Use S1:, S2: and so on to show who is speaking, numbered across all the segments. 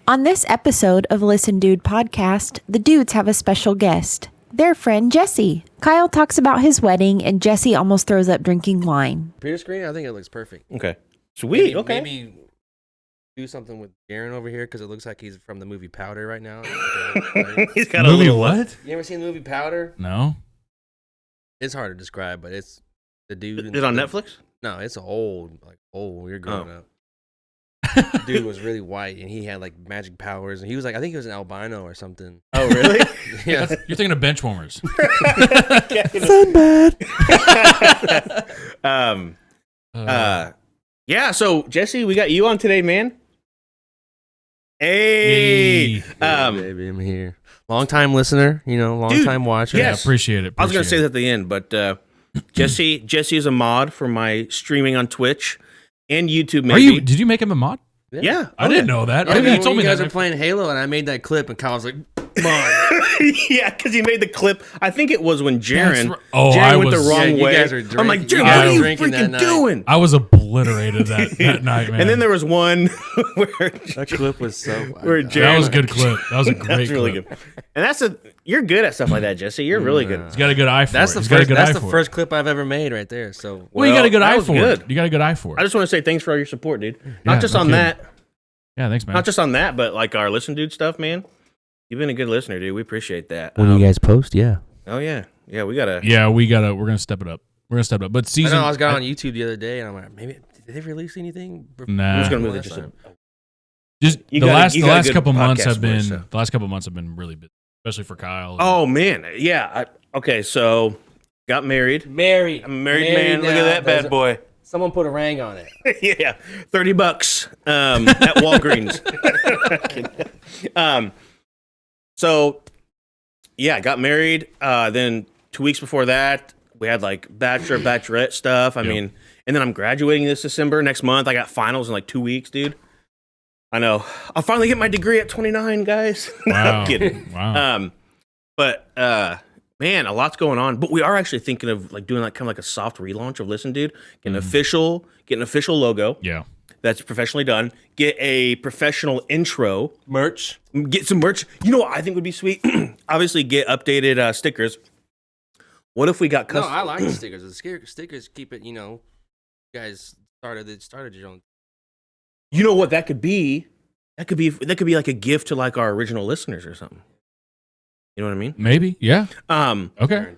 S1: On this episode of Listen Dude podcast, the dudes have a special guest, their friend Jesse. Kyle talks about his wedding, and Jesse almost throws up drinking wine.
S2: Computer screen, I think it looks perfect.
S3: Okay. Sweet.
S2: Maybe do something with Aaron over here because it looks like he's from the movie Powder right now.
S3: He's got
S4: movie
S3: a little
S4: what?
S2: You ever seen the movie Powder?
S4: No.
S2: It's hard to describe, but it's the dude.
S3: Is it on Netflix?
S2: No, it's old. We're growing up. Dude was really white and he had like magic powers and he was like, I think he was an albino or something.
S3: Oh, really?
S2: Yeah.
S4: You're thinking of Benchwarmers.
S3: Yeah, so Jesse, we got you on today, man. Hey.
S2: Yeah, baby, I'm here. Long time listener, long time watcher.
S3: Yes.
S4: I appreciate it.
S3: I was going to say that at the end, but Jesse is a mod for my streaming on Twitch and YouTube, maybe.
S4: Did you make him a mod?
S3: Yeah.
S4: I didn't know that.
S2: Yeah,
S4: I mean, you told me
S2: you guys
S4: that.
S2: were playing Halo and I made that clip and Kyle was like, come on.
S3: Yeah, because he made the clip. I think it was when Jaren
S4: I
S3: went the
S4: was-
S3: wrong
S2: you
S3: way.
S2: guys were
S3: I'm like,
S2: drinking.
S3: Jaren, what
S4: I
S3: are
S4: was
S3: you
S2: drinking that
S3: freaking
S2: night.
S3: doing?
S4: I was obliterated that night, man.
S3: And then there was one where
S2: That clip was so
S3: Where
S4: that
S3: Jaren-
S4: was a good clip. That was a great
S3: that's really
S4: clip.
S3: good. And you're good at stuff like that, Jesse. You're really good.
S4: He's got a good eye for
S2: That's
S4: it.
S2: the
S4: He's got a
S2: first.
S4: good
S2: That's
S4: eye
S2: the
S4: for
S2: first clip I've ever made right there. So
S4: it. Well, you got a good
S3: that
S4: eye
S3: was
S4: for
S3: good.
S4: it. You got a good eye for
S3: I
S4: it.
S3: just want to say thanks for all your support, dude.
S4: Yeah,
S3: Not just
S4: no
S3: on
S4: kidding.
S3: that.
S4: Yeah, thanks, man.
S3: Not just on that, but like our Listen Dude stuff, man. You've been a good listener, dude. We appreciate that.
S2: when you guys post, yeah.
S3: Oh yeah, we gotta.
S4: Yeah, we're gonna step it up. We're gonna step it up. But
S2: I
S4: season,
S2: know I was going on YouTube the other day and I'm like, maybe did they release anything?
S4: Nah.
S3: I'm just gonna move
S2: Last
S3: it
S2: time?
S4: just
S3: You
S4: the
S3: got a-
S4: last
S3: you
S4: the
S3: got a
S4: last
S3: good
S4: couple months
S3: podcast
S4: have been
S3: voice, so.
S4: the last couple months have been really busy, especially for Kyle.
S3: Oh man, yeah. Okay, so got married. I'm a married man. Look at that bad boy.
S2: Someone put a ring on it.
S3: Yeah, $30 at Walgreens. So yeah, got married. Then 2 weeks before that, we had like bachelorette stuff. I mean, and then I'm graduating this December next month. I got finals in like 2 weeks, dude. I know. I'll finally get my degree at 29, guys. No,
S4: Wow.
S3: I'm kidding.
S4: Wow.
S3: But man, a lot's going on. But we are actually thinking of like doing like kind of like a soft relaunch of Listen Dude. Get an official logo
S4: Yeah.
S3: that's professionally done. Get a professional intro.
S2: Merch.
S3: Get some merch. You know what I think would be sweet? Obviously, get updated stickers. What if we got
S2: No,
S3: custom?
S2: I like the stickers. The stickers keep it, you guys started your own.
S3: You know what that could be? That could be like a gift to like our original listeners or something. You know what I mean?
S4: Maybe. Yeah. Okay.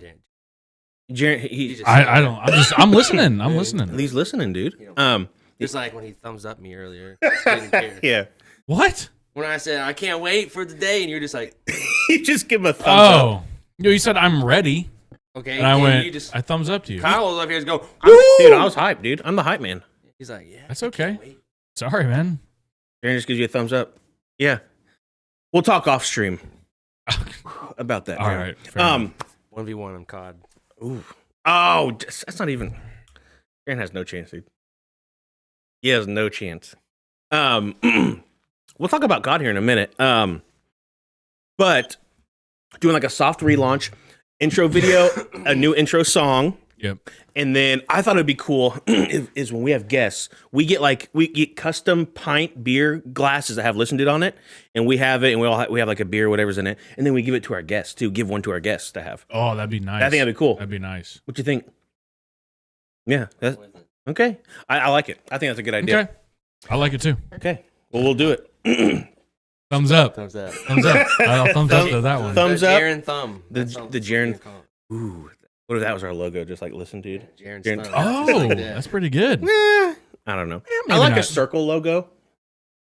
S3: Jared,
S4: I'm listening. I'm listening.
S3: he's listening, dude.
S2: Just like when he thumbs up me earlier. Didn't care.
S3: Yeah.
S4: What?
S2: When I said I can't wait for the day, and you're just like,
S3: You just give him a thumbs up.
S4: Oh. You said I'm ready.
S2: okay.
S4: And I went,
S2: You just,
S4: I thumbs up to you.
S2: Kyle was up here, just go,
S3: Dude, I was hyped, dude. I'm the hype man.
S2: he's like, yeah.
S4: That's okay. Sorry, man.
S3: Aaron just gives you a thumbs up. Yeah. We'll talk off stream about that.
S4: All
S3: Jared.
S4: right. Fair enough.
S2: 1v1 on COD.
S3: Ooh. Oh, that's not even. Aaron has no chance, dude. He has no chance. We'll talk about God here in a minute. But doing like a soft relaunch, intro video, a new intro song.
S4: Yep.
S3: And then I thought it'd be cool is when we have guests, we get custom pint beer glasses that have Listen Dude on it, and we have it, and we have like a beer, whatever's in it, and then we give it to our guests too. Give one to our guests to have.
S4: Oh, that'd be nice.
S3: I think that'd be cool.
S4: That'd be nice.
S3: What you think? Yeah, okay. I like it. I think that's a good idea.
S4: Okay. I like it too.
S3: Okay. Well, we'll do it.
S4: Thumbs up.
S2: Thumbs up.
S4: Thumbs up. I'll thumbs up to that one.
S3: Thumbs
S2: The
S3: up.
S2: Jaren thumb.
S3: The
S2: That's what
S3: Jaren-
S2: you call it.
S3: Ooh, what if that was our logo? Just like Listen Dude.
S2: Jaren's
S3: Jaren-
S2: thumb.
S4: Oh,
S2: Like that.
S4: that's pretty good.
S3: I don't know. I
S4: maybe
S3: like a
S4: not.
S3: circle logo.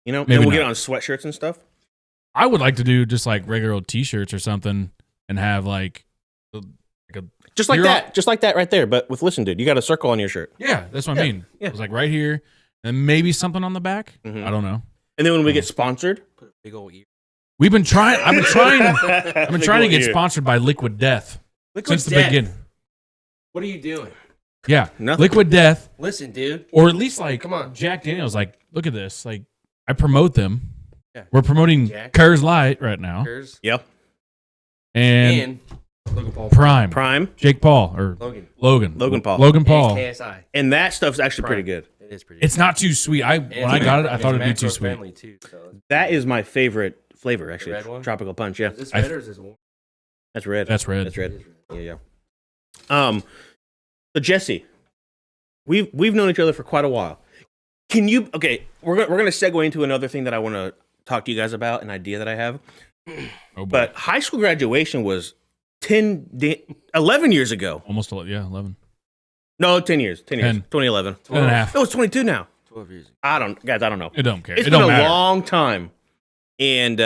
S3: You know,
S4: Maybe
S3: and we'll get it
S4: not.
S3: on sweatshirts and stuff.
S4: I would like to do just like regular old T-shirts or something, and have like a
S3: Just like
S4: You're
S3: that. Just like that right there. But with Listen Dude, you got a circle on your shirt.
S4: yeah. That's what I mean.
S3: yeah.
S4: It's like right here, and maybe something on the back.
S3: Mhm.
S4: I don't know.
S3: And then when we get sponsored,
S2: Put a big old ear.
S4: We've been trying. I've been trying. I've been trying to get
S3: Ear.
S4: sponsored by Liquid Death since the
S2: Death.
S4: beginning.
S2: What are you doing?
S4: Yeah,
S3: Nothing.
S4: Liquid Death,
S2: Listen, dude.
S4: or at least like
S2: Come on.
S4: Jack Daniels. Like, look at this. Like, I promote them.
S2: Yeah.
S4: We're promoting
S2: Jack.
S4: Coors Light right now,
S2: Hers.
S3: yep.
S4: and
S2: Logan Paul.
S4: Prime,
S3: Prime.
S4: Jake Paul or
S2: Logan.
S4: Logan
S3: Logan Paul.
S4: Logan Paul.
S2: KSI.
S3: And that stuff's actually pretty
S2: Prime.
S3: good.
S2: It It is pretty.
S4: It's not too sweet. When I got it, I thought it'd be too sweet.
S2: Friendly too, so
S3: That is my favorite flavor, actually.
S2: red one?
S3: Tropical punch. Yeah,
S2: is this red or is this warm?
S3: that's red.
S4: That's red.
S3: That's red. Yeah. So Jesse, we've known each other for quite a while. Can you? Okay, we're gonna segue into another thing that I want to talk to you guys about, an idea that I have.
S4: Oh, boy.
S3: But high school graduation was 11 years ago.
S4: Almost 11.
S3: No, 10 years. 10 years.
S4: 10.
S3: 2011.
S4: 10 and a half.
S3: No, it's 22 now.
S2: 12 years.
S3: I don't know.
S4: It don't care.
S3: It's
S4: It
S3: been
S4: don't
S3: a
S4: matter.
S3: long time. And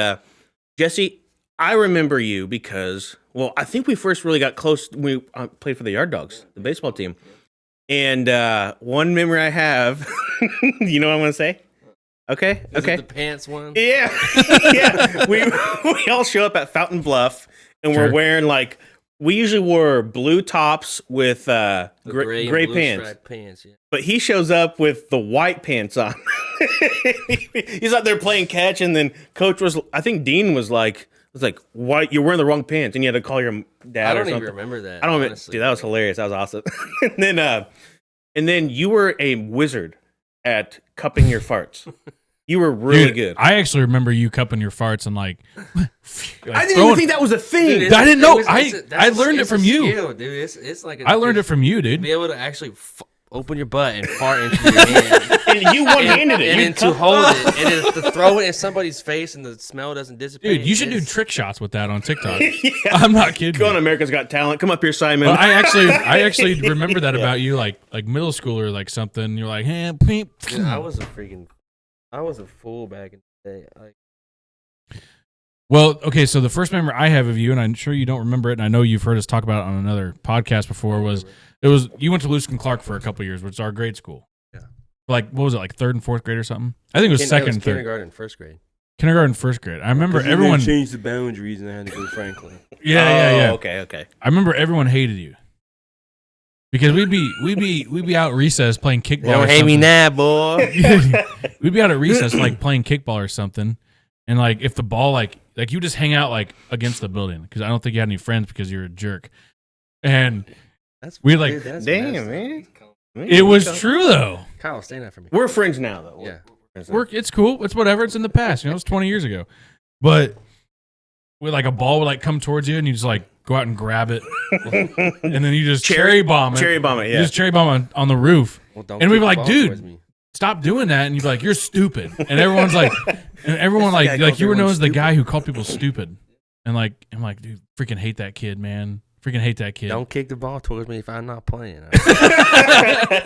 S3: Jesse, I remember you because, well, I think we first really got close when we played for the Yard Dogs, the baseball team. And one memory I have, you know what I'm going to say? Okay.
S2: Is
S3: Okay.
S2: it the pants one?
S3: Yeah. Yeah. We all show up at Fountain Bluff and
S4: Sure.
S3: we're wearing like, we usually wore blue tops with
S2: The
S3: gray
S2: and blue
S3: pants.
S2: striped pants. Yeah.
S3: But he shows up with the white pants on. He's out there playing catch, and then coach I think Dean was like, "Why you're wearing the wrong pants?" And you had to call your dad.
S2: I don't
S3: or something.
S2: even remember that.
S3: I don't.
S2: Honestly.
S3: Dude, that was hilarious. That was awesome. and then you were a wizard at cupping your farts. You were really
S4: Dude,
S3: good.
S4: I actually remember you cupping your farts and like
S3: I didn't
S4: throwing-
S3: even think that was a thing.
S2: Dude,
S4: I didn't know.
S2: that's
S4: I learned it
S2: it's
S4: from
S2: a
S4: you.
S2: skill, dude. It's like
S4: I learned it from you,
S2: to
S4: dude.
S2: be able to actually open your butt and fart into your hand.
S3: And you one-handed it.
S2: And
S3: You
S2: then to hold it, and then to throw it in somebody's face and the smell doesn't dissipate.
S4: Dude, you should do
S2: It's-
S4: trick shots with that on TikTok. I'm not kidding.
S3: Go on America's Got Talent. Come up here, Simon.
S4: Well, I actually remember that about you, like middle school or like something. You're like, hey, peep.
S2: Dude, I was a fool back in the day. Like,
S4: Well, okay, so the first memory I have of you, and I'm sure you don't remember it, and I know you've heard us talk about it on another podcast before, was you went to Lewis and Clark for a couple of years, which is our grade school.
S2: Yeah.
S4: Like, what was it, like third and fourth grade or something? I think it was second and third.
S2: kindergarten, first grade.
S4: Kindergarten, first grade. I remember everyone.
S2: changed the boundaries, and I had to go Franklin.
S4: Yeah.
S3: Okay.
S4: I remember everyone hated you because we'd be out at recess playing kickball.
S2: Don't
S4: or
S2: hate me
S4: something.
S2: now, boy.
S4: We'd be out at recess like playing kickball or something, and like if the ball like you just hang out like against the building because I don't think you had any friends because you're a jerk, and
S2: That's
S4: We like-
S2: dude, that's
S3: Damn,
S2: messed up.
S3: man.
S4: it was true though.
S2: Kyle, stay that for me.
S3: We're friends now, though.
S2: Yeah.
S4: It's cool. It's whatever. It's in the past. You know, it's 20 years ago, but with like a ball would like come towards you and you just like go out and grab it, and then you just cherry bomb it.
S3: Cherry bomb it,
S4: You
S3: yeah.
S4: just cherry bomb on the roof.
S2: Well, don't
S4: And we'd
S2: kick
S4: be
S2: the
S4: like,
S2: ball
S4: dude,
S2: towards me.
S4: Stop doing that, and you'd be like, "You're stupid," and everyone's like,
S3: guy calls
S4: you were known
S3: everyone
S4: as the
S3: stupid.
S4: guy who called people stupid, and like, I'm like, dude, freaking hate that kid, man, freaking hate that kid.
S2: Don't kick the ball towards me if I'm not playing.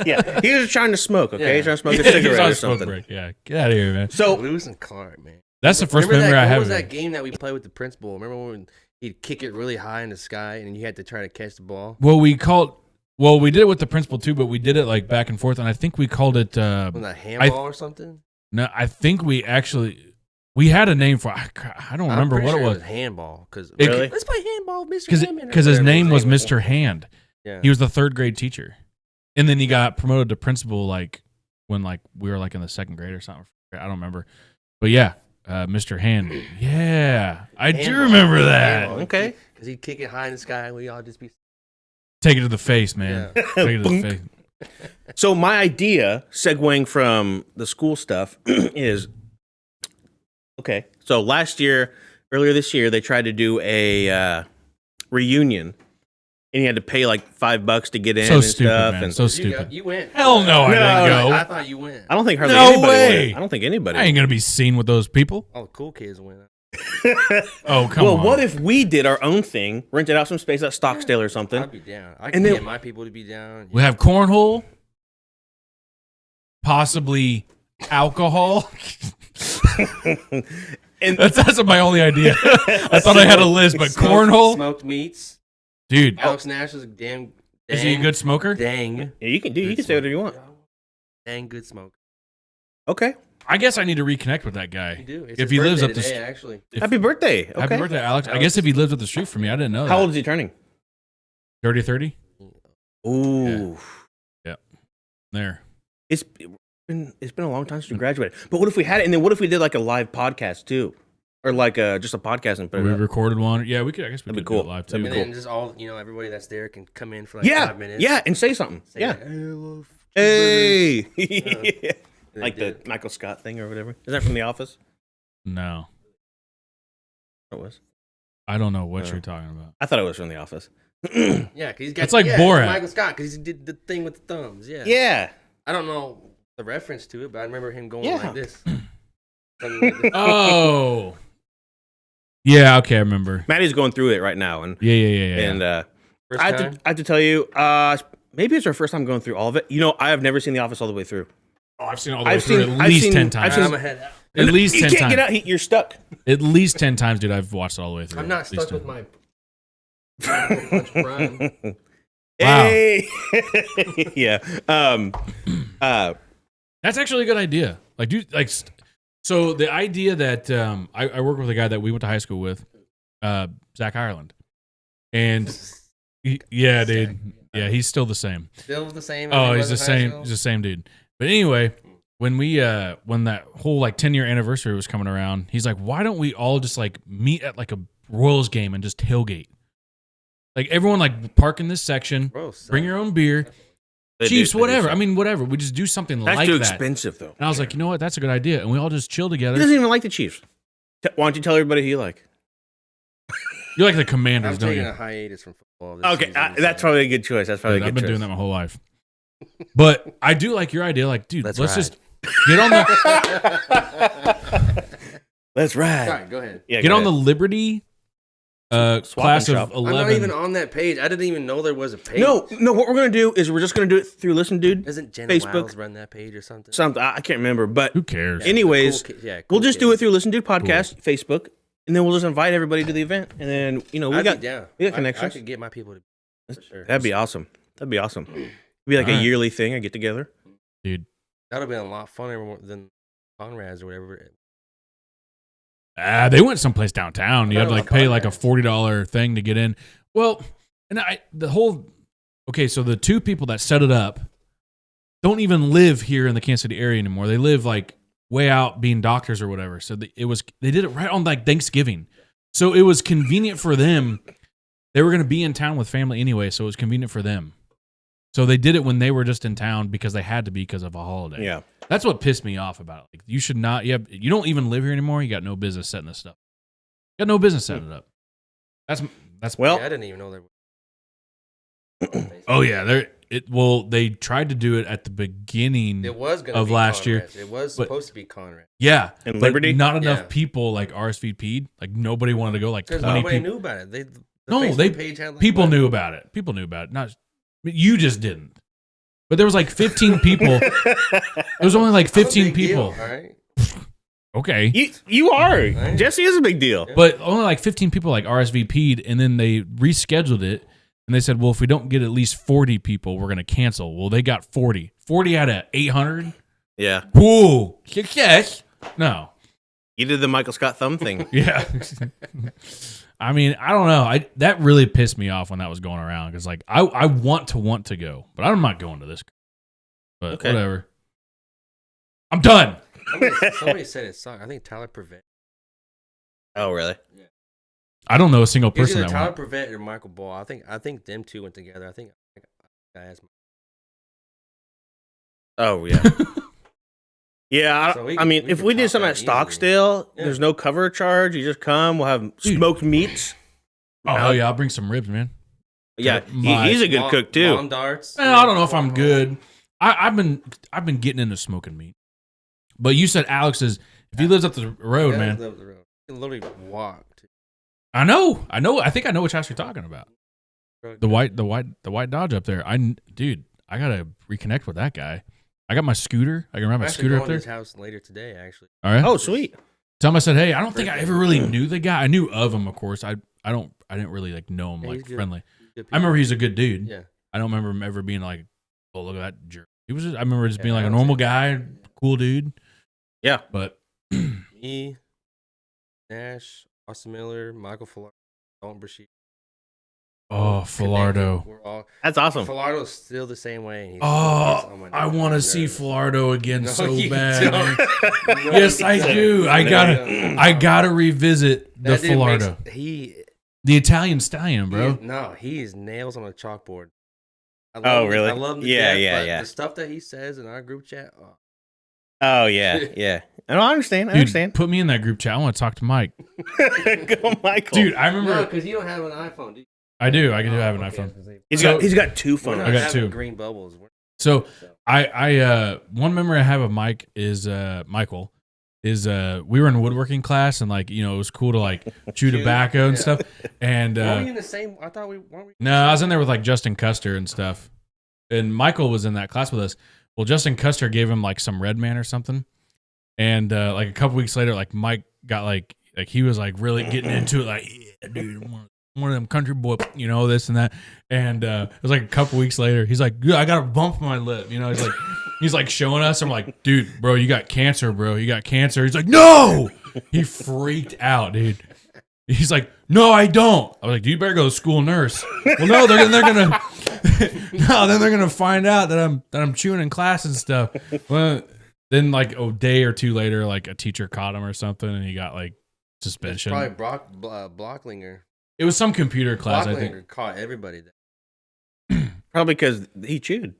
S3: Yeah, he was trying to smoke. Okay,
S2: Yeah.
S3: he's trying to smoke a
S4: He's
S3: cigarette
S4: on
S3: or
S4: smoke
S3: something.
S4: break. Yeah, get out of here, man.
S3: So
S2: Lewis and Clark, man.
S4: That's the first
S2: Remember
S4: memory
S2: that,
S4: I have.
S2: What was
S4: of
S2: that
S4: it.
S2: game that we played with the principal? Remember when he'd kick it really high in the sky and you had to try to catch the ball?
S4: Well, we did it with the principal too, but we did it like back and forth, and I think we called it.
S2: Was that handball or something?
S4: No, I think we had a name for. I don't remember
S2: I'm pretty
S4: what
S2: sure
S4: it was.
S2: Handball. Because
S3: Really?
S2: let's play handball, Mr. Hammond.
S4: Because his
S2: Whatever
S4: name was
S2: was.
S4: Mr. Hand.
S2: Yeah.
S4: He was the third grade teacher, and then he got promoted to principal like when like we were like in the second grade or something. I don't remember, but yeah, Mr. Hand. Yeah, I do
S2: Handball.
S4: remember that.
S2: Handball.
S3: Okay.
S2: Because he'd kick it high in the sky and we all just be.
S4: Take it to the face, man.
S2: Yeah.
S4: Take it to the
S3: Boink.
S4: face.
S3: So my idea, segueing from the school stuff, is okay. So earlier this year, they tried to do a reunion, and you had to pay like $5 to get in
S4: So
S3: and
S4: stupid,
S3: stuff.
S4: man.
S3: And
S4: So
S2: You,
S4: stupid.
S2: you went.
S4: Hell no, I
S3: No,
S4: didn't go.
S2: I thought you went.
S3: I don't think hardly
S4: No
S3: anybody
S4: way.
S3: went. I don't think anybody.
S4: I ain't gonna be seen with those people.
S2: All the cool kids went.
S4: Oh, come
S3: Well,
S4: on.
S3: what if we did our own thing, rented out some space at Stocksdale or something?
S2: I'd be down. I
S3: And
S2: can
S3: then-
S2: get my people to be down.
S4: we have cornhole, possibly alcohol?
S3: And
S4: That's my only idea. I thought I had a list, but cornhole,
S2: Smoked meats.
S4: dude.
S2: Alex Nash is a damn.
S4: Is he a good smoker?
S2: Dang.
S3: yeah, you can say whatever you want.
S2: Dang good smoke.
S3: Okay.
S4: I guess I need to reconnect with that
S2: You
S4: guy.
S2: do. It's
S4: If
S2: his
S4: he lives
S2: birthday
S4: up the
S2: today,
S4: st-
S2: actually.
S4: If-
S3: Happy birthday. Okay.
S4: Happy birthday, Alex. I guess if he lives up the street from me, I didn't know that.
S3: How old is he turning?
S4: 30?
S3: Ooh.
S4: There.
S3: It's been a long time since we graduated. But what if we had it, and then what if we did like a live podcast too, or like just a podcast and put
S4: We
S3: it up?
S4: recorded one. Yeah, we could. I guess we
S3: That'd be
S4: could do it
S3: cool.
S4: live
S3: That'd
S4: too.
S3: be
S2: And
S3: cool.
S2: then just all everybody that's there can come in for like
S3: Yeah,
S2: 5 minutes.
S3: yeah, and say something.
S2: Say
S3: Yeah,
S2: like, "Hey, I love
S3: Hey,
S2: Yeah.
S3: like the Michael Scott thing or whatever. Is that from The Office?
S4: No,
S3: It was.
S4: I don't know what
S3: Oh.
S4: you're talking about.
S3: I thought it was from The Office.
S2: Yeah, because he's got.
S4: It's like
S2: yeah,
S4: Borat.
S2: Michael Scott, because he did the thing with the thumbs. Yeah.
S3: Yeah.
S2: I don't know the reference to it, but I remember him going
S3: Yeah.
S2: like this. Something like this.
S4: Oh, yeah. Okay, I remember.
S3: Maddie's going through it right now, and
S4: Yeah.
S3: and
S2: First
S3: I
S2: time?
S3: have to tell you, maybe it's our first time going through all of it. You know, I have never seen The Office all the way through.
S4: Oh, I've seen all the
S3: I've
S4: way through
S3: seen-
S4: at
S3: I've
S4: least
S3: seen-
S4: 10
S3: I've
S4: times.
S3: seen-
S2: I'm ahead.
S4: At least
S3: you
S4: 10
S3: can't
S4: times.
S3: get out. You're stuck.
S4: At least 10 times, dude. I've watched it all the way through.
S2: I'm not
S4: At least
S2: stuck with
S4: 10.
S2: my prime.
S4: Wow.
S3: Hey. Yeah.
S4: That's actually a good idea. Like, dude, like, so the idea that I work with a guy that we went to high school with, Zach Ireland, and yeah, dude, yeah, he's still the same.
S2: Still the same.
S4: Oh,
S2: as he
S4: he's the
S2: was in high
S4: same.
S2: school?
S4: He's the same dude. But anyway, when that whole like 10-year anniversary was coming around, he's like, why don't we all just like meet at like a Royals game and just tailgate? Like everyone like park in this section,
S2: Bro,
S4: bring your own beer, Chiefs, whatever. I mean, whatever. We just do something
S3: that's
S4: like
S3: too
S4: that.
S3: expensive, though.
S4: And I was like, you know what? That's a good idea. And we all just chill
S3: He
S4: together.
S3: doesn't even like the Chiefs. Why don't you tell everybody who you like?
S4: You like the
S2: I'm
S4: Commanders, don't
S2: taking
S4: you?
S2: a hiatus from football. This
S3: Okay,
S2: season,
S3: that's
S2: so-
S3: probably a good choice. That's probably
S4: Dude,
S3: a
S4: I've
S3: good
S4: been
S3: choice.
S4: doing that my whole life. But I do like your idea. Like, dude,
S2: Let's
S4: let's
S2: ride.
S4: just get on the
S3: Let's ride.
S2: Sorry, go ahead.
S3: Yeah,
S4: get
S3: go
S4: on the
S3: ahead.
S4: Liberty
S3: Swap
S4: class
S3: and
S4: of
S3: shop.
S4: 11.
S2: I'm not even on that page. I didn't even know there was a page.
S3: No. What we're gonna do is we're just gonna do it through Listen Dude.
S2: Isn't Jenna
S3: Facebook.
S2: Wiles run that page or something?
S3: Something I can't remember, but
S4: Who cares?
S3: anyways,
S2: Cool yeah,
S3: we'll
S2: cool
S3: just do
S2: kid.
S3: it through Listen Dude podcast, Facebook, and then we'll just invite everybody to the event, and then we
S2: I'd
S3: got
S2: be down.
S3: we got
S2: I
S3: connections.
S2: could get my people to. For sure.
S3: That'd be awesome. That'd be awesome. It'd be like a
S4: Alright.
S3: yearly thing. I get together.
S4: Dude.
S2: That'd have been a lot funner than Conrad's or whatever.
S4: They went someplace downtown. You
S2: I
S4: had to
S2: know,
S4: like pay like a
S2: Conrad's.
S4: $40 thing to get in. Well, and so the two people that set it up don't even live here in the Kansas City area anymore. They live like way out being doctors or whatever. So they did it right on like Thanksgiving. So it was convenient for them. They were going to be in town with family anyway, so it was convenient for them. So they did it when they were just in town because they had to be because of a holiday.
S3: Yeah.
S4: That's what pissed me off about it. Like, you should not. You don't even live here anymore. You got no business setting this stuff. You got no business setting it up. That's
S3: Well,
S2: Yeah, I didn't even know there was.
S4: Oh yeah, they tried to do it at the beginning.
S2: It was going to
S4: of
S2: be
S4: last year,
S2: Conrad's. It was
S4: but-
S2: supposed to be Conrad.
S4: Yeah,
S3: And
S4: but
S3: Liberty?
S4: not enough
S2: Yeah.
S4: people like RSVP'd. Like nobody wanted to go. Like
S2: Because
S4: 20
S2: nobody
S4: people.
S2: knew about it. The
S4: No,
S2: Facebook page had like,
S4: People
S2: what?
S4: knew about it. People knew about it. Not you just didn't. But there was like 15 people. There was only like
S2: I'm a
S4: 15
S2: big deal,
S4: people.
S2: all right.
S4: Okay.
S3: you are.
S2: Right.
S3: Jesse is a big deal.
S4: But only like 15 people like RSVP'd, and then they rescheduled it, and they said, well, if we don't get at least 40 people, we're going to cancel. Well, they got 40. 40 out of 800?
S3: Yeah.
S4: Whoa. Yes. No.
S3: You did the Michael Scott thumb thing.
S4: Yeah. I mean, I don't know. That really pissed me off when that was going around, because like I want to go, but I'm not going to this. But
S3: Okay.
S4: whatever. I'm done.
S2: Somebody said it sucked. I think Tyler Prevett.
S3: Oh, really?
S4: I don't know a single
S2: It was
S4: person
S2: either
S4: that
S2: Tyler
S4: went.
S2: Prevett or Michael Ball. I think them two went together. I think guys.
S3: Oh, yeah. Yeah,
S2: So we
S3: I mean,
S2: we
S3: if
S2: could
S3: we did
S2: top
S3: something
S2: that
S3: at
S2: easily.
S3: Stockdale,
S2: Yeah.
S3: there's no cover charge. You just come. We'll have
S4: Dude.
S3: smoked meats.
S4: Oh hell yeah, I'll bring some ribs, man.
S3: Yeah,
S4: My-
S3: he's a good
S2: Long-
S3: cook too.
S2: Long darts.
S4: I don't know if I'm good. I've been getting into smoking meat. But you said Alex is if he lives up the road,
S2: Yeah,
S4: man.
S2: the road. You can literally walk.
S4: I know. I think I know which house you're talking about. The white Dodge up there. Dude, I gotta reconnect with that guy. I got my scooter. I can ride
S2: I'm
S4: my
S2: actually
S4: scooter
S2: going
S4: up
S2: to
S4: there.
S2: his house later today. Actually,
S4: All right.
S3: Oh, sweet.
S4: Tell him I said, hey, I don't think I ever really knew the guy. I knew of him, of course. I didn't really like know him
S2: Yeah,
S4: like
S2: he's good.
S4: friendly.
S2: Good
S4: I remember
S2: people.
S4: he's a good dude.
S2: Yeah.
S4: I don't remember him ever being like, oh look at that jerk. He was. I remember just being
S2: Yeah,
S4: like a
S2: I
S4: normal
S2: don't see-
S4: guy, cool dude.
S3: Yeah.
S4: But
S2: Me, Nash, Austin Miller, Michael Falardo, Dalton Brashear.
S4: oh, Falardo.
S2: We're all.
S3: That's awesome.
S2: Falardo's still the same way. He's
S4: Oh,
S2: my
S4: I
S2: God,
S4: want to
S2: he's
S4: see
S2: nervous.
S4: Falardo again
S2: No,
S4: so
S2: you
S4: bad.
S2: don't.
S4: man.
S2: No,
S4: Yes,
S2: you
S4: I
S2: don't.
S4: do. I gotta revisit the
S2: That dude
S4: Falardo,
S2: makes-
S4: the Italian stallion, bro.
S2: He's nails on a chalkboard. I love
S3: Oh,
S2: him,
S3: really?
S2: I love him to
S3: Yeah,
S2: death,
S3: yeah,
S2: but
S3: yeah.
S2: the stuff that he says in our group chat. Oh.
S3: Oh, yeah, yeah. No, I understand. I
S4: Dude,
S3: understand.
S4: put me in that group chat. I want to talk to Mike.
S3: Go, Michael.
S4: Dude, I remember.
S2: No, because you don't have an iPhone, do you?
S4: I do. I do have an
S2: Okay, I
S4: iPhone.
S2: was gonna say,
S3: He's got two
S2: we're
S3: phones.
S2: not
S4: I got
S2: having
S4: two.
S2: green bubbles.
S4: So I one memory I have of Mike is Michael is we were in woodworking class and like, you know, it was cool to like chew tobacco and
S2: Yeah.
S4: stuff. And
S2: Weren't we in the same? I thought we weren't.
S4: no, I was in there with like Justin Custer and stuff. And Michael was in that class with us. Well, Justin Custer gave him like some Red Man or something. And like a couple weeks later, like Mike got like he was like really getting into it, like, yeah, dude, I'm one of them country boy, you know, this and that. And it was like a couple weeks later, he's like, "Dude, I got a bump on my lip," you know. He's like showing us. I'm like, "Dude, bro, you got cancer, bro. You got cancer." He's like, "No!" He freaked out, dude. He's like, "No, I don't." I was like, "Dude, you better go to school nurse." Well, no, they're gonna no, then they're gonna find out that I'm chewing in class and stuff. Well, then like a day or two later, like a teacher caught him or something, and he got like
S2: It's
S4: suspension.
S2: probably Blocklinger.
S4: It was some computer class, I
S2: Blocklinger
S4: think.
S2: caught everybody.
S3: Probably because he chewed.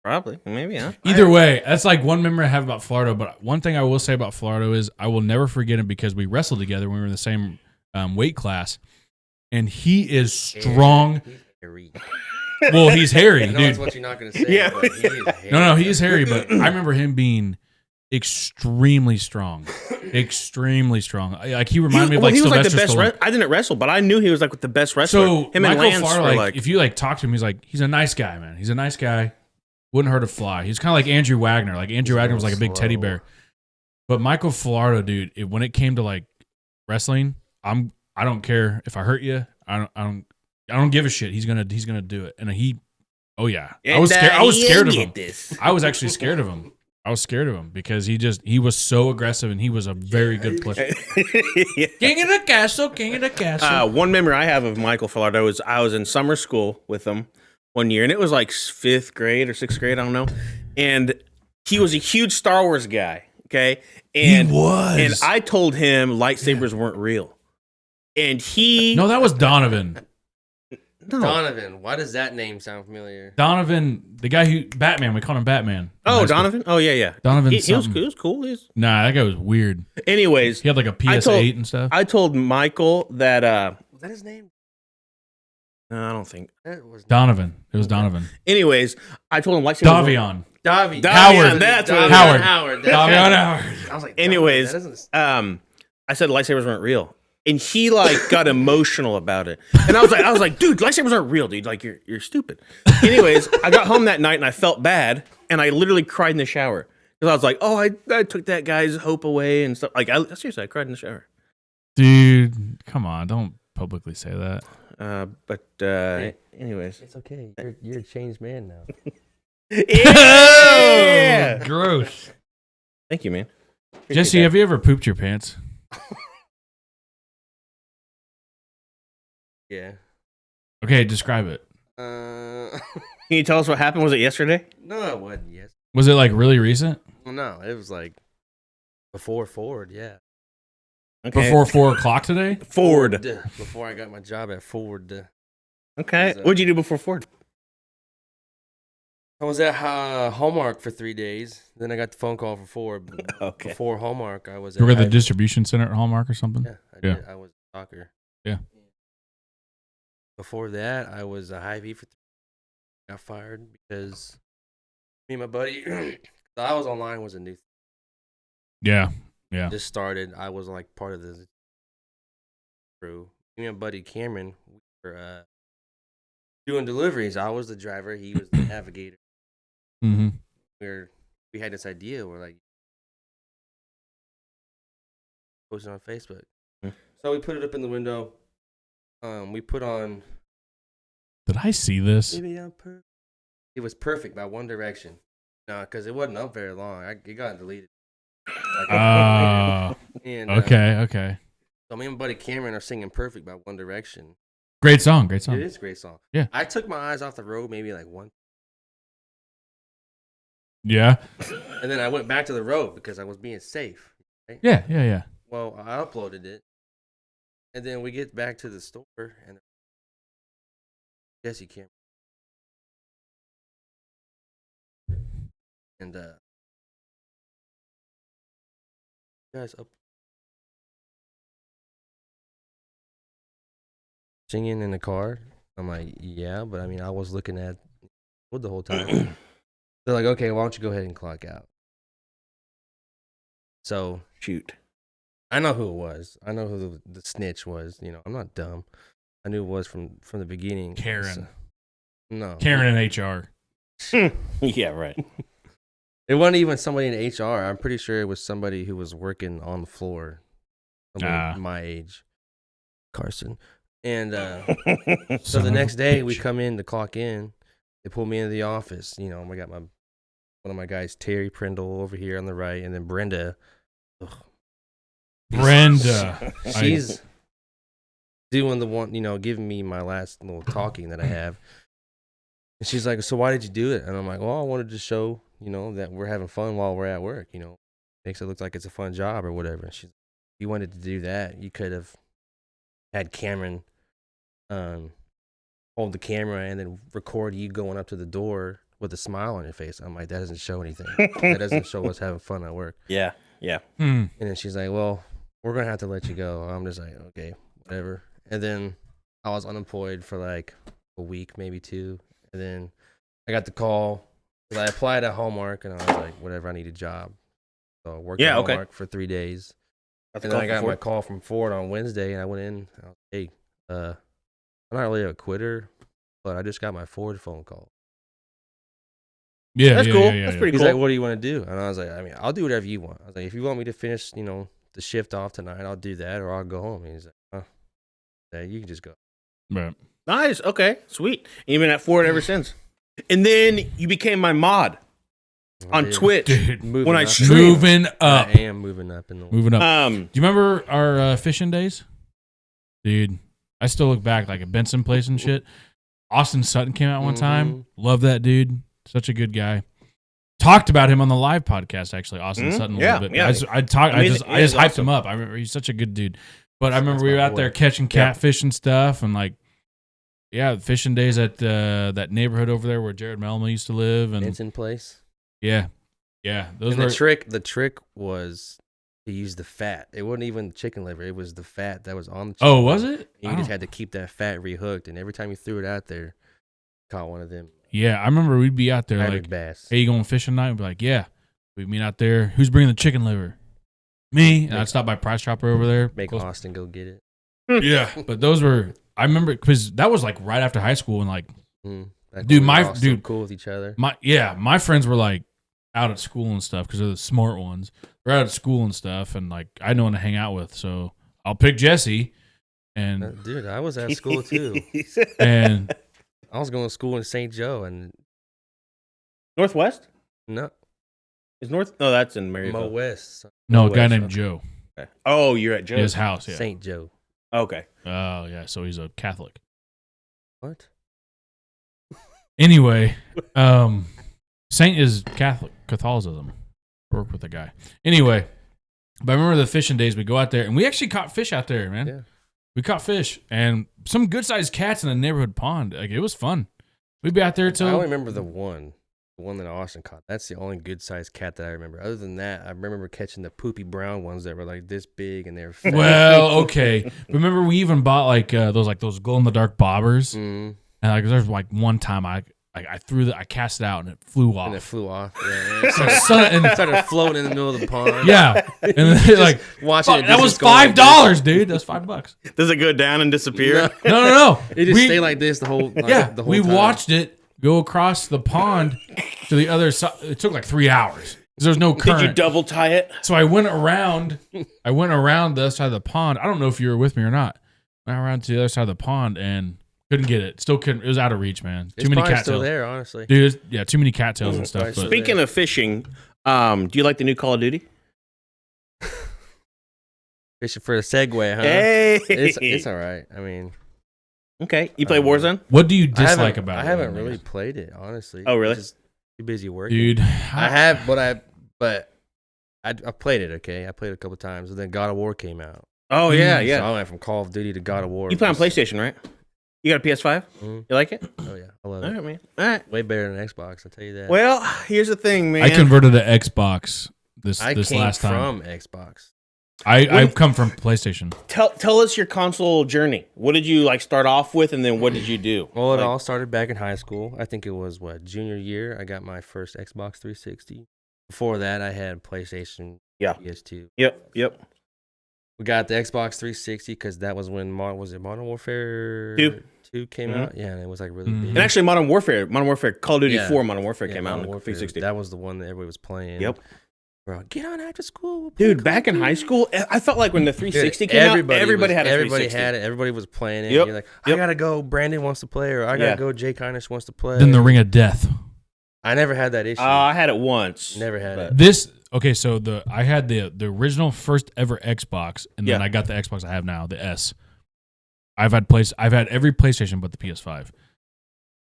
S3: Probably. Maybe, huh?
S4: Either way, that's like one memory I have about Florida. But one thing I will say about Florida is I will never forget him because we wrestled together when we were in the same weight class, and he is strong.
S2: He's hairy.
S4: Well, he's hairy,
S2: I know that's
S4: dude.
S2: what you're not going to say.
S3: Yeah.
S2: But he is hairy.
S4: No, he is hairy, but I remember him being extremely strong, extremely strong. Like he reminded me of like
S3: he was
S4: Sylvester
S3: like the best.
S4: Stallone.
S3: I didn't wrestle, but I knew he was like the best wrestler.
S4: So
S3: Him and
S4: Michael
S3: Lance
S4: Farr,
S3: were
S4: like,
S3: like,
S4: if you like talk to him, he's a nice guy, man. He's a nice guy. Wouldn't hurt a fly. He's kind of like Andrew Wagner. Like Andrew Wagner was like a big teddy bear. But Michael Falardo, dude, when it came to like wrestling, I don't care if I hurt you. I don't give a shit. He's gonna do it. And oh yeah, I was scared. I was scared of him. I was actually scared of him. I was scared of him because he was so aggressive and he was a very good player. King of the castle, king of the castle.
S3: One memory I have of Michael Falardo is I was in summer school with him one year, and it was like 5th grade or 6th grade, I don't know. And he was a huge Star Wars guy, okay? And,
S4: He was.
S3: And I told him lightsabers weren't real. And he...
S4: No, that was Donovan.
S3: No.
S2: Donovan. Why does that name sound familiar?
S4: Donovan, the guy who Batman. We called him Batman.
S3: Oh, Donovan? Oh, yeah.
S4: Donovan
S3: He was
S4: something.
S3: cool.
S4: Nah, that guy was weird.
S3: Anyways,
S4: He had like a PS8 and stuff.
S3: I told Michael that...
S2: Was that his name?
S3: no, I don't think.
S2: That was
S4: Donovan. It was Donovan.
S3: Anyways, I told him lightsabers...
S4: Davion.
S2: Davi.
S4: Howard.
S3: That's what it
S2: Davion
S3: was.
S2: Howard.
S4: Davion Howard.
S2: I was like,
S3: Anyways,
S2: that doesn't-
S3: I said lightsabers weren't real, and he like got emotional about it. And I was like, dude, lightsabers aren't real, dude. Like you're stupid. Anyways, I got home that night and I felt bad, and I literally cried in the shower because I was like, oh, I took that guy's hope away and stuff. Like seriously, I cried in the shower.
S4: Dude, come on. Don't publicly say that.
S3: Anyways,
S2: It's okay. You're a changed man now.
S3: yeah.
S4: Gross.
S3: Thank you, man. Appreciate
S4: Jesse,
S3: that.
S4: have you ever pooped your pants?
S2: Yeah.
S4: Okay, describe it.
S3: Can you tell us what happened? Was it yesterday?
S2: No, it wasn't. Yes.
S4: Was it like really recent?
S2: Well, no, it was like before Ford. Yeah.
S3: Okay.
S4: Before 4 o'clock today?
S3: Ford.
S2: Before I got my job at Ford.
S3: Okay.
S2: Was,
S3: What'd you do before Ford?
S2: I was at Hallmark for 3 days. Then I got the phone call for Ford.
S3: Okay.
S2: Before Hallmark, I was
S4: You were at the
S2: Hy-Vee.
S4: distribution center at Hallmark or something?
S2: Yeah, I did. I was a soccer.
S4: Yeah.
S2: Before that, I was a Hy-Vee for 3 days. Got fired because me and my buddy, I was online was a new thing.
S4: Yeah. Yeah.
S2: Just started. I was like part of the crew. Me and my buddy Cameron, we were doing deliveries. I was the driver. He was the navigator.
S4: Mm-hmm.
S2: We had this idea. We're like posting on Facebook. So we put it up in the window. We put on.
S4: Did I see this?
S2: Maybe I'm perfect. It was perfect by One Direction. No, because it wasn't up very long. It got deleted.
S4: Oh.
S2: And,
S4: Okay.
S2: So me and my buddy Cameron are singing "Perfect" by One Direction.
S4: Great song.
S2: It is a great song.
S4: Yeah.
S2: I took my eyes off the road maybe like one,
S4: Yeah.
S2: and then I went back to the road because I was being safe. Right?
S4: Yeah.
S2: Well, I uploaded it, and then we get back to the store, and Jesse Cameron. And guys up singing in the car. I'm like, yeah, but I mean, I was looking at wood the whole time. They're like, okay, why don't you go ahead and clock out? So
S3: Shoot.
S2: I know who it was. I know who the snitch was. You know, I'm not dumb. I knew it was from the beginning.
S4: Karen.
S2: So, no.
S4: Karen in HR.
S3: Yeah, right.
S2: It wasn't even somebody in HR. I'm pretty sure it was somebody who was working on the floor. Somebody my age. Carson. And so the next day we come in to clock in. They pull me into the office. You know, I got one of my guys, Terry Prindle, over here on the right, and then Brenda. Ugh.
S4: Brenda.
S2: She's doing the one, you know, giving me my last little talking that I have. And she's like, so why did you do it? And I'm like, well, I wanted to show, you know, that we're having fun while we're at work, you know. Makes it look like it's a fun job or whatever. And she's like, if you wanted to do that, you could have had Cameron hold the camera and then record you going up to the door with a smile on your face. I'm like, that doesn't show anything. That doesn't show us having fun at work.
S3: Yeah.
S2: And then she's like, well, we're going to have to let you go. I'm just like, okay, whatever. And then I was unemployed for like a week, maybe 2. And then I got the call. I applied at Hallmark, and I was like, whatever, I need a job. So I worked at Hallmark for 3 days. And then I got my call from Ford on Wednesday, and I went in. I was like, hey, I'm not really a quitter, but I just got my Ford phone call.
S4: Yeah,
S3: that's cool. That's pretty
S2: He's
S3: cool.
S2: like, what do you want to do? And I was like, I mean, I'll do whatever you want. I was like, if you want me to finish, you know, the shift off tonight, I'll do that, or I'll go home. And he's like, oh, yeah, you can just go.
S4: Right.
S3: Nice. Okay. Sweet. And you've been at Ford ever since. And then you became my mod on Twitch
S4: Dude,
S3: when I
S2: up.
S3: stream.
S4: moving up.
S2: I am moving up in the
S4: Moving up.
S3: Um,
S4: Do you remember our fishing days? Dude, I still look back like at Benson Place and shit. Austin Sutton came out one time. Love that dude. Such a good guy. Talked about him on the live podcast, actually. Austin Sutton a little bit.
S3: Yeah.
S4: I just hyped him up. I remember he's such a good dude. But I remember we were out there catching catfish and stuff, and like, yeah, fishing days at that neighborhood over there where Jared Melma used to live, and
S2: Benson Place.
S4: yeah, those
S2: And
S4: were
S2: the trick was to use the fat. It wasn't even chicken liver. It was the fat that was on the chicken.
S4: Oh, was it?
S2: And you just had to keep that fat rehooked, and every time you threw it out there, caught one of them.
S4: Yeah, I remember we'd be out there
S2: hybrid
S4: like,
S2: bass.
S4: hey, you going fishing tonight? We'd be like, yeah. We'd meet out there. Who's bringing the chicken liver? Me. And I'd stop by Price Chopper over there.
S2: Make Austin go get it.
S4: Yeah, but those were, I remember, because that was like right after high school, and like,
S2: Like
S4: dude,
S2: we were
S4: my
S2: all so
S4: dude,
S2: cool with each other.
S4: my friends were like out at school and stuff because they're the smart ones. They're out at school and stuff, and like I know one to hang out with, so I'll pick Jesse. And
S2: Dude, I was at school too.
S4: and
S2: I was going to school in St. Joe, and
S3: Northwest?
S2: no,
S3: Is North? No, that's in Maryville.
S2: Mo West,
S4: no, a
S3: West,
S4: guy named
S3: okay.
S4: Joe.
S3: Okay. Oh, you're at Joe's
S4: His house, yeah.
S2: St. Joe.
S3: Okay.
S4: Oh yeah, so he's a Catholic.
S2: What?
S4: Anyway, Saint is Catholicism. Work with the guy. Anyway, but I remember the fishing days. We go out there, and we actually caught fish out there, man.
S2: Yeah.
S4: We caught fish and some good sized cats in a neighborhood pond. Like it was fun. We'd be out there
S2: I
S4: till
S2: only remember the one that Austin caught. That's the only good sized cat that I remember. Other than that, I remember catching the poopy brown ones that were like this big and they were fat.
S4: well, okay. Remember we even bought like those glow in the dark bobbers, and like there's like one time I cast it out and it flew off.
S2: And it flew off. Yeah.
S4: And
S2: It started floating in the middle of the pond.
S4: yeah, and then like
S2: Watching it.
S4: that was
S2: just go like
S4: $5, dude. That's $5.
S3: Does it go down and disappear?
S4: No.
S2: It just stayed like this the whole the whole
S4: we
S2: time.
S4: watched it go across the pond to the other side. It took like 3 hours. There's no current.
S3: Did you double tie it?
S4: So I went around the other side of the pond. I don't know if you were with me or not. Went around to the other side of the pond and couldn't get it. Still couldn't. It was out of reach, man.
S2: It's
S4: Too many
S2: probably still
S4: cattails.
S2: there, honestly.
S4: Dude, yeah, too many cattails and stuff.
S2: Probably
S4: But
S2: still
S3: Speaking of fishing, do you like the new Call of Duty?
S2: Fishing for a segue, huh?
S3: Hey,
S2: It's all right. I mean,
S3: okay. You play Warzone?
S4: what do you dislike about it?
S2: I haven't
S4: then,
S2: really
S4: guys?
S2: played it, honestly.
S3: Oh, really?
S2: I'm just too busy working.
S4: Dude.
S2: I have, but I played it. Okay, I played it a couple times, and then God of War came out.
S3: Oh yeah, yeah.
S2: So I went from Call of Duty to God of War.
S3: You play on PlayStation, right? You got a PS5?
S2: Mhm.
S3: You like it?
S2: Oh yeah, I love
S3: All
S2: it.
S3: right, man. All right.
S2: Way better than Xbox. I'll tell you that.
S3: Well, here's the thing, man.
S4: I converted to Xbox this
S2: I came
S4: last time.
S2: from Xbox.
S4: I've come from PlayStation.
S3: Tell us your console journey. What did you like start off with, and then what did you do?
S2: Well, it
S3: Like-
S2: all started back in high school. I think it was junior year. I got my first Xbox 360. Before that, I had PlayStation,
S3: Yeah.
S2: PS2.
S3: Yep.
S2: We got the Xbox 360 because that was when Modern Warfare 2 came
S3: Mhm.
S2: out. Yeah, and it was like really
S4: Mhm.
S2: big.
S3: And actually, Modern Warfare, Call of Duty
S2: Yeah.
S3: 4, Modern Warfare
S2: Yeah,
S3: came out
S2: Modern
S3: on
S2: Warfare,
S3: 360.
S2: That was the one that everybody was playing.
S3: Yep.
S2: Bro, get on after school. we'll play
S3: Dude,
S2: Call
S3: back
S2: of
S3: in high
S2: Duty.
S3: school, I felt like when the 360
S2: Dude,
S3: came out,
S2: everybody
S3: had a 360.
S2: had it. Everybody was playing it.
S3: Yep.
S2: You're like, I
S3: Yep.
S2: gotta go. Brandon wants to play, or I gotta
S3: Yeah.
S2: go. Jay Kynish wants to play.
S4: Then the Ring of Death.
S2: I never had that issue.
S3: I had it once.
S2: Never had
S3: but-
S2: it.
S4: This okay, so I had the original first ever Xbox, and then
S3: Yeah.
S4: I got the Xbox I have now, the S. I've had every PlayStation but the PS5,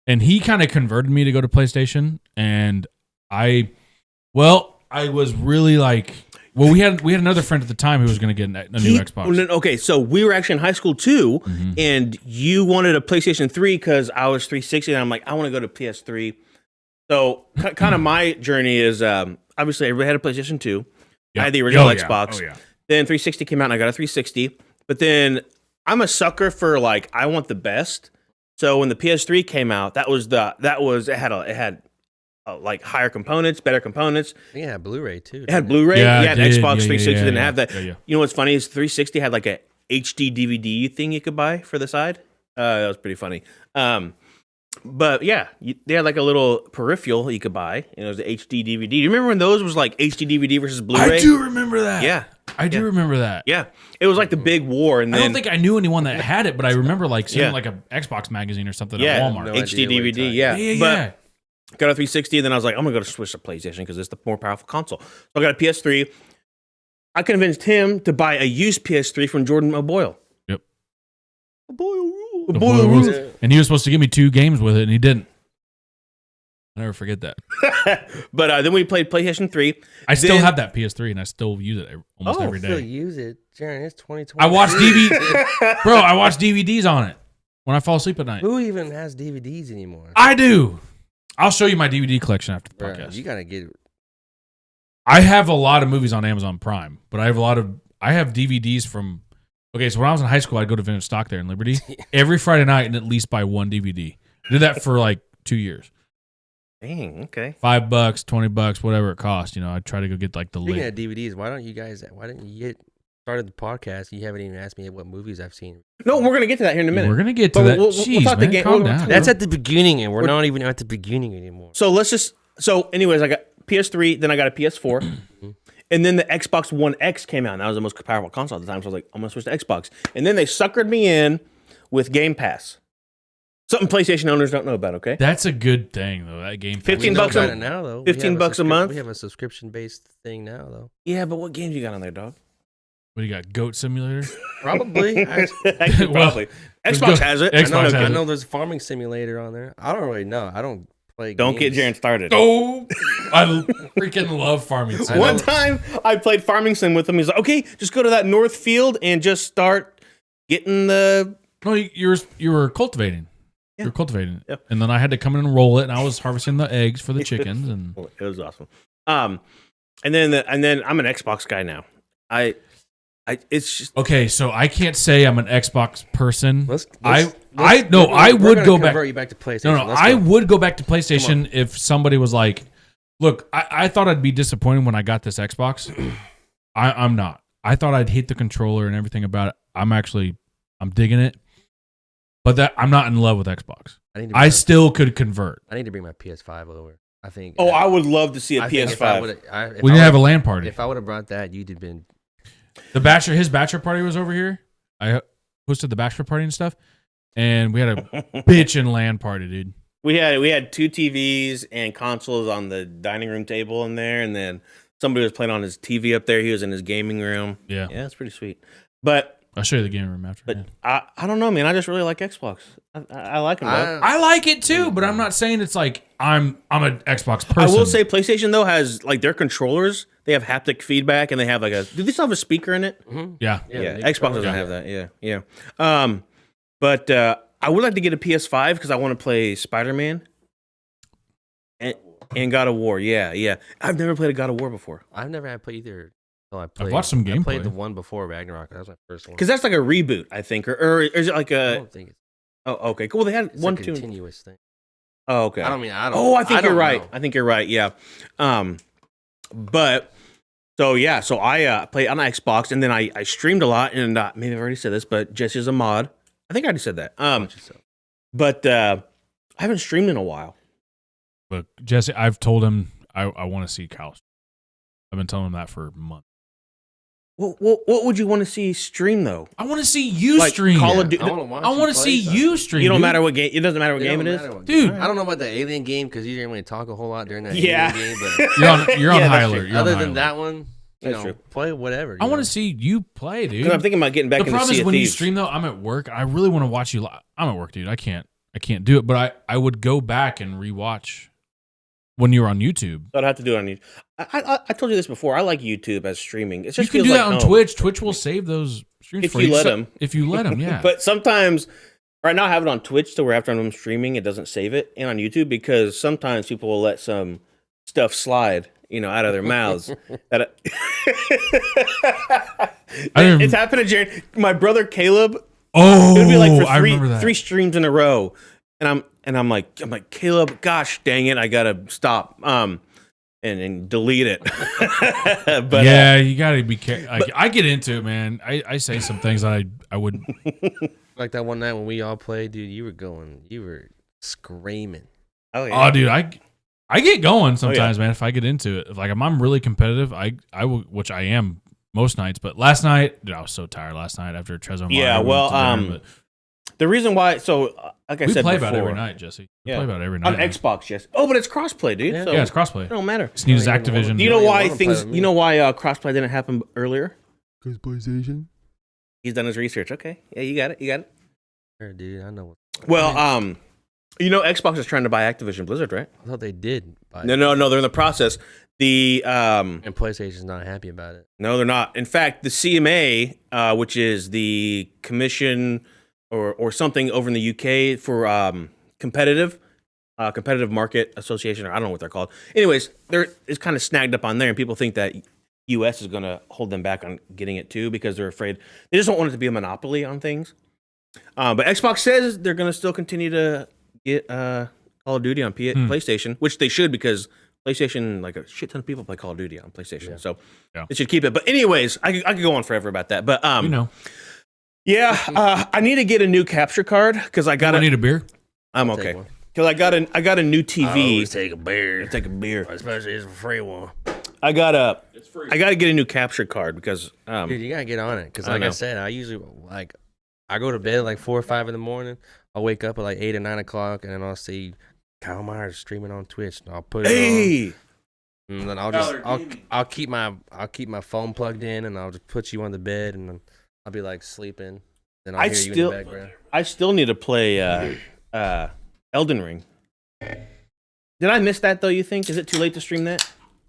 S4: and he kind of converted me to go to PlayStation, and I was really like, well, we had another friend at the time who was going to get a new Xbox.
S3: Okay, so we were actually in high school too,
S4: Mhm.
S3: and you wanted a PlayStation 3 because I was 360, and I'm like, I want to go to PS3. So kind of my journey is obviously everybody had a PlayStation 2. I had the original Xbox.
S4: Oh yeah.
S3: Then 360 came out, and I got a 360. But then I'm a sucker for like I want the best. So when the PS3 came out, it had like higher components, better components.
S2: Yeah, Blu-ray too.
S3: It had
S2: didn't
S3: Blu-ray.
S4: Yeah,
S3: Yeah,
S4: it did.
S3: Xbox
S4: Yeah,
S3: 360
S4: yeah,
S3: didn't
S4: yeah.
S3: have that.
S4: Yeah, yeah.
S3: You know what's funny is 360 had like a HD DVD thing you could buy for the side. That was pretty funny. But yeah, they had like a little peripheral you could buy, and it was the HD DVD. Do you remember when those was like HD DVD versus Blu-ray?
S4: I do remember that.
S3: Yeah,
S4: I do remember that.
S3: yeah. It was like the big war, and
S4: I
S3: then
S4: don't think I knew anyone that had it, but I remember like seeing
S3: Yeah.
S4: like a Xbox magazine or something
S3: yeah,
S4: at Walmart.
S2: No
S3: HD
S2: idea what you're
S3: DVD.
S2: talking
S3: Yeah,
S4: yeah,
S3: but
S4: yeah.
S3: got a 360, and then I was like, I'm gonna go to switch to PlayStation because it's the more powerful console. So I got a PS3. I convinced him to buy a used PS3 from Jordan O'Boyle.
S4: Yep.
S3: O'Boyle
S4: The
S3: rule.
S4: Boyle rules.
S2: Yeah.
S4: And he was supposed to give me 2 games with it, and he didn't. I never forget that.
S3: But then we played PlayStation 3.
S4: I still
S3: Then-
S4: have that PS3, and I still use it almost every
S2: Still
S4: day.
S2: use it, Jaron. It's 2020.
S4: I watch DVD, bro. I watch DVDs on it when I fall asleep at night.
S2: Who even has DVDs anymore?
S4: I do. I'll show you my DVD collection after the
S2: Bro,
S4: podcast.
S2: you gotta get.
S4: I have a lot of movies on Amazon Prime, but I have DVDs from. Okay, so when I was in high school, I'd go to Vintage Stock there in Liberty every Friday night and at least buy 1 DVD. Did that for like 2 years.
S3: Dang, okay.
S4: $5, $20, whatever it cost. You know, I try to go get like the
S2: Speaking
S4: late.
S2: of DVDs, why didn't you get started the podcast? You haven't even asked me what movies I've seen.
S3: No, we're gonna get to that here in a minute.
S4: We're gonna get to
S3: But
S4: that.
S3: we'll
S4: Jeez,
S3: talk the
S4: man,
S3: game-
S4: calm
S3: we'll-
S4: down.
S2: That's
S4: bro.
S2: at the beginning, and we're
S3: We're-
S2: not even at the beginning anymore.
S3: So anyways, I got PS3, then I got a PS4, and then the Xbox One X came out. And that was the most powerful console at the time. So I was like, I'm gonna switch to Xbox. And then they suckered me in with Game Pass. Something PlayStation owners don't know about, okay?
S4: That's a good thing though. That game.
S3: 15
S2: We know
S3: bucks
S2: about
S3: a-
S2: it now, though.
S3: 15 bucks a month?
S2: We have a subscription-based thing now, though.
S3: Yeah, but what games you got on there, dog?
S4: What do you got? Goat Simulator.
S2: Probably.
S3: Actually,
S4: Well,
S3: probably.
S4: let's
S3: Xbox
S4: go.
S3: has it.
S4: Xbox
S3: I know,
S4: has
S2: I
S4: it.
S2: know there's a farming simulator on there. I don't really know. I don't play.
S3: Don't get
S2: games.
S3: Jaren started.
S4: Oh, I freaking love farming.
S2: I
S4: Sim.
S3: One
S2: know.
S3: time I played Farming Sim with him. He's like, okay, just go to that north field and just start getting the.
S4: No, you were cultivating.
S3: Yeah.
S4: You were cultivating,
S3: Yeah.
S4: and then I had to come in and roll it, and I was harvesting the eggs for the chickens, and
S3: It was awesome. And then I'm an Xbox guy now. It's just
S4: okay, so I can't say I'm an Xbox person.
S2: Let's,
S4: I
S2: let's- we're
S4: would
S2: gonna
S4: go back.
S2: convert you back to PlayStation.
S4: No,
S2: Let's
S4: I
S2: go.
S4: would go back to PlayStation if somebody was like, "Look, I thought I'd be disappointed when I got this Xbox. I'm not. I thought I'd hate the controller and everything about it. I'm digging it, but that I'm not in love with Xbox.
S2: I need to.
S4: I still could convert.
S2: I need to bring my PS5 over. I think.
S3: Oh, I would love to see a
S2: I think if I
S3: PS5.
S2: would've- if
S4: We
S2: I
S4: didn't have a
S2: would've-
S4: LAN party.
S2: If I would have brought that, you'd have been.
S4: His bachelor party was over here. I hosted the bachelor party and stuff, and we had a bitchin' LAN party, dude.
S3: We had 2 TVs and consoles on the dining room table in there, and then somebody was playing on his TV up there. He was in his gaming room.
S4: Yeah,
S3: Yeah, it's pretty sweet. But
S4: I'll show you the gaming room after.
S3: but
S4: yeah.
S3: I don't know, man. I just really like Xbox. I like them. dog.
S4: I like it too, but I'm not saying it's like I'm an Xbox person.
S3: I will say PlayStation though has like their controllers. They have haptic feedback, and they have like a. Do they still have a speaker in it?
S4: yeah.
S3: Yeah,
S2: they
S3: Xbox
S2: probably
S3: doesn't
S2: do.
S3: have that. Yeah. But I would like to get a PS5 because I want to play Spider-Man and God of War. Yeah. I've never played a God of War before.
S2: I've never had to play either. So I played,
S4: I've watched some
S2: I
S4: gameplay.
S2: played the one before Ragnarok. That was my first one.
S3: Because that's like a reboot, I think, or is it like
S2: I
S3: a?
S2: don't think it's,
S3: Oh, okay, cool. They had
S2: it's
S3: one,
S2: a
S3: two.
S2: continuous thing.
S3: Oh, okay.
S2: I don't.
S3: Oh, I think you're
S2: don't
S3: right.
S2: know.
S3: I think you're right. Yeah. But so yeah, so I played on Xbox, and then I streamed a lot, and maybe I've already said this, but Jesse's a mod. I think I already said that.
S2: Watch yourself.
S3: But I haven't streamed in a while.
S4: But Jesse, I've told him I want to see Kyle. I've been telling him that for months.
S3: What would you want to see stream though?
S4: I want to see you
S3: Like
S4: stream.
S3: Call of Duty.
S2: I want
S4: I want to see you stream.
S3: You don't
S4: dude.
S3: matter what game. It doesn't matter what game it is.
S4: Dude.
S2: I don't know about the alien game because you didn't really talk a whole lot during that
S3: Yeah.
S2: alien game. But
S4: You're on
S3: Yeah,
S4: high
S3: that's
S4: alert.
S3: true.
S4: You're on
S2: other
S4: high
S2: than
S4: alert.
S2: that one,
S3: That's true.
S2: play whatever.
S4: I want to see you play, dude.
S3: 'Cause I'm thinking about getting back
S4: The
S3: into
S4: problem
S3: Sea
S4: is
S3: of
S4: when you
S3: Thieves.
S4: stream though, I'm at work. I really want to watch you. I'm at work, dude. I can't do it. But I would go back and rewatch when you were on YouTube.
S3: I'd have to do it on YouTube. I told you this before. I like YouTube as streaming. It
S4: You
S3: just
S4: can
S3: feels
S4: do
S3: like
S4: that on
S3: home.
S4: Twitch. Twitch will save those streams
S3: If
S4: for
S3: you let 'em.
S4: If you let them, yeah.
S3: But sometimes, right now I have it on Twitch to where after I'm streaming, it doesn't save it, and on YouTube because sometimes people will let some stuff slide, out of their mouths. It's happened to Jared. My brother Caleb.
S4: Oh,
S3: It would be like
S4: I
S3: for
S4: remember that.
S3: three streams in a row, and I'm like Caleb, gosh dang it, I gotta stop and delete it. But
S4: yeah, you gotta be careful. I get into it, man. I say some things that I wouldn't.
S2: like that one night when we all played, dude. You were screaming.
S3: oh yeah,
S4: Oh, dude, I get going sometimes, man. If I get into it, if I'm really competitive, I will, which I am most nights. But last night, dude, I was so tired last night after Trezor.
S3: Yeah, well, the reason why, so like I
S4: we
S3: said
S4: play
S3: before,
S4: about every night, Jesse. We
S3: Yeah.
S4: play about every
S3: on
S4: night now.
S3: Xbox, yes. Oh, but it's crossplay, dude.
S2: Yeah.
S3: So
S4: Yeah, it's
S3: it
S4: crossplay.
S3: don't matter.
S4: Just need his
S2: I don't even
S4: Activision.
S3: Do you know
S2: Yeah,
S3: why
S2: wanna play
S3: things?
S2: with me.
S3: You know why crossplay didn't happen earlier?
S5: Because PlayStation.
S3: He's done his research. Okay, yeah, you got it.
S2: Sure, dude, I know.
S3: Well, Xbox is trying to buy Activision Blizzard, right?
S2: I thought they did. Buy
S3: No, they're in the process. The
S2: And PlayStation's not happy about it.
S3: No, they're not. In fact, the CMA, which is the commission or something over in the UK for competitive market association, or I don't know what they're called. Anyways, it's kind of snagged up on there, and people think that US is going to hold them back on getting it too because they're afraid. They just don't want it to be a monopoly on things. But Xbox says they're going to still continue to get Call of Duty on PlayStation, which they should because PlayStation, like a shit ton of people play Call of Duty on PlayStation, so they should keep it. But anyways, I could go on forever about that. But yeah, I need to get a new capture card because I got
S4: I need a beer.
S3: I'm
S2: I'll take
S3: okay
S2: one.
S3: because I got a new
S2: I
S3: TV.
S2: always take a beer,
S3: Take a beer.
S2: especially if it's a free one.
S3: I gotta get a new capture card because
S2: Dude, you gotta get on it because,
S3: I
S2: like I
S3: know.
S2: said, I usually I go to bed at like 4 or 5 in the morning. I'll wake up at like 8 or 9 o'clock, and then I'll see Kyle Myers streaming on Twitch, and I'll put it on.
S3: hey,
S2: And then I'll keep my phone plugged in, and I'll just put you on the bed, and then I'll be like sleeping. Then I'll hear you in the background.
S3: I still need to play Elden Ring. Did I miss that though? You think is it too late to stream that?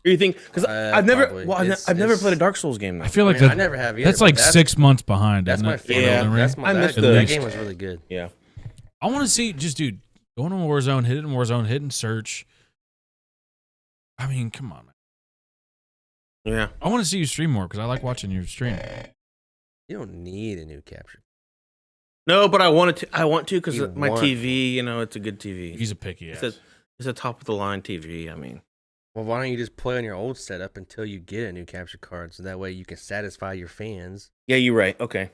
S3: Or you think because I've never
S2: probably.
S3: I've never played a Dark Souls game though.
S4: I feel like
S2: I
S4: that,
S2: never have either.
S4: that's
S2: but
S4: like 6 months behind.
S2: That's
S4: isn't
S2: my
S4: it, for
S2: favorite.
S4: Elden Ring?
S2: That's my
S3: I missed
S2: that,
S3: the-
S2: that game was really good.
S3: Yeah.
S4: I want to see dude, going on Warzone, hit it in Warzone, hit and search. I mean, come on, man.
S3: Yeah.
S4: I want to see you stream more because I like watching your stream.
S2: You don't need a new capture.
S3: No, but I want to because
S2: You
S3: my
S2: want-
S3: TV, it's a good TV.
S4: He's a picky ass.
S3: It's a top of the line TV. I mean,
S2: Well, why don't you just play on your old setup until you get a new capture card, so that way you can satisfy your fans.
S3: yeah, you're right. Okay.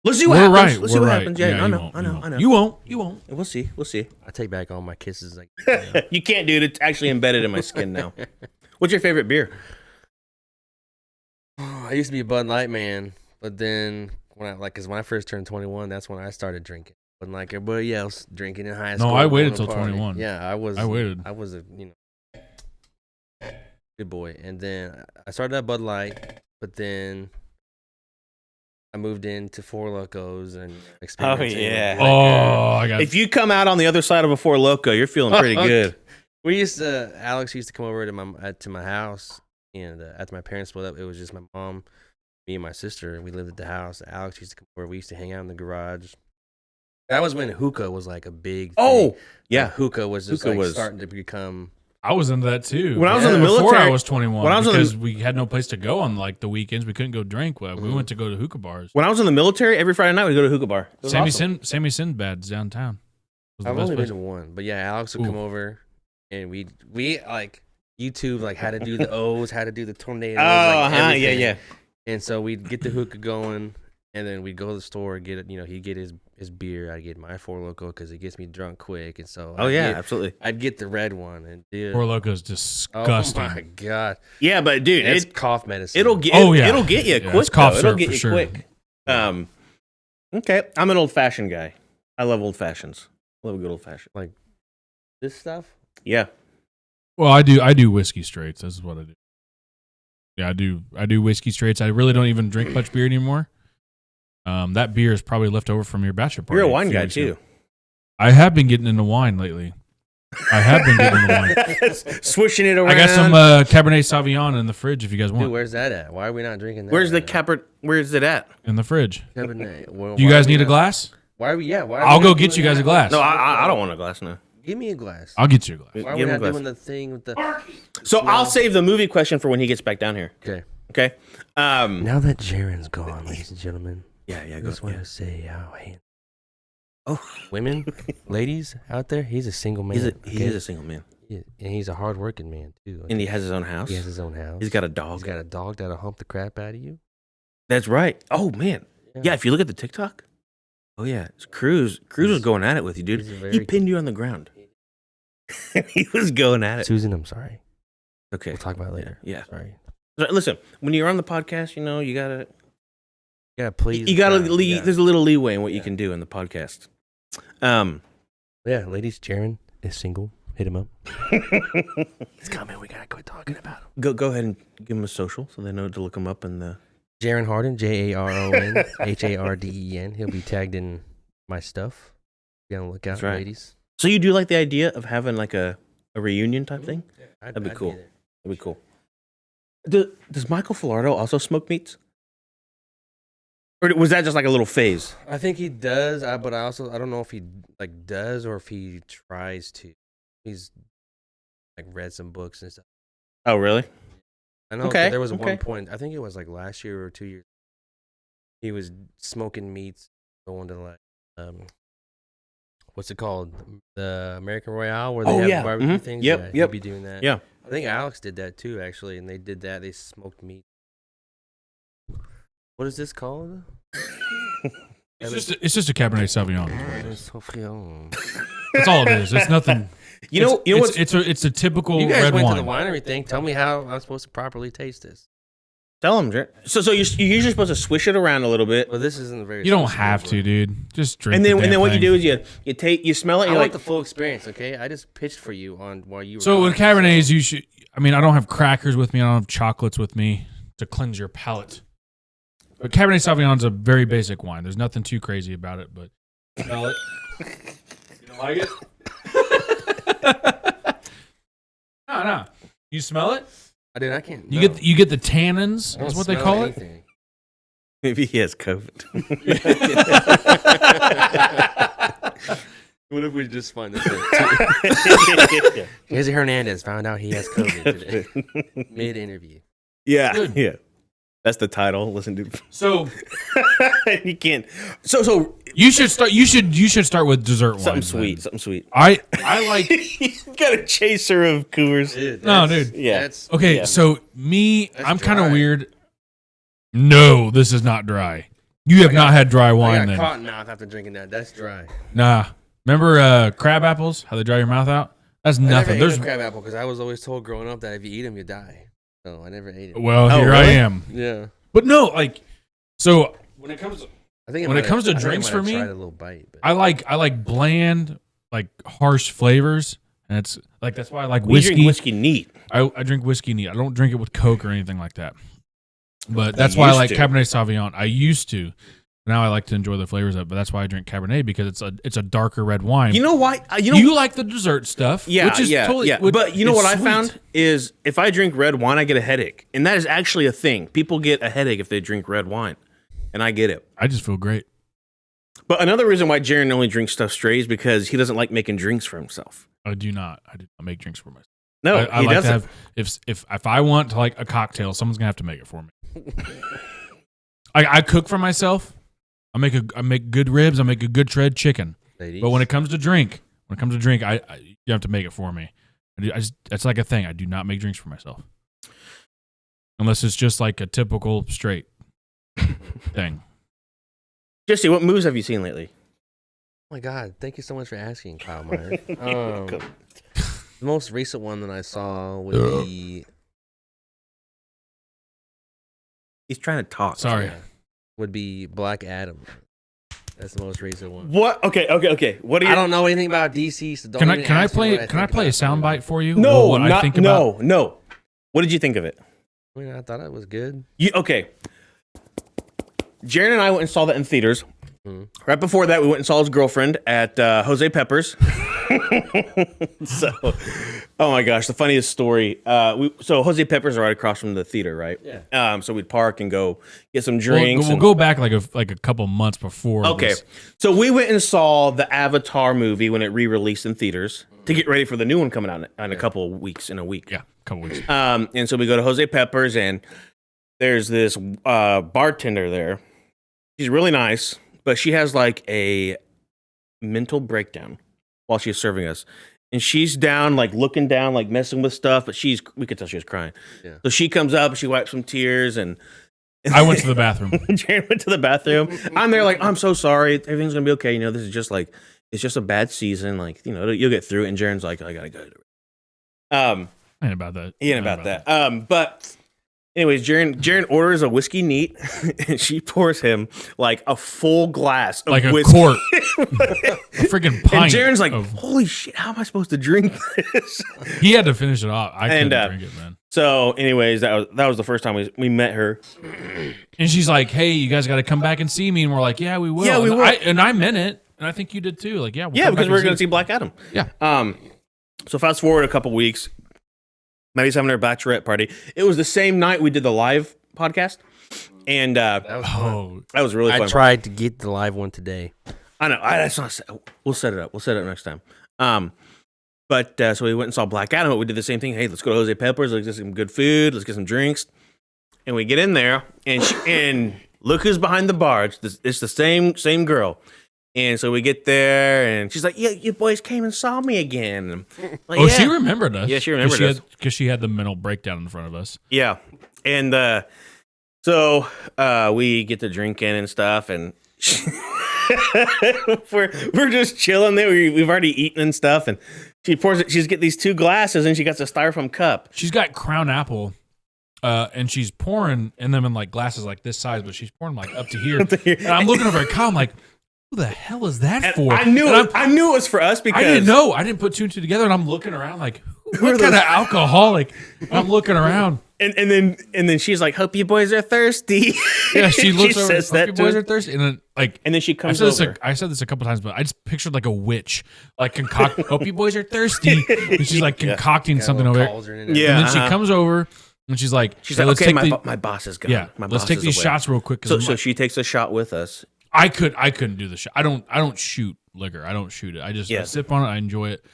S3: Let's see what
S4: We're
S3: happens.
S4: right.
S3: Let's see
S4: we're
S3: what
S4: right.
S3: happens. Yeah, I
S4: you
S3: know.
S4: won't,
S3: I know.
S4: You won't. You won't.
S3: We'll see.
S2: I take back all my kisses. Like,
S3: You can't, dude. It's actually embedded in my skin now. What's your favorite beer?
S2: I used to be a Bud Light man, but then when I first turned 21, that's when I started drinking. But like everybody else, drinking in high
S4: No,
S2: school.
S4: I waited
S2: going to
S4: till
S2: party.
S4: 21.
S2: Yeah, I
S4: waited.
S2: I was a good boy, and then I started at Bud Light, but then I moved into Four Locos and experimenting.
S3: yeah.
S4: Oh, I got.
S3: If you come out on the other side of a Four Loco, you're feeling pretty good.
S2: Alex used to come over to my house, and after my parents split up, it was just my mom, me and my sister, we lived at the house. Alex used to come over. We used to hang out in the garage. That was when hookah was like a big thing.
S3: Oh, yeah.
S2: Like, hookah was just starting to become.
S4: I was into that too.
S3: When I was in the
S4: before
S3: military,
S4: I was 21,
S3: when I was
S4: because we had no place to go on like the weekends. We couldn't go drink. We went to go to hookah bars.
S3: When I was in the military, every Friday night we'd go to a hookah bar.
S4: Sammy Sinbad's downtown. Was the
S2: I've
S4: best
S2: only
S4: place.
S2: been to one, but yeah, Alex would come over, and we like YouTube like how to do the O's, how to do the tornadoes.
S3: Yeah.
S2: And so we'd get the hookah going, and then we'd go to the store, get it. He'd get his beer. I'd get my Four Loko because it gets me drunk quick, and so
S3: absolutely.
S2: I'd get the red one, and dude,
S4: Four Loco's disgusting.
S2: Oh my god,
S3: Yeah, but dude,
S2: it's cough medicine.
S3: it'll get
S4: Oh, yeah.
S3: it'll get you
S4: Yeah,
S3: quick.
S4: it's cough
S3: Though. It'll
S4: syrup
S3: get
S4: for
S3: you
S4: sure.
S3: quick. Okay, I'm an old fashioned guy. I love old fashions. Love a good old fashioned.
S2: like this stuff.
S3: Yeah.
S4: Well, I do whiskey straights. This is what I do. Yeah, I do whiskey straights. I really don't even drink much beer anymore. That beer is probably left over from your bachelor party.
S3: You're a wine
S4: few
S3: guy
S4: weeks ago.
S3: too.
S4: I have been getting into wine lately.
S3: Swishing it around.
S4: I got some Cabernet Sauvignon in the fridge if you guys want.
S2: Dude, where's that at? Why are we not drinking that?
S3: Where's the
S2: right now?
S3: Capert? Where's it at?
S4: In the fridge.
S2: Cabernet. Well,
S4: Do you
S2: why
S4: guys
S2: are we
S4: need a
S2: not-
S4: glass?
S2: Why are we? Yeah. Why? Are
S4: I'll
S2: we
S4: go
S2: not
S4: get
S2: doing
S4: you guys
S2: that?
S4: a glass.
S3: No, I don't want a glass now.
S2: Give me a glass.
S4: I'll get you a glass.
S2: Why are
S3: Give
S2: we
S3: him a
S2: not
S3: glass.
S2: doing the thing with the?
S3: So I'll save the movie question for when he gets back down here.
S2: Okay.
S3: Okay.
S2: Now that Jaren's gone, ladies and gentlemen,
S3: Yeah.
S2: I just want to say how
S3: Oh,
S2: women, ladies out there, he's a single man.
S3: he is a single man,
S2: and he's a hardworking man too.
S3: and he has his own house.
S2: He has his own house.
S3: He's got a dog.
S2: He's got a dog that'll hump the crap out of you.
S3: That's right. Oh man. Yeah. If you look at the TikTok. Oh yeah. It's Cruz was going at it with you, dude.
S2: He's a
S3: He
S2: very-
S3: pinned you on the ground. He was going at it.
S2: Susan, I'm sorry.
S3: Okay.
S2: We'll talk about it later.
S3: Yeah.
S2: Sorry.
S3: So, listen, when you're on the podcast, you gotta
S2: Please.
S3: you gotta
S2: God, yeah.
S3: there's a little leeway in what you can do in the podcast.
S2: Yeah, ladies, Jaren is single. Hit him up. He's coming. We gotta quit talking about him.
S3: Go ahead and give him a social so they know to look him up in the.
S2: Jaren Harden, Jaron Harden. He'll be tagged in my stuff. Be on the lookout,
S3: That's right.
S2: ladies.
S3: So you do like the idea of having like a reunion type thing? That'd be cool.
S2: there.
S3: That'd be cool. Does Michael Filardo also smoke meats? Or was that just like a little phase?
S2: I think he does, but I don't know if he like does or if he tries to. He's like read some books and stuff.
S3: Oh, really?
S2: I know
S3: Okay,
S2: there was
S3: okay.
S2: one point. I think it was like last year or 2 years. He was smoking meats, going to like what's it called? The American Royale, where they have barbecue things.
S3: Yep,
S2: yeah,
S3: yep.
S2: He'd be doing that.
S3: Yeah.
S2: I think Alex did that too, actually, and they did that. They smoked meat. What is this called?
S4: It's just a Cabernet Sauvignon.
S2: Sauvignon.
S4: That's all it is. It's nothing.
S3: You know what's
S4: It's a typical
S2: You guys
S4: red
S2: went
S4: wine.
S2: to the winery thing. Tell me how I'm supposed to properly taste this.
S3: Tell him, Jared. So you're usually supposed to swish it around a little bit,
S2: Well, this isn't very.
S4: You don't
S2: sensitive,
S4: have
S2: but
S4: to, dude. Just drink.
S3: and then
S4: the damn
S3: what you
S4: thing.
S3: do is you smell it.
S2: I
S3: You're
S2: want
S3: like,
S2: the full experience, okay? I just pitched for you on while you were.
S4: So
S2: gone,
S4: with Cabernets, you should. I mean, I don't have crackers with me. I don't have chocolates with me to cleanse your palate. But Cabernet Sauvignon's a very basic wine. There's nothing too crazy about it. But smell it. You don't like it? No. You smell it?
S2: I did. I can't.
S4: You
S2: no.
S4: get the tannins.
S2: I don't
S4: Is what they
S2: smell
S4: call it.
S2: anything.
S3: maybe he has COVID.
S2: What if we just find this? Jesse Hernandez found out he has COVID today. Mid interview.
S3: Yeah,
S4: Good.
S3: yeah. That's the title. Listen to.
S4: So
S3: You can't. So
S4: you should start. You should start with dessert
S3: something
S4: wines,
S3: sweet.
S4: then.
S3: Something sweet.
S4: I like.
S3: You got a chaser of Coors.
S4: No, dude.
S3: Yeah.
S2: That's
S4: Okay,
S3: Yeah.
S4: so me,
S2: That's
S4: I'm kind of
S2: dry.
S4: weird. No, this is not dry. You have not had dry
S2: I
S4: wine
S2: got
S4: then.
S2: cotton mouth after drinking that. That's dry.
S4: Nah. Remember crab apples? How they dry your mouth out? That's
S2: I never
S4: nothing.
S2: ate
S4: There's
S2: a crab apple because I was always told growing up that if you eat them, you die. So I never ate it.
S4: well,
S3: Oh,
S4: here I
S3: really?
S4: am.
S2: Yeah.
S4: But no, like, so when it comes,
S2: I think
S4: When it comes to
S2: I think I
S4: drinks
S2: might
S4: for
S2: have
S4: me,
S2: tried a little bite. But
S4: I like bland, like harsh flavors, and it's like that's why I like
S3: We
S4: whiskey.
S3: drink whiskey neat.
S4: I drink whiskey neat. I don't drink it with Coke or anything like that. But that's
S3: I
S4: why I
S3: used
S4: like
S3: to.
S4: Cabernet Sauvignon. I used to. Now I like to enjoy the flavors of it, but that's why I drink Cabernet, because it's a darker red wine.
S3: You know why?
S4: You like the dessert stuff,
S3: Yeah,
S4: which is totally.
S3: But you know what I
S4: sweet.
S3: found is if I drink red wine, I get a headache, and that is actually a thing. People get a headache if they drink red wine, and I get it.
S4: I just feel great.
S3: But another reason why Jaron only drinks stuff straight is because he doesn't like making drinks for himself.
S4: I do not make drinks for myself.
S3: No,
S4: I
S3: he
S4: like
S3: doesn't.
S4: to have if I want to like a cocktail, someone's gonna have to make it for me. I cook for myself. I make good ribs. I make a good shred chicken.
S2: Ladies.
S4: But when it comes to drink, I you have to make it for me. That's like a thing. I do not make drinks for myself unless it's just like a typical straight thing.
S3: Jesse, what movies have you seen lately?
S2: Oh my God! Thank you so much for asking, Kyle Meyer. The most recent one that I saw would be
S3: He's trying to talk.
S4: Sorry.
S2: would be Black Adam. That's the most recent one.
S3: What? Okay. What do you?
S2: I don't know anything about DC, so don't
S4: Can I
S2: even
S4: can I
S2: ask me
S4: play
S2: what I
S4: can I
S2: think
S4: play a
S2: about the movie.
S4: soundbite for you?
S3: No,
S4: What I think about?
S3: no. What did you think of it?
S2: I mean, I thought it was good.
S3: Okay. Jaron and I went and saw that in theaters.
S2: Mhm.
S3: Right before that, we went and saw his girlfriend at Jose Peppers. So, oh my gosh, the funniest story. So Jose Peppers are right across from the theater, right?
S2: Yeah.
S3: So we'd park and go get some drinks.
S4: We'll go back like a couple months before.
S3: Okay,
S4: this.
S3: so we went and saw the Avatar movie when it re-released in theaters to get ready for the new one coming out in a couple of weeks. In a week,
S4: Yeah, a couple weeks.
S3: and so we go to Jose Peppers, and there's this bartender there. She's really nice, but she has like a mental breakdown while she's serving us. And she's down, like looking down, like messing with stuff, but we could tell she was crying.
S2: Yeah.
S3: So she comes up, she wipes some tears, and
S4: I went to the bathroom.
S3: Jaron went to the bathroom. I'm there like, I'm so sorry. Everything's going to be okay. You know, this is just like, it's just a bad season. Like, you know, you'll get through it. And Jaron's like, I got to go.
S4: Ain't about that.
S3: He ain't about that. But anyways, Jaron orders a whiskey neat, and she pours him like a full glass of
S4: Like a
S3: whiskey.
S4: quart. A freaking
S3: And
S4: pint.
S3: Jaron's like,
S4: of-
S3: holy shit, how am I supposed to drink this?
S4: he had to finish it off. I couldn't
S3: And,
S4: drink it, man.
S3: So, anyways, that was the first time we met her.
S4: And she's like, "Hey, you guys got to come back and see me." And we're like, "Yeah, we will."
S3: Yeah, we
S4: and
S3: will.
S4: I meant it, and I think you did too. Like, yeah,
S3: Yeah, because we're going to see Black Adam.
S4: Yeah.
S3: So fast forward a couple weeks, Maddie's having her bachelorette party. It was the same night we did the live podcast, and
S2: That was fun.
S4: Oh,
S3: that was really
S2: I
S3: fun.
S2: tried to get the live one today.
S3: I know. That's not. We'll set it up. We'll set it up next time. But so we went and saw Black Adam. But we did the same thing. Hey, let's go to Jose Peppers. Let's get some good food. Let's get some drinks. And we get in there, and look who's behind the bar. It's the same girl. And so we get there, and she's like, "Yeah, you boys came and saw me again." And I'm like,
S4: oh,
S3: yeah.
S4: she remembered us.
S3: Yeah, she remembered us.
S4: Because she had the mental breakdown in front of us.
S3: Yeah, and so we get to drinking and stuff, and we're just chilling there. We've already eaten and stuff, and she pours it. She's get these two glasses, and she got a styrofoam cup.
S4: She's got Crown Apple, and she's pouring in them in like glasses like this size, but she's pouring like up to here. And I'm looking over at Kyle. I'm like, who the hell is that
S3: And
S4: for?
S3: I knew
S4: And
S3: it was for us because
S4: I didn't know. I didn't put two and two together, and I'm looking around like,
S3: Who are
S4: what kind
S3: those-
S4: of alcoholic? I'm looking around.
S3: And then she's like, "Hope you boys are thirsty."
S4: Yeah, she looks over.
S3: says
S4: Hope
S3: that
S4: you
S3: to
S4: boys
S3: us.
S4: are thirsty, and then like,
S3: And then she comes
S4: I said
S3: over.
S4: I said this a couple times, but I just pictured like a witch, like concoct. Hope you boys are thirsty. And she's like concocting something over there.
S3: Yeah.
S4: And then she
S3: uh-huh.
S4: comes over and she's like,
S3: She's
S4: "Hey,
S3: like,
S4: let's
S3: "Okay,
S4: take
S3: my boss is gone.
S4: yeah,
S3: my
S4: let's
S3: boss
S4: take
S3: is
S4: these
S3: away."
S4: shots real quick." 'cause
S3: So
S4: I'm
S3: so
S4: like-
S3: she takes a shot with us.
S4: I couldn't do the shot. I don't shoot liquor. I don't shoot it. I just I
S3: Yeah.
S4: sip on it. I enjoy it.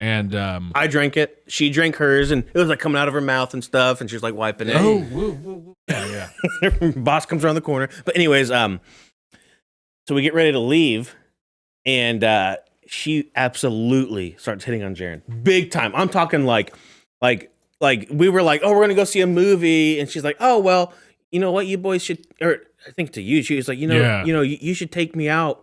S4: And
S3: I drank it. She drank hers, and it was like coming out of her mouth and stuff. And she was like wiping it.
S4: oh, woo, woo, woo. Yeah.
S3: Boss comes around the corner. But anyways, so we get ready to leave, and she absolutely starts hitting on Jaron, big time. I'm talking like we were like, oh, we're gonna go see a movie, and she's like, oh well, you know what, you boys should, or I think to you, she was like,
S4: Yeah.
S3: you should take me out.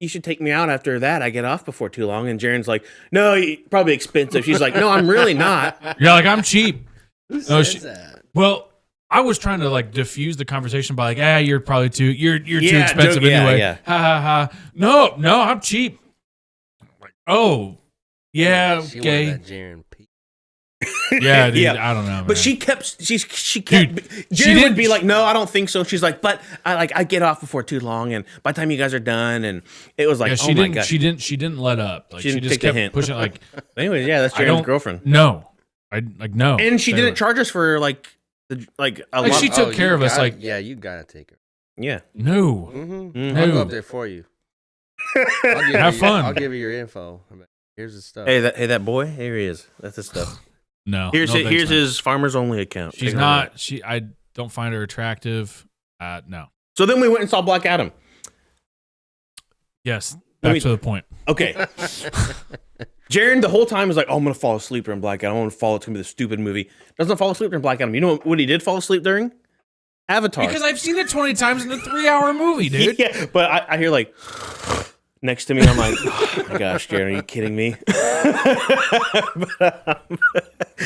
S3: You should take me out after that. I get off before too long. And Jaron's like, no, probably expensive. She's like, no, I'm really not.
S4: Yeah, like I'm cheap.
S2: Who
S4: No,
S2: says
S4: she-
S2: that?
S4: Well, I was trying to like diffuse the conversation by like, you're probably you're too
S3: Yeah,
S4: expensive
S3: joke- yeah,
S4: anyway.
S3: yeah.
S4: Ha ha ha. No, I'm cheap. Like, oh, yeah,
S2: She
S4: okay.
S2: wanted that Jaren P.
S4: Yeah, dude,
S3: Yeah.
S4: I don't know.
S3: But
S4: man.
S3: she kept. She kept.
S4: Dude,
S3: Jerry would
S4: didn't-
S3: be like, "No, I don't think so." She's like, "But I get off before too long, and by the time you guys are done, and it was like,
S4: yeah,
S3: oh
S4: she
S3: my
S4: didn't.
S3: god."
S4: She didn't let up. Like
S3: She
S4: she
S3: didn't
S4: just
S3: take the
S4: kept
S3: hint.
S4: pushing. Like
S3: Anyway, yeah, that's
S4: I
S3: Jaren's
S4: don't.
S3: girlfriend.
S4: No, I like no.
S3: And she
S4: Say
S3: didn't
S4: what-
S3: charge us for like a
S4: Like,
S3: lot.
S4: she took care
S2: you
S4: of us,
S2: gotta-
S4: like-
S2: yeah, you gotta take her.
S3: Yeah.
S4: No.
S2: Mm-hmm.
S4: No.
S2: I'll go up there for you. I'll give
S4: Have
S2: you,
S4: fun.
S2: I'll give you your info. I'm like, here's the stuff.
S3: Hey, that boy. Here he is. That's his stuff.
S4: No.
S3: Here's
S4: no,
S3: his,
S4: thanks,
S3: here's
S4: man.
S3: his farmers only account.
S4: She's
S3: Take a
S4: not.
S3: look.
S4: She. I don't find her attractive. No.
S3: So then we went and saw Black Adam.
S4: Yes.
S3: Let
S4: Back
S3: me-
S4: to the point.
S3: Okay. Jaren the whole time was like, "Oh, I'm gonna fall asleep during Black Adam. I'm gonna fall. It's gonna be the stupid movie." Doesn't fall asleep during Black Adam. You know what he did fall asleep during? Avatar.
S4: Because I've seen it 20 times in a 3-hour movie, dude.
S3: Yeah, but I hear like next to me. I'm like, oh my gosh, Jaren, are you kidding me?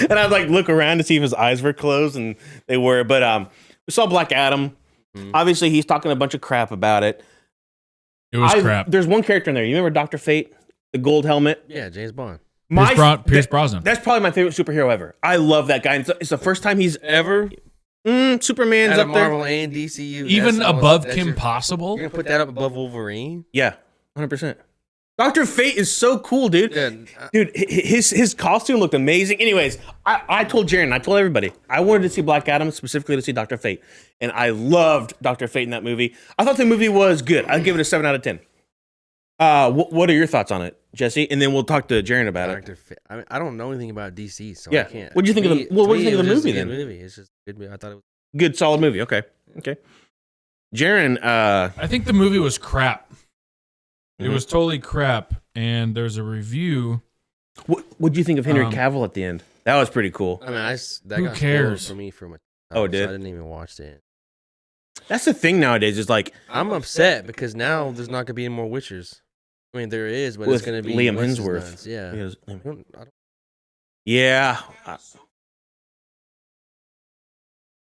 S3: And I'd like look around to see if his eyes were closed, and they were. But we saw Black Adam. Obviously, he's talking a bunch of crap about it.
S4: It was crap.
S3: There's one character in there. You remember Dr. Fate, the gold helmet?
S2: Yeah, James Bond.
S4: Pierce Brosnan.
S3: That's probably my favorite superhero ever. I love that guy. It's the first time he's ever. Superman's
S2: Out
S3: up
S2: of
S3: there.
S2: Marvel and DCU.
S4: Even
S2: that's
S4: above
S2: that's
S4: Kim
S2: your-
S4: Possible.
S2: You're gonna put that up above Wolverine?
S3: Yeah, 100%. Dr. Fate is so cool, dude.
S2: Yeah.
S3: Dude, his costume looked amazing. Anyways, I told Jaren, I told everybody, I wanted to see Black Adam specifically to see Dr. Fate. And I loved Dr. Fate in that movie. I thought the movie was good. I'd give it a 7 out of 10. What are your thoughts on it, Jesse? And then we'll talk to Jaren about it.
S2: Dr. I mean, I don't know anything about DC, so
S3: Yeah.
S2: I can't.
S3: What'd you think of the- well, what'd you think of the
S2: it was just
S3: movie
S2: a good
S3: then?
S2: Movie. It's just a good movie. I thought it was.
S3: Good, solid movie. Okay. Jaren,
S4: I think the movie was crap. It
S3: Mhm.
S4: was totally crap. And there's a review.
S3: what'd you think of Henry
S4: Um,
S3: Cavill at the end? That was pretty cool.
S2: I mean, that
S4: Who
S2: got spoiled
S4: cares?
S2: for me from a.
S3: Oh, it
S2: so
S3: did?
S2: I didn't even watch it.
S3: That's the thing nowadays is like,
S2: I'm upset because now there's not gonna be any more Witchers. I mean, there is, but
S3: With
S2: it's gonna be
S3: Liam
S2: what's his
S3: Hemsworth.
S2: nuts, Yeah. I don't-
S3: yeah.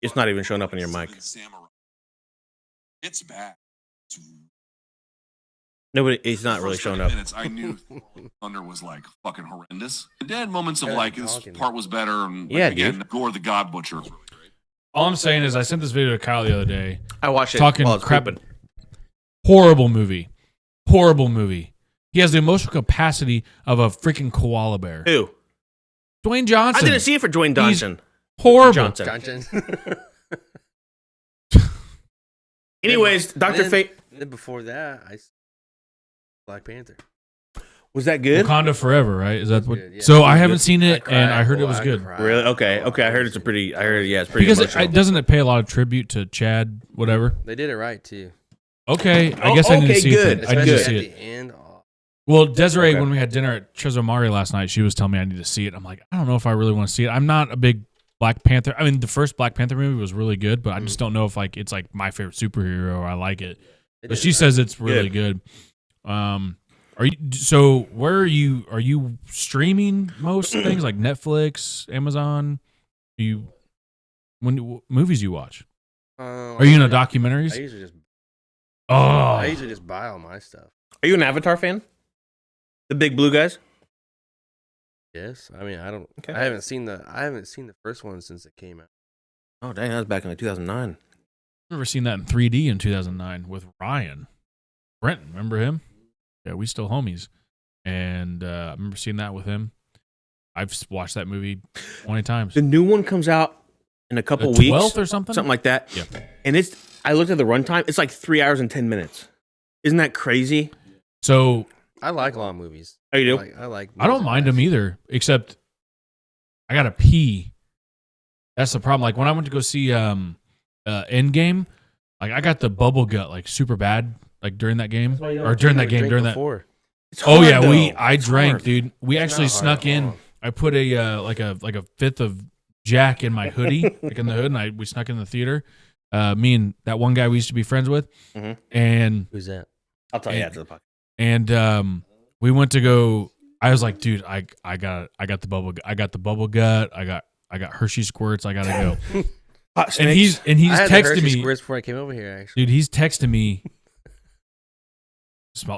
S3: It's not even showing up on your mic.
S5: It's bad.
S3: Nobody, it's not
S5: The
S3: really
S5: first
S3: showing
S5: 30
S3: up.
S5: Minutes, I knew Thunder was like fucking horrendous. The dead moments of
S2: Yeah,
S5: like this
S2: talking.
S5: part was better, and like,
S3: Yeah,
S5: again,
S3: dude.
S5: Gore the God Butcher was really great.
S4: All I'm saying is I sent this video to Kyle the other day.
S3: I watched it.
S4: Talking
S3: while it's
S4: crap.
S3: pooping.
S4: Horrible movie. Horrible movie. He has the emotional capacity of a freaking koala bear.
S3: Who?
S4: Dwayne
S3: I
S4: Johnson.
S3: didn't see it for Dwayne Johnson.
S4: Horrible.
S3: Johnson.
S2: Johnson.
S3: Anyways, Dr.
S2: Then-
S3: Fate.
S2: Then before that, Black Panther.
S3: Was that good?
S4: Wakanda Forever, right? Is that what?
S2: good, yeah.
S4: So
S2: It
S4: I
S3: was
S4: haven't
S3: good.
S4: seen it, and I heard it
S2: Oh,
S4: was good.
S2: cried.
S3: Really? Okay.
S2: Oh,
S3: Okay. I heard it's a pretty. I heard. Yeah, it's pretty
S4: Because
S3: emotional.
S4: doesn't it pay a lot of tribute to Chad, whatever?
S2: They did it right too.
S4: Okay, I
S3: Oh,
S4: guess I need
S3: okay,
S4: to see
S3: good.
S4: it. Then. I
S2: Especially
S4: need to
S2: at
S4: see
S2: the
S4: it.
S2: end. Oh,
S4: Well, Desiree,
S3: Okay.
S4: when we had dinner at Chesomari last night, she was telling me I need to see it. I'm like, I don't know if I really want to see it. I'm not a big Black Panther. I mean, the first Black Panther movie was really good, but I just don't know if like it's like my favorite superhero or I like it.
S2: they
S4: But
S2: did
S4: she
S2: it
S4: says it's really good. Are you so? Where are you? Are you streaming most things like Netflix, Amazon? Movies you watch?
S2: right.
S4: Are you into
S2: I
S4: documentaries?
S2: I
S4: Oh,
S2: usually just buy all my stuff.
S3: Are you an Avatar fan? The big blue guys.
S2: Yes, I mean I don't.
S3: Okay.
S2: I haven't seen the first one since it came out.
S3: Oh dang, that was back in like 2009.
S4: I've never seen that in 3D in 2009 with Ryan Brenton. Remember him? Yeah, we still homies. And I remember seeing that with him. I've watched that movie 20 times.
S3: The new one comes out in a couple
S4: The
S3: weeks,
S4: 12th or something?
S3: like that.
S4: Yeah.
S3: And I looked at the runtime. It's like 3 hours and 10 minutes. Isn't that crazy?
S4: So
S2: I like long movies.
S3: Oh, you do?
S2: I like.
S4: I don't mind them either, except I gotta pee. That's the problem. Like when I went to go see Endgame, like I got the bubble gut like super bad, like during that game or during that game during that.
S3: It's
S4: Oh
S3: hard,
S4: yeah,
S3: though.
S4: I
S3: It's
S4: drank,
S3: hard.
S4: dude. We
S2: It's
S4: actually
S2: not hard
S4: snuck
S2: at
S4: in.
S2: all.
S4: I put a like a fifth of Jack in my hoodie, like in the hood, and we snuck in the theater. Me and that one guy we used to be friends with,
S3: Mhm.
S4: and
S2: Who's that?
S3: I'll tell you after the podcast.
S4: and we went to go. I was like, dude, I got the bubble. I got the bubble gut. I got Hershey squirts. I gotta go.
S3: Hot
S4: and
S3: snakes.
S4: he's
S2: I had the
S4: texting
S2: Hershey
S4: me,
S2: squirts before I came over here. Actually,
S4: dude. He's texting me.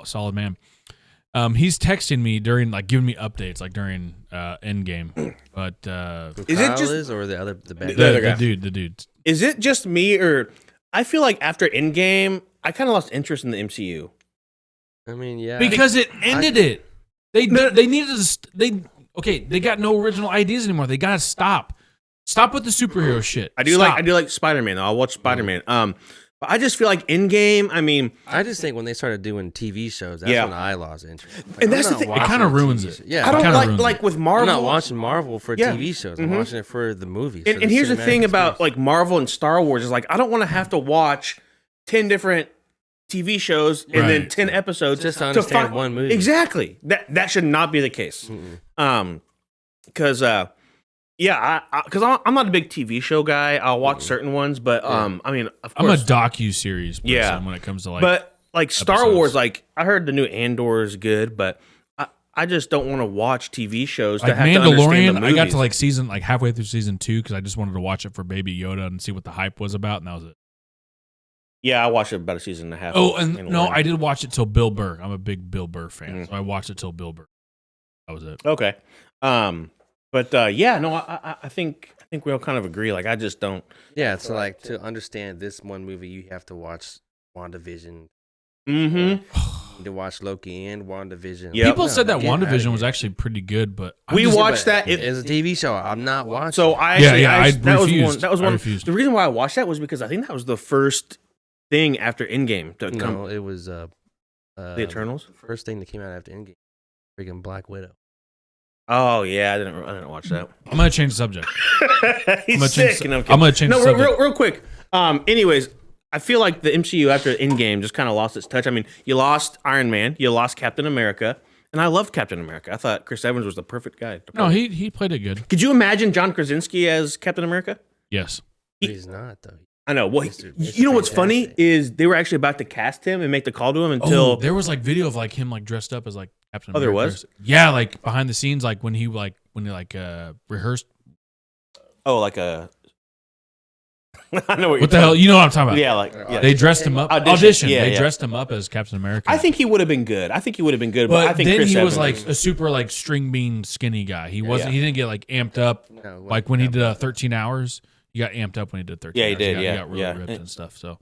S4: Solid man. He's texting me during like giving me updates like during Endgame, but
S3: Is it just-
S2: Is or the other the bad
S3: The other guy.
S4: the dude.
S3: Is it just me, or I feel like after Endgame, I kind of lost interest in the MCU.
S2: I mean, yeah.
S4: Because it ended it. They needed to. They got no original ideas anymore. They gotta stop. Stop with the superhero shit.
S3: I do like Spider-Man though. I'll watch Spider-Man. But I just feel like Endgame. I mean,
S2: I just think when they started doing TV shows, that's
S3: Yeah.
S2: when I lost interest. Like,
S3: And that's
S2: I'm
S3: the
S2: not
S3: thing-
S4: It
S2: watching
S4: kind of
S2: a
S4: ruins
S2: TV
S4: it.
S2: show. Yeah,
S3: I don't
S4: kinda
S3: like
S4: ruins
S3: like
S4: it.
S3: with
S2: I'm
S3: Marvel.
S2: not watching Marvel for
S3: Yeah.
S2: TV shows. I'm watching it for the movies.
S3: And,
S2: for
S3: and here's the
S2: cinematic
S3: thing about
S2: experience.
S3: like Marvel and Star Wars is like I don't want to have to watch 10 different TV shows and then
S4: Right.
S3: 10 episodes
S2: Just to understand one movie.
S3: Exactly. That should not be the case. Because because I'm not a big TV show guy. I'll watch certain ones, but I mean, of
S4: I'm a
S3: course,
S4: docu-series person
S3: Yeah.
S4: when it comes to like.
S3: but like Star
S4: episodes.
S3: Wars, like I heard the new Andor is good, but I just don't want to watch TV shows to
S4: like
S3: have to understand
S4: Mandalorian,
S3: the
S4: I got
S3: movies.
S4: to like season like halfway through season 2 because I just wanted to watch it for Baby Yoda and see what the hype was about, and that was it.
S3: Yeah, I watched it about a season and a half.
S4: Oh,
S3: of
S4: and no,
S3: Mandalorian.
S4: I did watch it till Bill Burr. I'm a big Bill Burr fan,
S3: Mhm.
S4: so I watched it till Bill Burr. That was it.
S3: Okay. But yeah, no, I think we all kind of agree. Like I just don't.
S2: Yeah, it's like to understand this one movie, you have to watch WandaVision.
S3: Mm-hmm.
S2: You need to watch Loki and WandaVision.
S3: Yep.
S4: People
S2: No,
S4: said that
S2: get outta
S4: WandaVision was
S2: here.
S4: actually pretty good, but
S3: We
S4: just-
S3: watched that.
S2: It's a TV show. I'm not watching.
S3: So
S2: it.
S3: I actually,
S4: Yeah, I
S3: that was one.
S4: refused.
S3: That was
S4: I
S3: one.
S4: refused.
S3: The reason why I watched that was because I think that was the first thing after Endgame to come.
S2: no, it was
S3: The Eternals.
S2: the first thing that came out after Endgame. Freaking Black Widow.
S3: Oh yeah, I didn't watch that.
S4: I'm gonna change the subject.
S3: He's
S4: gonna
S3: sick.
S4: change-
S3: and
S4: I'm gonna change
S3: No,
S4: the subject.
S3: real quick. Anyways, I feel like the MCU after Endgame just kind of lost its touch. I mean, you lost Iron Man, you lost Captain America, and I loved Captain America. I thought Chris Evans was the perfect guy. to
S4: No,
S3: play.
S4: he played it good.
S3: Could you imagine John Krasinski as Captain America?
S4: Yes.
S2: But he's not though.
S3: I know. Well,
S2: Mr.
S3: you know what's funny
S2: Fantastic.
S3: is they were actually about to cast him and make the call to him until
S4: Oh, there was like video of like him like dressed up as like Captain
S3: Oh, there
S4: America.
S3: was?
S4: Yeah, like behind the scenes, like when he rehearsed.
S3: like a. I know
S4: What the hell? You know what I'm talking about?
S3: Yeah, like yeah.
S4: They dressed him up.
S3: Audition, yeah,
S4: They
S3: yeah.
S4: dressed him up as Captain America.
S3: I think he would have been good. I think he would have been good, but,
S4: but
S3: I think
S4: then
S3: Chris
S4: he
S3: Evans
S4: was like a super like string bean skinny guy. He wasn't.
S3: yeah.
S4: He didn't get like amped up
S2: No,
S4: like when he did 13 hours. He got amped up when he did 13.
S3: Yeah, he
S4: hours.
S3: did,
S4: He
S3: yeah,
S4: got really
S3: yeah.
S4: ripped and stuff. So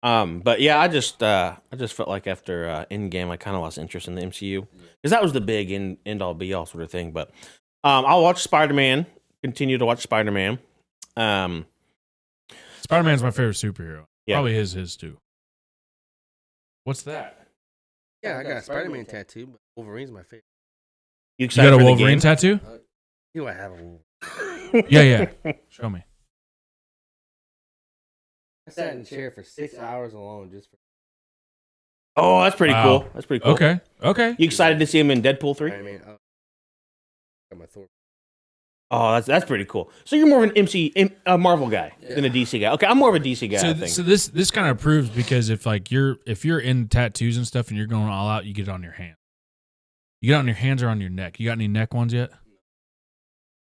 S3: But yeah, I just felt like after Endgame, I kind of lost interest in the MCU because that was the big end all be all sort of thing. But I'll watch Spider-Man. Continue to watch Spider-Man.
S4: Spider-Man's my favorite superhero.
S3: Yeah.
S4: Probably his too. What's that?
S2: Yeah, I got a Spider-Man tattoo, but Wolverine's my favorite.
S3: You
S4: You
S3: excited
S4: got a
S3: for the
S4: Wolverine
S3: game?
S4: tattoo?
S2: Do I have a Wolverine?
S4: Yeah. Show me.
S2: I sat in the chair for 6 hours alone just for.
S3: Oh, that's pretty
S4: Wow.
S3: cool. That's pretty cool.
S4: Okay.
S3: You excited to see him in Deadpool 3?
S2: I mean, got my Thor.
S3: Oh, that's pretty cool. So you're more of an Marvel guy than a DC guy. Okay, I'm more of a DC guy. I think.
S4: So this kind of proves because if you're in tattoos and stuff and you're going all out, you get it on your hand. You get it on your hands or on your neck. You got any neck ones yet?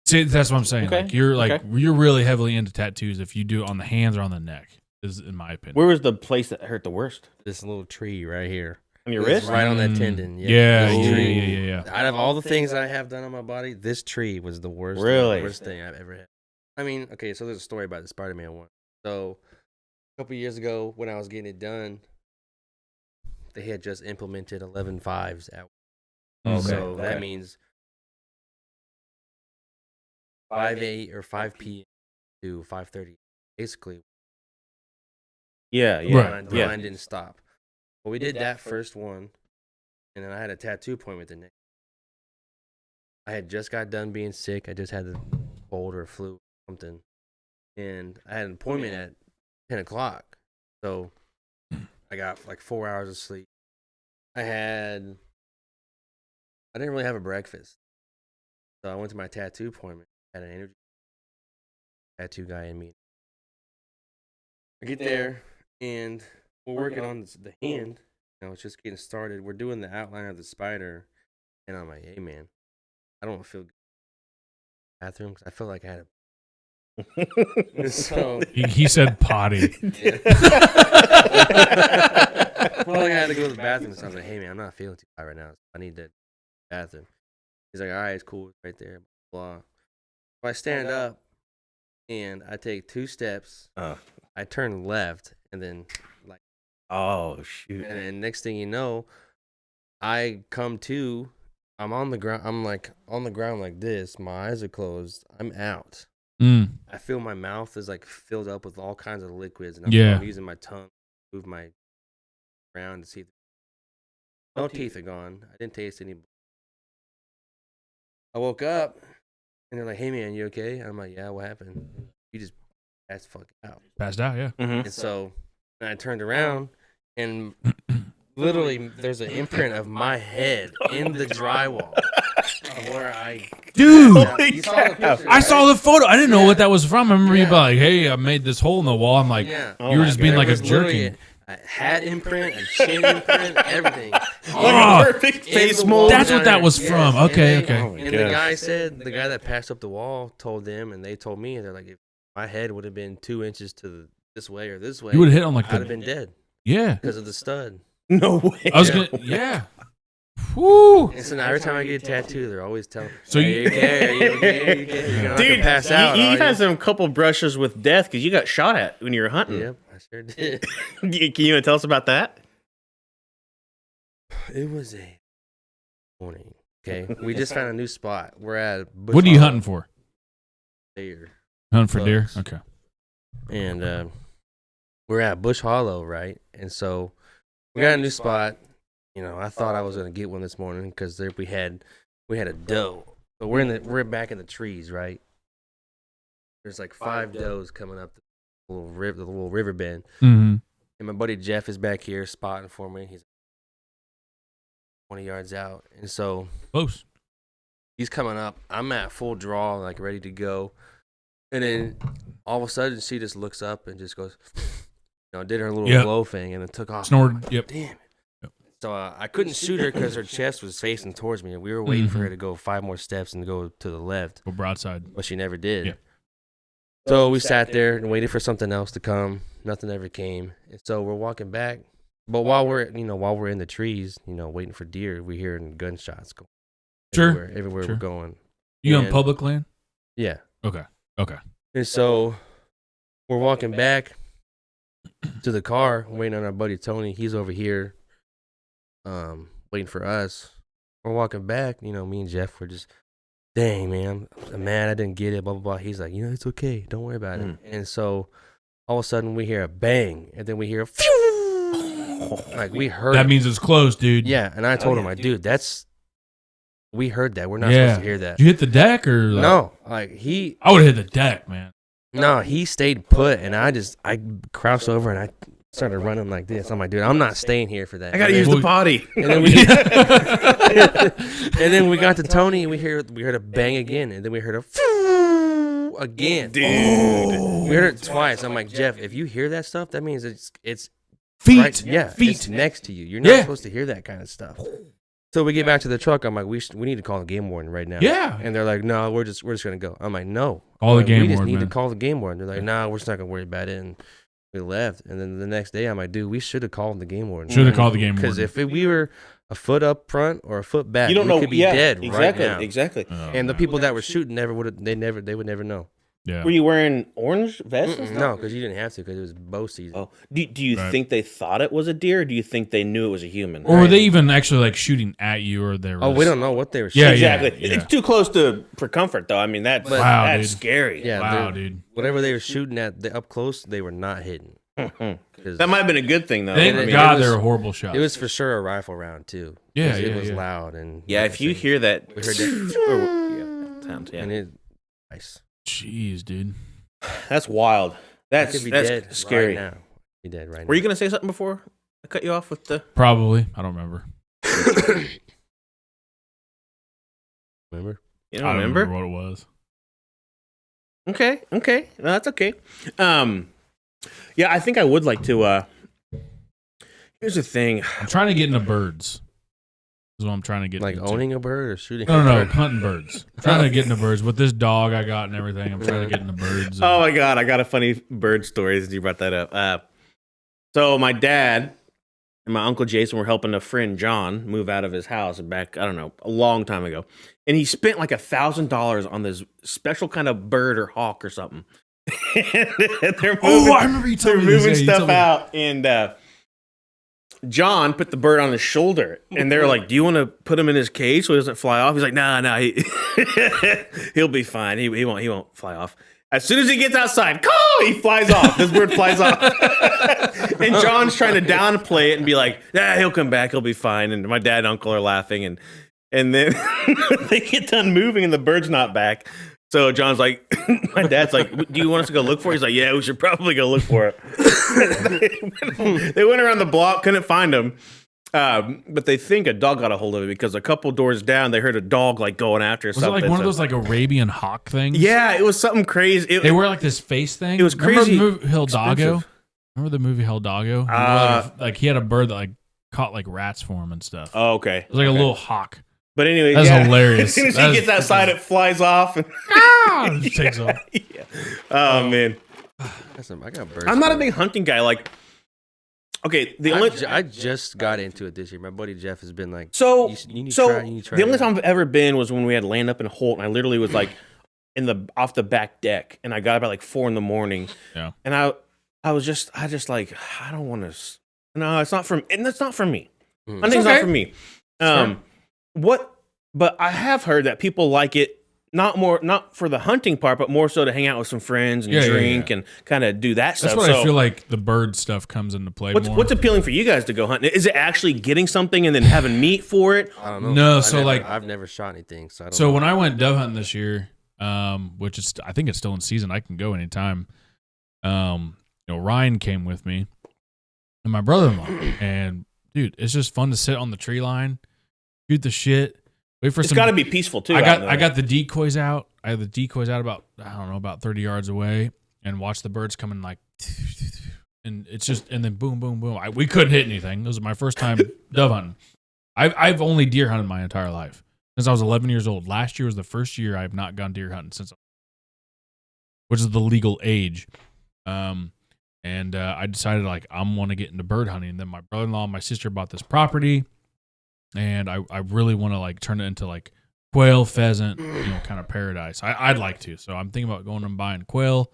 S4: See, that's what I'm saying.
S3: Okay,
S4: Like you're
S3: okay.
S4: you're really heavily into tattoos if you do it on the hands or on the neck. Is in my opinion.
S3: Where was the place that hurt the worst?
S2: This little tree right here.
S3: On your
S2: It's
S3: wrist?
S2: right on that tendon.
S4: Yeah,
S2: This
S4: yeah,
S2: tree.
S4: yeah.
S2: Out of all the things I have done on my body, this tree was the worst.
S3: Really?
S2: Worst thing I've ever had. I mean, okay, so there's a story about the Spider-Man one. So a couple years ago, when I was getting it done, they had just implemented 11.5s at.
S4: Okay,
S2: So
S3: okay.
S2: that means 5 or 5 p.m. to 5:30. Basically,
S3: Yeah,
S2: the
S3: yeah,
S2: line
S3: yeah.
S2: didn't stop. But we did that first one, and then I had a tattoo appointment the next. I had just got done being sick. I just had a cold or flu or something, and I had an appointment at 10 o'clock. So I got like 4 hours of sleep. I didn't really have a breakfast, so I went to my tattoo appointment. Had an interview. Tattoo guy and me. I get there and we're working on the hand. It's just getting started. We're doing the outline of the spider, and I'm like, "Hey, man, I don't feel good in the bathroom because I feel like I had a." So
S4: He said potty.
S2: well, I had to go to the bathroom. So I was like, hey man, I'm not feeling too high right now. I need the bathroom. He's like, all right, it's cool, it's right there. Blah. So I stand up and I take 2 steps. I turn left and then like,
S3: oh shoot!
S2: and then next thing you know, I come to. I'm on the ground. I'm like on the ground like this. My eyes are closed. I'm out. I feel my mouth is like filled up with all kinds of liquids, and I'm using my tongue to move my around to see. No teeth are gone. I didn't taste any. I woke up, and they're like, "Hey man, you okay?" And I'm like, "Yeah, what happened?" You just passed the fuck out.
S4: Passed out, yeah.
S2: And so I turned around, and literally there's an imprint of my head in the drywall. Where
S4: Dude,
S2: you saw the picture,
S4: I saw the photo. I didn't know what that was from. I remember you
S2: Yeah.
S4: being like, "Hey, I made this hole in the wall." I'm like,
S2: Yeah.
S4: you were just being
S2: There
S4: like a
S2: was literally
S4: jerkin.
S2: a hat imprint, a chin imprint, everything.
S4: Oh,
S3: Perfect
S2: In
S3: face
S2: the
S3: mold.
S2: wall
S4: That's
S2: down
S4: what that
S2: there.
S4: was from.
S2: Yes.
S4: Okay,
S2: And
S4: okay.
S3: Oh my
S2: And
S3: gosh.
S2: the guy that passed up the wall told them, and they told me, they're like, if my head would have been 2 inches to this way or this way,
S4: You would have hit on like
S2: I'd have
S4: the
S2: been dead
S4: yeah.
S2: because of the stud.
S3: No way.
S4: I was gonna yeah. Woo.
S2: And so now every time I get a tattoo, they're always telling me,
S4: So
S2: "Are
S4: you-
S2: you okay? Are you okay? Are you okay? You're not
S3: Dude,
S2: gonna pass out,
S3: you
S2: are
S3: had some couple brushes with death because you got shot at when you were hunting.
S2: Yep, I sure did.
S3: Can you tell us about that?
S2: It was a morning. Okay, we just found a new spot. We're at Bush
S4: What are you
S2: Hollow
S4: hunting for?
S2: Deer,
S4: Hunting for deer?
S2: Bucks.
S4: Okay.
S2: and we're at Bush Hollow, right? And so we got a new spot. You know, I thought I was gonna get one this morning because we had a doe. But we're back in the trees, right? There's like 5 does coming up the little river bend,
S4: Mm-hmm.
S2: and my buddy Jeff is back here spotting for me. He's 20 yards out, and so
S4: Close.
S2: he's coming up. I'm at full draw, like ready to go. And then all of a sudden, she just looks up and just goes, did her little
S4: Yep.
S2: blow thing and then took off.
S4: Snored. Yep.
S2: Damn it.
S4: Yep.
S2: So I couldn't shoot her because her chest was facing towards me. And we were waiting for her to go 5 more steps and go to the left,
S4: Go broadside.
S2: but she never did.
S4: Yep.
S2: So we sat there and waited for something else to come. Nothing ever came. And so we're walking back. But while we're in the trees, waiting for deer, we hearing gunshots going.
S4: Sure.
S2: Everywhere
S4: Sure.
S2: we're going.
S4: You on
S2: And-
S4: public land?
S2: Yeah.
S4: Okay. Okay.
S2: And so we're walking back to the car, waiting on our buddy Tony. He's over here, waiting for us. We're walking back, me and Jeff were just, dang, man, I'm mad I didn't get it, blah, blah, blah. He's like, it's okay. Don't worry about it. And so all of a sudden we hear a bang, and then we hear a phew. Like we heard
S4: That
S2: it.
S4: means it's close, dude.
S2: Yeah, and I told him, like, dude, we heard that. We're not
S4: Yeah.
S2: supposed to hear that.
S4: Did you hit the deck or like,
S2: No,
S4: I would have hit the deck, man.
S2: No, he stayed put, and I crouched over and I started running like this. I'm like, dude, I'm not staying here for that.
S3: I gotta use the potty.
S2: And then we got to Tony, and we heard a bang again, and then we heard a again.
S3: Dude.
S2: We heard it twice. I'm like, Jeff, if you hear that stuff, that means it's
S4: Feet.
S2: right, yeah,
S4: Feet.
S2: it's next to you. You're not
S4: Yeah.
S2: supposed to hear that kind of stuff. So we get back to the truck. I'm like, we need to call the game warden right now.
S4: Yeah.
S2: And they're like, no, we're just gonna go. I'm like, no.
S4: Call the
S2: I'm like,
S4: game
S2: we just
S4: warden,
S2: need
S4: man.
S2: to call the game warden. They're like, no, we're just not gonna worry about it. And we left. And then the next day, I'm like, dude, we should have called the game warden.
S4: Should have called the game
S2: Because
S4: warden.
S2: if we were a foot up front or a foot back,
S3: You don't
S2: we
S3: know.
S2: could be
S3: Yeah,
S2: dead
S3: exactly.
S2: right now.
S3: Exactly.
S4: Oh,
S2: And the
S4: man.
S2: people that were shooting they would never know.
S4: Yeah.
S3: Were you wearing orange vests? and stuff?
S2: No, because you didn't have to because it was bow season.
S3: Oh, do you
S4: Right.
S3: think they thought it was a deer? Or do you think they knew it was a human?
S4: Or were they even actually like shooting at you, or they were?
S2: Oh, we don't know what they were
S4: Yeah,
S2: shooting.
S3: Exactly.
S4: yeah.
S3: It's too close for comfort, though. I mean, that's
S4: Wow,
S3: that's
S4: dude.
S3: scary.
S2: Yeah,
S4: Wow,
S2: they're-
S4: dude.
S2: Whatever they were shooting at up close, they were not hitting. 'Cause
S3: That might have been a good thing, though.
S4: Thank
S2: I mean,
S4: God
S2: it was-
S4: they're a horrible shot.
S2: It was for sure a rifle round too.
S4: Yeah,
S2: 'Cause
S4: yeah,
S2: it was
S4: yeah.
S2: loud and
S3: Yeah, if you hear that,
S2: We heard that.
S3: sound, yeah.
S2: and it nice.
S4: Jeez, dude.
S3: That's wild.
S2: I
S3: That's
S2: could be
S3: that's
S2: dead
S3: scary.
S2: right now. Be dead right
S3: Were you
S2: now.
S3: gonna say something before I cut you off with the?
S4: Probably. I don't remember.
S2: Remember?
S3: You
S4: I
S3: don't
S4: don't
S3: remember?
S4: what it was.
S3: Okay, no, that's okay. Yeah, I think I would like to. Here's the thing.
S4: I'm trying to get into birds. Is what I'm trying to get
S2: Like
S4: into.
S2: owning a bird or shooting?
S4: No,
S2: a
S4: no,
S2: bird?
S4: hunting birds. I'm trying to get into birds with this dog I got and everything. I'm trying to get into birds.
S3: Oh my god, I got a funny bird story since you brought that up. So my dad and my uncle Jason were helping a friend John move out of his house back, I don't know, a long time ago. And he spent like $1,000 on this special kind of bird or hawk or something. They're moving,
S4: I remember you telling me this.
S3: moving
S4: Yeah, you
S3: stuff
S4: told me.
S3: out, and John put the bird on his shoulder, and they're like, "Do you want to put him in his cage so he doesn't fly off?" He's like, "Nah, he'll be fine. He won't fly off." As soon as he gets outside, he flies off. This bird flies off, and John's trying to downplay it and be like, "Yeah, he'll come back. He'll be fine." And my dad and uncle are laughing, and then they get done moving, and the bird's not back. So John's like, my dad's like, "Do you want us to go look for it?" He's like, "Yeah, we should probably go look for it." They went around the block, couldn't find him. But they think a dog got a hold of it because a couple doors down, they heard a dog like going after
S4: Was
S3: something.
S4: it like one of those like Arabian hawk things?
S3: Yeah, it was something crazy.
S4: They wear like this face thing.
S3: It was crazy
S4: Remember the movie Hidalgo?
S3: expensive.
S4: Remember the movie Hidalgo? Like he had a bird that like caught like rats for him and stuff.
S3: Oh, okay.
S4: It was like a little hawk.
S3: But anyway,
S4: That's
S3: yeah.
S4: hilarious.
S3: As soon as
S4: That
S3: he
S4: is
S3: gets outside, it flies off. And
S4: It just takes off.
S3: yeah. Oh man,
S2: I got birds.
S3: I'm not a big hunting guy. Like, okay, the only
S2: I just got into it this year. My buddy Jeff has been like,
S3: so
S2: you need to
S3: so
S2: try, you need to try
S3: the only
S2: it.
S3: time I've ever been was when we had land up in Holt, and I literally was like in the off the back deck, and I got up at like 4 a.m.
S4: Yeah.
S3: and I just like I don't want to. No, it's not for, and that's not for me.
S2: Mm.
S3: Hunting's
S4: okay.
S3: not for me. What? But I have heard that people like it not for the hunting part, but more so to hang out with some friends and drink and kind of do that stuff.
S4: That's what
S3: So
S4: I feel like the bird stuff comes into play more.
S3: what's appealing for you guys to go hunting? Is it actually getting something and then having meat for it?
S2: I don't know.
S4: No, so like
S2: I've never shot anything, so I don't.
S4: So
S2: know.
S4: when I went dove hunting this year, which is I think it's still in season, I can go anytime. Ryan came with me and my brother-in-law, and dude, it's just fun to sit on the tree line, shoot the shit, wait for
S3: It's
S4: some.
S3: got to be peaceful too.
S4: I
S3: out there.
S4: got the decoys out. I had the decoys out about 30 yards away, and watch the birds coming like, and it's just and then boom, boom, boom. We couldn't hit anything. It was my first time dove hunting. I've only deer hunted my entire life since I was 11 years old. Last year was the first year I have not gone deer hunting since, which is the legal age. And I decided like I'm want to get into bird hunting. And then my brother-in-law and my sister bought this property, and I really want to like turn it into like quail, pheasant, kind of paradise. I'd like to. So I'm thinking about going and buying quail,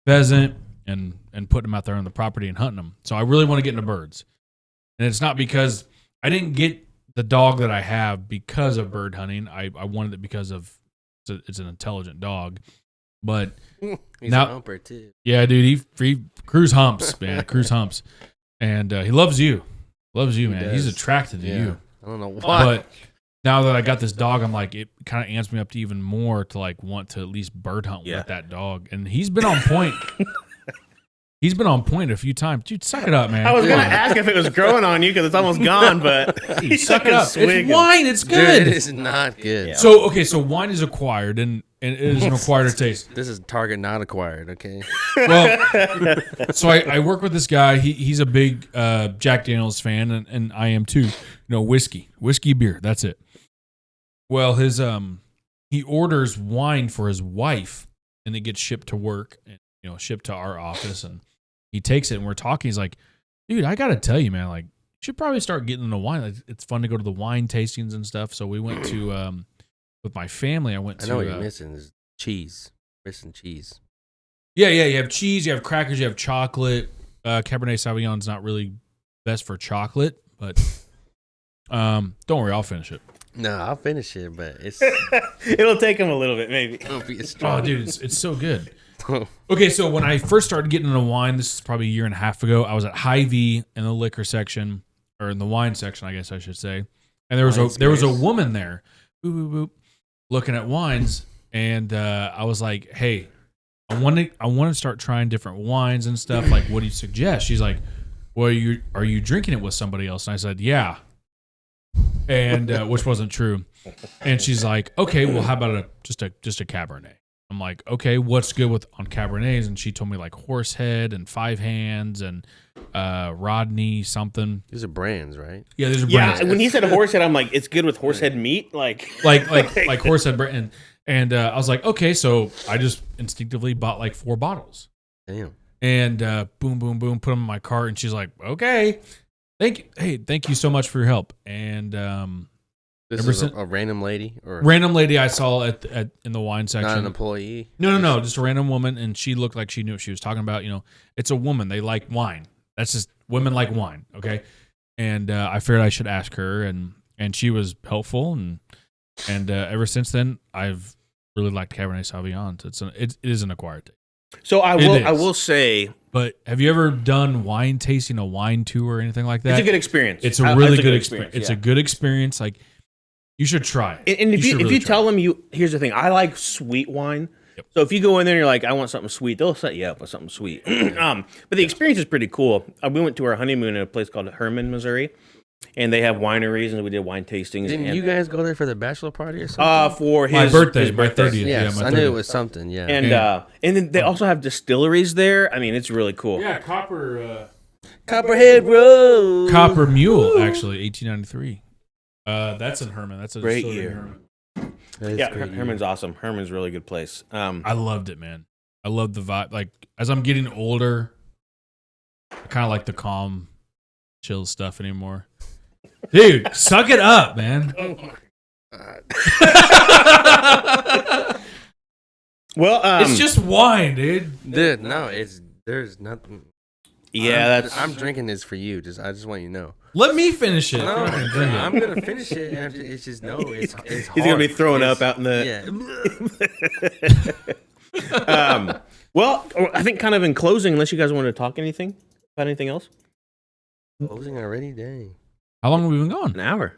S4: pheasant, and putting them out there on the property and hunting them. So I really want to get into birds. And it's not because I didn't get the dog that I have because of bird hunting. I wanted it because of it's an intelligent dog. But
S2: He's
S4: now,
S2: a humper too.
S4: yeah, dude, he cruise humps, man, cruise humps, and he loves you, man.
S2: does.
S4: He's attracted to
S2: Yeah.
S4: you.
S2: I don't know why.
S4: But now that I got this dog, I'm like, it kind of amps me up to even more to like want to at least bird hunt with that dog. And he's been on point. He's been on point a few times. Dude, suck it up, man.
S3: I was gonna ask if it was growing on you because it's almost gone, but
S4: Dude, suck it up. It's wine. It's
S2: Dude,
S4: good.
S2: it is not good.
S3: Yeah.
S4: So wine is acquired, and it is an acquired taste.
S2: This is Target not acquired. Okay.
S4: Well, so I work with this guy. He's a big Jack Daniels fan, and I am too. Whiskey beer. That's it. Well, his he orders wine for his wife, and it gets shipped to work, and shipped to our office, and he takes it, and we're talking. He's like, "Dude, I gotta tell you, man, like, you should probably start getting into wine. Like, it's fun to go to the wine tastings and stuff." So we went to with my family. I went to.
S2: I know what you're missing is cheese. Missing cheese.
S4: Yeah. You have cheese, you have crackers, you have chocolate. Cabernet Sauvignon's not really best for chocolate, but don't worry, I'll finish it.
S2: No, I'll finish it, but it's
S3: it'll take him a little bit, maybe.
S2: it'll be a
S4: Oh,
S2: strong.
S4: dude, it's so good. Okay, so when I first started getting into wine, this is probably a year and a half ago. I was at Hy-Vee in the liquor section, or in the wine section, I guess I should say. And there was a woman there, boop, boop, boop, looking at wines, and I was like, "Hey, I want to start trying different wines and stuff. Like, what do you suggest?" She's like, "Well, are you drinking it with somebody else?" And I said, "Yeah," and which wasn't true. And she's like, "Okay, well, how about just a Cabernet?" I'm like, "Okay, what's good on Cabernets?" And she told me like Horsehead and Five Hands and Rodney something.
S2: These are brands, right?
S4: Yeah, these are
S3: Yeah,
S4: brands.
S3: when he said horsehead, I'm like, it's good with horsehead meat, like
S4: like Horsehead brand. And I was like, okay, so I just instinctively bought like 4 bottles.
S2: Damn.
S4: And boom, boom, boom, put them in my cart. And she's like, okay. Thank you so much for your help. And
S2: This
S4: ever
S2: is
S4: since-
S2: a random lady or
S4: random lady I saw at in the wine section.
S2: not an employee?
S4: No, just a random woman, and she looked like she knew what she was talking about. You know, it's a woman. They like wine. That's just women like wine. Okay, and I figured I should ask her, and she was helpful, and ever since then I've really liked Cabernet Sauvignon. It is an acquired taste.
S3: So I
S4: It
S3: will
S4: is.
S3: say
S4: But have you ever done wine tasting, a wine tour, or anything like that?
S3: it's a good experience.
S4: It's a really good experience. It's a good experience. Like, you should try it.
S3: And if
S4: should
S3: you
S4: really
S3: tell
S4: try
S3: them here's the thing, I like sweet wine.
S4: Yep.
S3: So if you go in there and you're like, I want something sweet, they'll set you up with something sweet. But the experience is pretty cool. We went to our honeymoon in a place called Herman, Missouri, and they have wineries, and we did wine tastings.
S2: Didn't
S3: and,
S2: you guys go there for the bachelor party or something?
S3: for
S4: My
S3: his
S4: birthday,
S3: his
S4: my 30th.
S2: Yes,
S4: Yeah, my
S2: I knew
S4: 30th.
S2: it was something. Yeah,
S3: And then they also have distilleries there. I mean, it's really cool.
S4: Yeah,
S2: Copperhead Road.
S4: Copper Mule, actually, 1893. That's in Herman. That's a
S3: Great
S4: distillery in
S3: year.
S4: Herman.
S3: Yeah, Herman's awesome. Herman's a really good place.
S4: I loved it, man. I love the vibe. Like, as I'm getting older, I kind of like the calm, chill stuff anymore. Dude, suck it up, man.
S3: well,
S4: It's just wine, dude.
S2: Dude, no, there's nothing. I'm drinking this for you. I just want you to know.
S4: Let me finish it.
S2: No,
S4: Drink it.
S2: I'm gonna finish it. And it's just it's
S3: he's gonna be
S2: hard.
S3: throwing
S2: It's-
S3: up out in the.
S2: Yeah.
S3: Well, I think kind of in closing, unless you guys want to talk anything about anything else.
S2: Closing already, dang.
S4: How long have we been gone?
S3: An hour,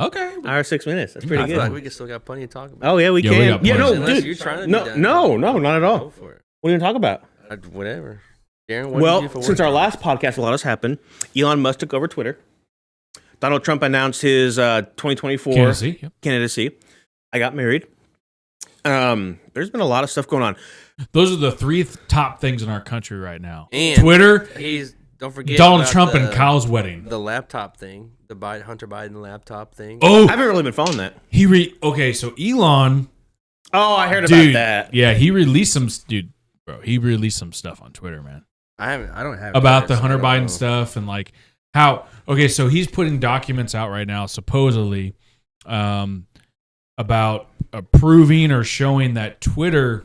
S4: Okay.
S3: hour 6 minutes. That's pretty
S2: I feel
S3: good.
S2: like we still got plenty to talk about.
S3: Oh yeah, we
S4: Yeah, we
S3: can.
S4: got
S3: Yeah,
S4: plenty.
S3: no,
S2: Unless
S3: dude.
S2: you're trying to do
S3: No,
S2: that,
S3: no, not at
S2: go
S3: all.
S2: for it.
S3: What are you gonna talk about?
S2: Whatever. Darren, what
S3: Well,
S2: did you do for
S3: since
S2: work?
S3: our last podcast, a lot has happened. Elon Musk took over Twitter. Donald Trump announced his 2024
S4: Candidacy. Yep.
S3: candidacy. I got married. There's been a lot of stuff going on.
S4: Those are the three top things in our country right now.
S2: And
S4: Twitter,
S2: don't forget
S4: Donald
S2: about
S4: Trump, and Kyle's wedding.
S2: the laptop thing, the Hunter Biden laptop thing.
S4: Oh,
S3: I haven't really been following that.
S4: okay, so Elon,
S3: Oh, I heard
S4: dude,
S3: about that.
S4: yeah, he released some stuff on Twitter, man,
S2: I don't have
S4: about
S2: Twitter,
S4: the
S2: so I
S4: Hunter
S2: don't
S4: Biden
S2: know.
S4: stuff and like how. Okay, so he's putting documents out right now, supposedly, about proving or showing that Twitter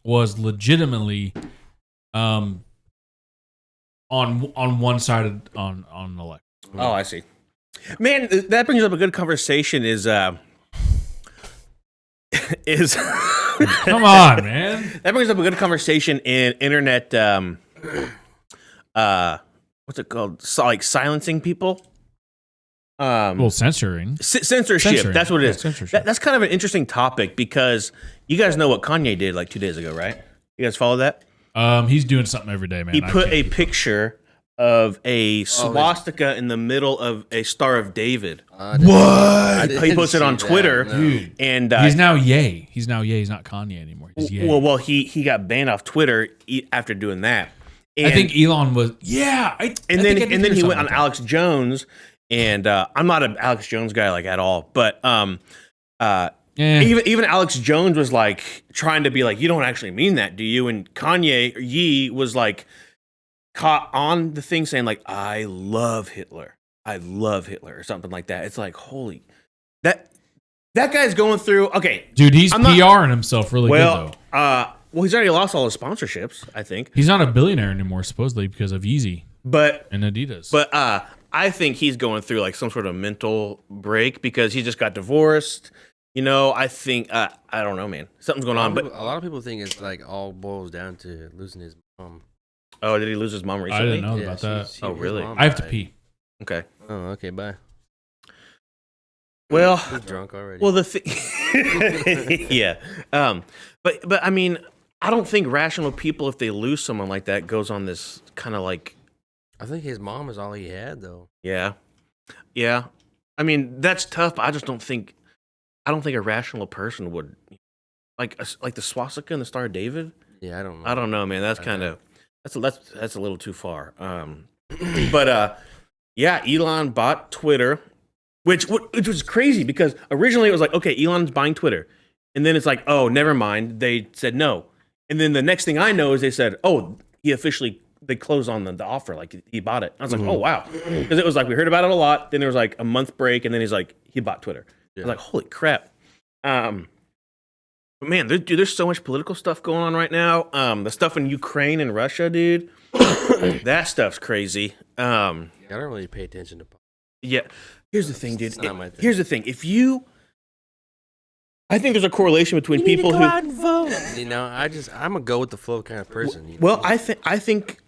S4: was legitimately, on one side on the left.
S3: Oh, I see. Man, that brings up a good conversation.
S4: Come on, man.
S3: That brings up a good conversation in internet. What's it called? Like silencing people.
S4: Well, censoring.
S3: Censorship. That's what it is.
S4: Yeah, censorship.
S3: That's kind of an interesting topic because you guys know what Kanye did like 2 days ago, right? You guys follow that?
S4: He's doing something every day, man.
S3: He
S4: I
S3: put
S4: can't
S3: a
S4: keep up.
S3: picture of a swastika in the middle of a Star of David.
S2: I didn't
S3: He posted
S2: see
S3: on
S2: that,
S3: Twitter,
S2: no.
S4: Dude,
S3: and
S4: he's now Ye. He's now Ye. He's not Kanye anymore. He's Ye.
S3: well, he got banned off Twitter after doing that. And,
S4: I think Elon was. Yeah,
S3: and then he went on Alex Jones, and I'm not an Alex Jones guy like at all, but even Alex Jones was like trying to be like, you don't actually mean that, do you? And Kanye Ye was like caught on the thing saying like, I love Hitler, or something like that. It's like, holy, that guy's going through. Okay,
S4: dude, he's
S3: I'm not-
S4: PRing himself really good though.
S3: Well, he's already lost all his sponsorships, I think,
S4: He's not a billionaire anymore, supposedly because of Yeezy
S3: but.
S4: and Adidas.
S3: But I think he's going through like some sort of mental break because he just got divorced. You know, I think I don't know, man. Something's going on. But
S2: a lot of people think it's like all boils down to losing his mom.
S3: oh, did he lose his mom
S4: I
S3: recently?
S4: didn't know
S2: Yeah,
S4: about that.
S2: his
S3: Oh, really?
S2: mom
S4: I have to
S2: died.
S4: pee.
S3: Okay.
S2: Oh, okay, bye.
S3: Well,
S2: He's drunk already.
S3: well, the thing, yeah. But I mean, I don't think rational people, if they lose someone like that, goes on this kind of like,
S2: I think his mom is all he had, though.
S3: yeah. I mean, that's tough. But I just don't think a rational person would like the swastika and the Star of David.
S2: Yeah, I don't know.
S3: I don't know, man. That's
S2: I
S3: kind
S2: know.
S3: of that's a little too far. But yeah, Elon bought Twitter, which was crazy because originally it was like, okay, Elon's buying Twitter, and then it's like, oh, never mind. They said no, and then the next thing I know is they said, oh, he officially they closed on the offer. Like he bought it. I was like, oh wow, because it was like we heard about it a lot. Then there was like a month break, and then he's like he bought Twitter. I was like, holy crap. But man, there's so much political stuff going on right now. The stuff in Ukraine and Russia, dude, that stuff's crazy.
S2: I don't really pay attention to.
S3: Yeah, here's the thing, dude.
S2: It's not my thing.
S3: Here's the thing. I think there's a correlation between people who
S2: out and vote. You know, I'm a go with the flow kind of person. You know?
S3: Well, I think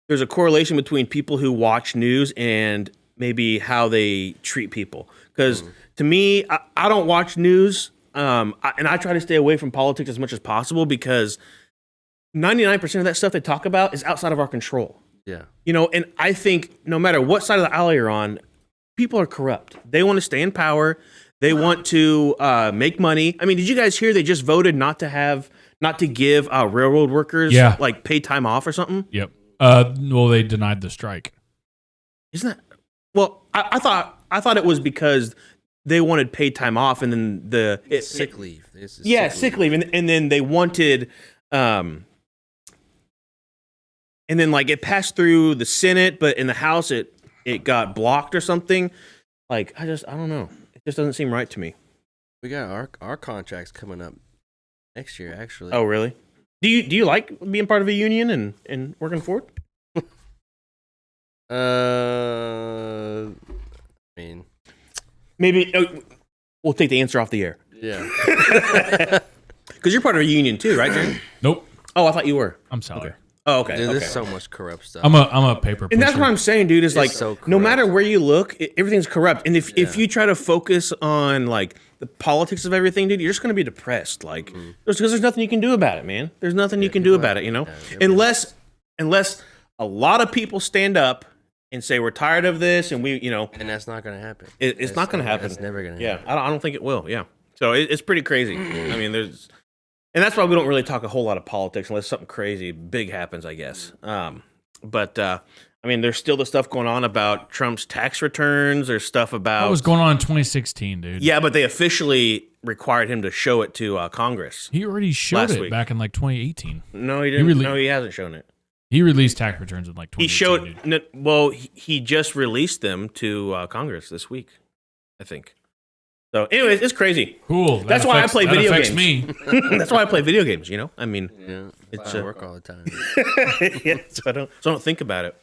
S3: there's a correlation between people who watch news and maybe how they treat people. Because to me, I don't watch news, and I try to stay away from politics as much as possible because 99% of that stuff they talk about is outside of our control.
S2: Yeah.
S3: You know, and I think no matter what side of the aisle you're on, people are corrupt. They want to stay in power. They want to make money. I mean, did you guys hear they just voted not to give railroad workers like paid time off or something?
S4: Yep. Well, they denied the strike.
S3: Isn't that? Well, I thought it was because they wanted paid time off, and then
S2: sick leave.
S3: Sick leave, and then they wanted, and then like it passed through the Senate, but in the House it got blocked or something. Like I don't know. It just doesn't seem right to me.
S2: We got our contracts coming up next year, actually.
S3: Oh, really? Do you like being part of a union and working for it?
S2: I mean,
S3: maybe we'll take the answer off the air.
S2: Yeah.
S3: Because you're part of a union too, right, Jerry?
S4: Nope.
S3: Oh, I thought you were.
S4: I'm salary.
S3: Okay. Oh, okay.
S2: Dude,
S3: okay.
S2: there's so much corrupt stuff.
S4: I'm a paper pusher.
S3: And that's what I'm saying, dude. Is like
S2: so
S3: no
S2: corrupt.
S3: matter where you look, everything's corrupt. And if you try to focus on like the politics of everything, dude, you're just gonna be depressed. Like because there's nothing you can do about it, man. There's nothing you can do about it, you know. Unless a lot of people stand up and say we're tired of this, and we, you know,
S2: and that's not gonna happen.
S3: It's not gonna happen.
S2: It's never gonna happen.
S3: Yeah, I don't think it will. Yeah. So it's pretty crazy. I mean, and that's why we don't really talk a whole lot of politics unless something crazy big happens, I guess. But I mean, there's still the stuff going on about Trump's tax returns. There's stuff about
S4: what was going on in 2016, dude.
S3: Yeah, but they officially required him to show it to Congress.
S4: He already showed
S3: last
S4: it
S3: week.
S4: Back in like 2018.
S3: No, he didn't. No, he hasn't shown it.
S4: He released tax returns in like 2018.
S3: He showed. Well, he just released them to Congress this week, I think. So, anyways, it's crazy.
S4: Cool.
S3: That's why I play video games.
S4: Me.
S3: That's why I play video games. You know, I mean,
S2: Yeah, it's I work all the time.
S3: Yeah, so I don't think about it.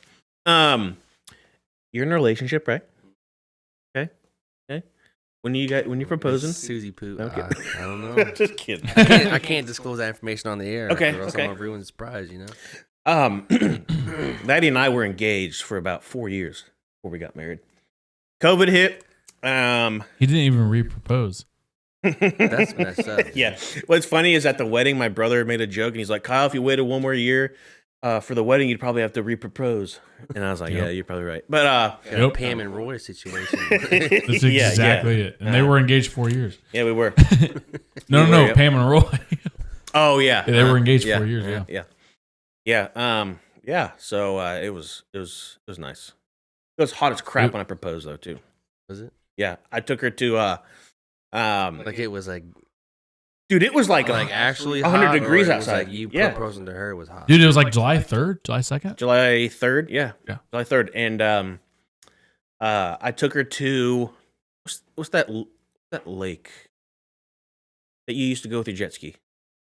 S3: You're in a relationship, right? Okay. When you proposing?
S2: Susie Poo.
S3: Okay.
S2: I don't know.
S3: Just kidding.
S2: I can't disclose that information on the air.
S3: Okay,
S2: Or else
S3: okay.
S2: I'm gonna ruin the surprise. You know.
S3: Laddie and I were engaged for about 4 years before we got married. COVID hit.
S4: He didn't even re-propose.
S2: That's messed up.
S3: Yeah. What's funny is at the wedding, my brother made a joke, and he's like, "Kyle, if you waited one more year for the wedding, you'd probably have to re-propose." And I was like, "Yeah, you're probably right." But
S2: Yep. Pam and Roy situation.
S4: That's exactly it. And they were engaged 4 years.
S3: Yeah, we were.
S4: No,
S3: were.
S4: Pam and Roy.
S3: Oh yeah,
S4: They were engaged 4 years.
S3: Yeah. So it was nice. It was hot as crap when I proposed, though, too.
S2: Was it?
S3: Yeah, I took her to
S2: Like it was like,
S3: dude, it was like
S2: actually
S3: 100
S2: hot, or
S3: degrees
S2: it was
S3: outside.
S2: Like you
S3: Yeah.
S2: proposing to her was hot.
S4: Dude, it was like July 3rd, July 2nd.
S3: July 3rd. Yeah.
S4: Yeah.
S3: July 3rd. And I took her to what's that lake that you used to go with your jet ski?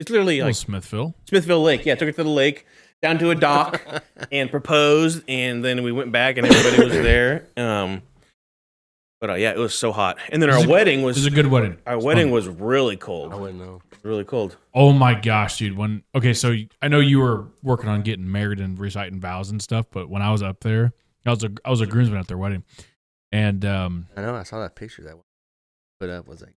S3: It's literally like
S4: Smithville
S3: Lake. Yeah, I took her to the lake, down to a dock, and proposed, and then we went back and everybody was there. But yeah, it was so hot. And then our wedding was...
S4: It was a good wedding.
S3: Our wedding was really cold.
S2: I wouldn't know.
S3: Really cold.
S4: Oh my gosh, dude. So I know you were working on getting married and reciting vows and stuff, but when I was up there, I was a groomsman at their wedding. And
S2: I know, I saw that picture that put up. Was like,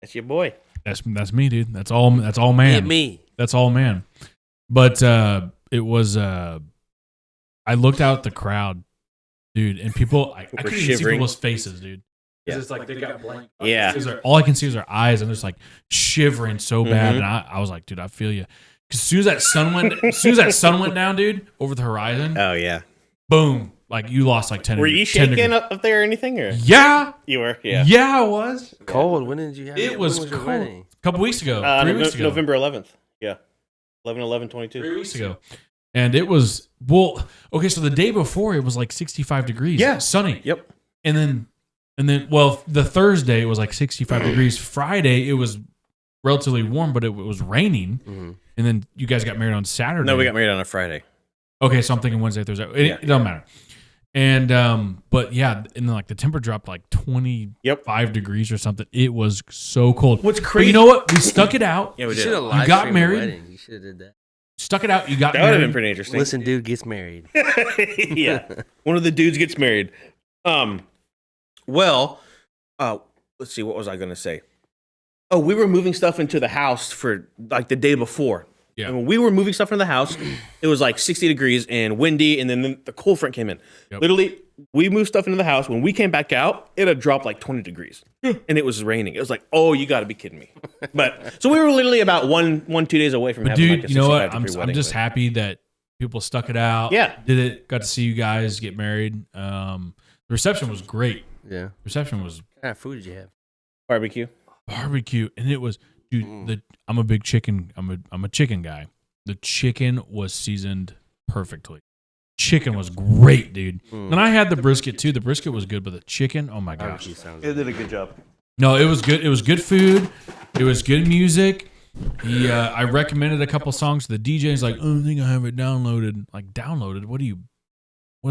S3: that's your boy.
S4: That's me, dude. That's all man.
S2: hit me.
S4: That's all man. But it was I looked out at the crowd, dude, and people I couldn't even see
S3: shivering.
S4: people's faces, dude.
S3: Yeah.
S4: It's like they got blank.
S3: Yeah.
S4: All I can see is their eyes, and they're just like shivering so bad. And I was like, dude, I feel you. Because as soon as that sun went down, dude, over the horizon,
S3: Oh, yeah.
S4: boom, like you lost like 10.
S3: Were you
S4: 10
S3: shaking
S4: degrees.
S3: up there or anything? Or?
S4: Yeah,
S3: You were? Yeah.
S4: yeah, I was.
S2: Cold. When did you have
S4: It was
S2: when your
S4: cold.
S2: wedding?
S4: A couple weeks ago, 3 weeks ago.
S3: November 11th. Yeah. 11/11/22.
S4: 3 weeks ago. And it was, well, okay, so the day before it was like 65 degrees.
S3: Yeah.
S4: Sunny.
S3: Yep.
S4: And then, well, the Thursday it was like 65 degrees. Friday it was relatively warm, but it was raining.
S2: Mm-hmm.
S4: And then you guys got married on Saturday.
S3: No, we got married on a Friday.
S4: Okay, so I'm thinking Wednesday, Thursday. It doesn't matter. And but yeah, and then like the temperature dropped like 25 degrees or something. It was so cold.
S3: What's
S4: But
S3: crazy?
S4: you know what? We stuck it out.
S3: Yeah, we
S2: You
S3: did.
S2: should have
S3: That
S2: live
S4: got
S2: streamed
S4: married?
S2: the wedding. You should have did that.
S4: Stuck it out. You got
S3: would have been
S4: married.
S3: pretty interesting.
S2: Listen, dude gets married.
S3: Yeah, one of the dudes gets married. Well, let's see. What was I going to say? Oh, we were moving stuff into the house for like the day before.
S4: Yeah.
S3: And when we were moving stuff in the house, it was like 60 degrees and windy, and then the cold front came in.
S4: Yep.
S3: Literally, we moved stuff into the house. When we came back out, it had dropped like 20 degrees, and it was raining. It was like, oh, you got to be kidding me. But so we were literally about 2 days away from
S4: But
S3: having
S4: dude,
S3: like a
S4: you know what?
S3: 65-degree
S4: I'm
S3: wedding,
S4: just
S3: but-
S4: happy that people stuck it out.
S3: Yeah.
S4: Did it. Got to see you guys get married. The reception was great.
S2: Yeah.
S4: Reception was
S2: What kind of food did you have?
S3: barbecue.
S4: barbecue, and it was, dude. I'm a big chicken. I'm a chicken guy. The chicken was seasoned perfectly. Chicken was great, dude. And I had the brisket too. The brisket was good, but the chicken, oh my gosh.
S2: Barbecue sounds
S3: It did a good job.
S4: No, it was good. It was good food. It was good music. I recommended a couple songs to the DJ. He's like, oh, I think I have it downloaded. Like, downloaded? What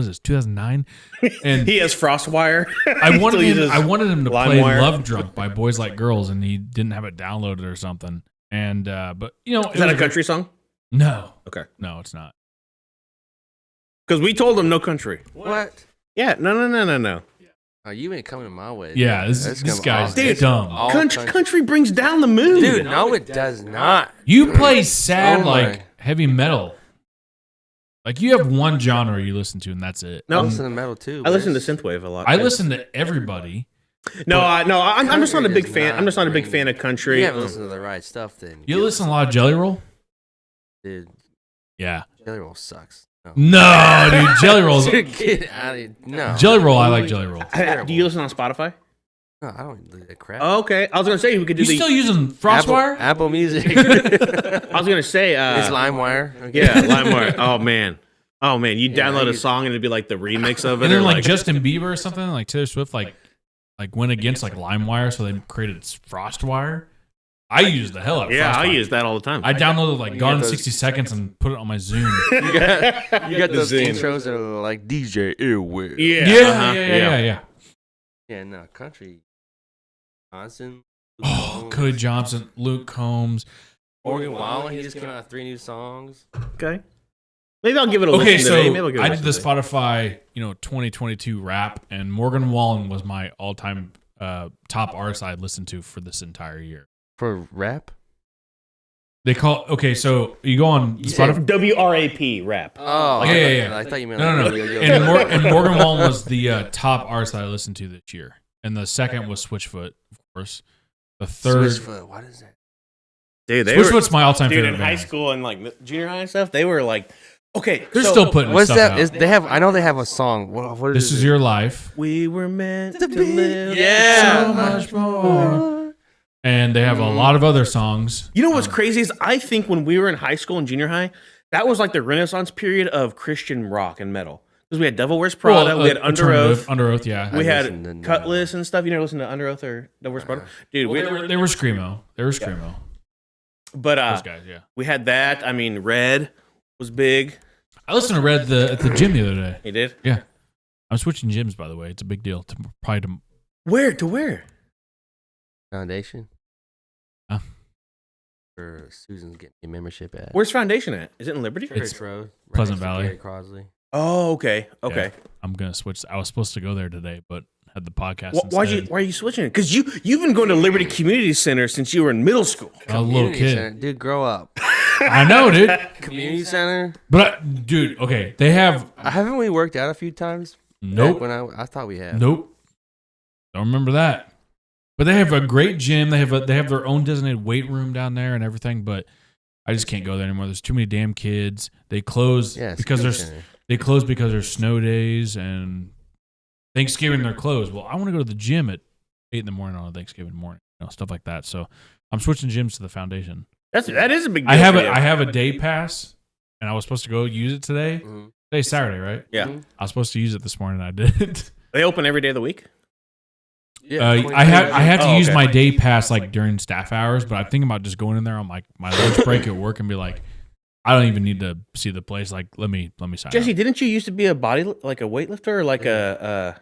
S4: is this, 2009? And
S3: He has FrostWire.
S4: I wanted
S3: Still
S4: him.
S3: uses
S4: I wanted him to play
S3: LimeWire.
S4: "Love Drunk" by Boys Like Girls, and he didn't have it downloaded or something. And but you know,
S3: Is that a country song?
S4: No,
S3: Okay.
S4: no, it's not.
S3: Because we told him no country.
S2: What?
S3: Yeah, no.
S2: Oh, you ain't coming to my wedding.
S4: Yeah, this
S2: That's
S4: guy's
S2: gonna-
S3: Dude,
S4: dumb.
S2: all
S3: Country brings down the mood.
S2: Dude, no, it does not.
S4: You play sad
S2: Oh my.
S4: like heavy metal. Like you have one genre you listen to, and that's it.
S3: No.
S2: I listen to metal too.
S3: I listen to
S2: but
S3: synthwave a lot.
S4: I listen to everybody.
S3: No, I'm just not a
S2: Country
S3: big
S2: does
S3: fan.
S2: not
S3: I'm just not a big
S2: bring-
S3: fan of country.
S2: You haven't listened to the right stuff then.
S4: You listen to a lot of Jelly Roll.
S2: Dude,
S4: Yeah.
S2: Jelly Roll sucks. No.
S4: No, dude, Jelly Roll's
S2: Get out of here. No.
S4: Jelly Roll. I like Jelly Roll.
S3: Do you listen on Spotify?
S2: No, I don't do that crap.
S3: Oh, okay. I was gonna say we could do
S4: You
S3: the.
S4: still using FrostWire?
S2: Apple Music.
S3: I was gonna say.
S2: It's LimeWire. Okay.
S3: Yeah, LimeWire. Oh man. You
S2: Yeah,
S3: download
S2: I
S3: a
S2: use-
S3: song and it'd be like the remix of it.
S4: And then
S3: or
S4: like Justin Bieber or something, like Taylor Swift, like went against like LimeWire, so they created FrostWire. I use the hell out of
S3: yeah, I
S4: FrostWire.
S3: use that all the time.
S4: I downloaded like
S2: You
S4: Gone in
S2: got those-
S4: 60 Seconds and put it on my Zoom.
S2: You got those
S3: Zine.
S2: intros that are like DJ Earwig.
S3: Yeah,
S4: Yeah.
S2: Yeah, no, country. Johnson.
S4: Oh, Cody Johnson, Luke Combs.
S2: Morgan Wallen, he just came out with 3 new songs.
S3: Okay. Maybe I'll give it a
S4: Okay,
S3: listen
S4: so
S3: today. Maybe I'll give it a
S4: I did the
S3: listen today.
S4: Spotify, 2022 rap, and Morgan Wallen was my all-time top artist I listened to for this entire year.
S2: For rap?
S4: They call so you go on Spotify.
S3: WRAP rap.
S2: Oh,
S4: Yeah.
S2: I thought you meant
S4: No.
S2: like Yo-Yo.
S4: And Morgan Wallen was the top artist that I listened to this year, and the second was Switchfoot, of course. The third,
S2: Switchfoot, what is that?
S3: Dude, they were,
S4: Switchfoot's my all-time
S3: dude,
S4: favorite
S3: in high
S4: band.
S3: school and like junior high and stuff, they were like, okay,
S4: They're
S3: so
S4: still putting
S2: What's
S4: stuff
S2: that?
S4: out.
S2: Is they have? I know they have a song. What
S4: This is
S2: it?
S4: your life.
S3: we were meant to live.
S4: So much more. And they have a lot of other songs.
S3: You know what's crazy is I think when we were in high school and junior high, that was like the renaissance period of Christian rock and metal. Because we had Devil Wears Prada, we had Under Oath,
S4: Under Oath, yeah.
S3: we
S2: I
S3: had
S2: listened to none.
S3: Cutlass and stuff. You never listened to Under Oath or Devil Wears Prada? Dude,
S4: Well, they were screamo. They were screamo.
S3: but
S4: Those guys, yeah.
S3: we had that. I mean, Red was big.
S4: I listened to Red at the gym the other day.
S3: He did.
S4: Yeah. I'm switching gyms, by the way. It's a big deal. Probably to
S3: Where to where?
S2: Foundation.
S4: Huh?
S2: Or Susan's getting a membership at.
S3: Where's Foundation at? Is it in Liberty?
S4: It's
S2: Church Road.
S4: Pleasant
S2: next to
S4: Valley.
S2: Gary Crosley.
S3: Oh, okay, okay.
S4: Yeah. I'm gonna switch. I was supposed to go there today, but had the podcast.
S3: Why
S4: instead.
S3: are you switching it? Because you've been going to Liberty Community Center since you were in middle school.
S4: A little
S2: Community
S4: kid.
S2: Center. Dude, grow up.
S4: I know, dude.
S2: Community center.
S4: But dude, okay, they have
S2: Haven't we worked out a few times?
S4: nope,
S2: When I thought we had.
S4: nope. Don't remember that. But they have a great gym. They have their own designated weight room down there and everything. But I just can't go there anymore. There's too many damn kids. They close
S2: Yeah, it's
S4: because
S2: community
S4: there's
S2: center.
S4: they close because there's snow days and Thanksgiving. They're closed. Well, I want to go to the gym at 8 in the morning on a Thanksgiving morning, stuff like that. So I'm switching gyms to the Foundation.
S3: That is a big deal.
S4: I
S3: for you.
S4: have a day pass, and I was supposed to go use it today.
S2: Mhm.
S4: Today's Saturday, right?
S3: Yeah.
S4: I was supposed to use it this morning. I didn't.
S3: They open every day of the week.
S2: Yeah,
S4: I have to
S3: Oh,
S4: use
S3: okay.
S4: my day pass like during staff hours, but I'm thinking about just going in there on like my lunch break at work and be like, I don't even need to see the place. Like, let me sign
S3: Jesse,
S4: up.
S3: didn't you used to be a weightlifter or like a?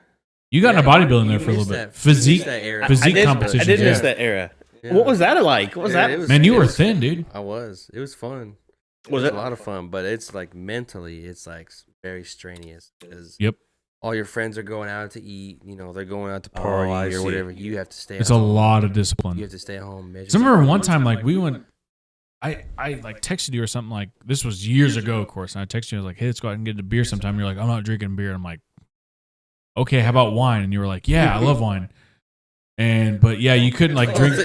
S4: You got in a
S2: Yeah,
S4: bodybuilding
S2: you
S4: there for a
S2: missed
S4: little bit.
S2: that-
S4: Physique,
S2: missed that era.
S4: physique
S3: I did
S4: competitions.
S3: miss
S4: yeah.
S3: that era.
S2: Yeah.
S3: What was that like? What was
S2: Yeah,
S3: that?
S2: it was-
S4: Man, you
S2: it
S4: were
S2: was-
S4: thin, dude.
S2: I was. It was fun. It
S3: Was
S2: was
S3: it-
S2: a lot of fun, but it's like mentally, it's like very strenuous because
S4: Yep.
S2: all your friends are going out to eat. You know, they're going out to
S3: Oh,
S2: party
S3: I
S2: or
S3: see.
S2: whatever. You have to stay.
S4: It's
S2: at
S4: a
S2: home.
S4: lot of
S2: You
S4: discipline.
S2: have to stay at home. measure
S4: So I remember
S2: your
S4: one
S2: food.
S4: time, like we went. I like texted you or something like this was years ago, of course. And I texted you, I was like, "Hey, let's go out and get a beer sometime." You're like, "I'm not drinking beer." I'm like, "Okay, how about wine?" And you were like, "Yeah, I love wine." But yeah, you couldn't like drink.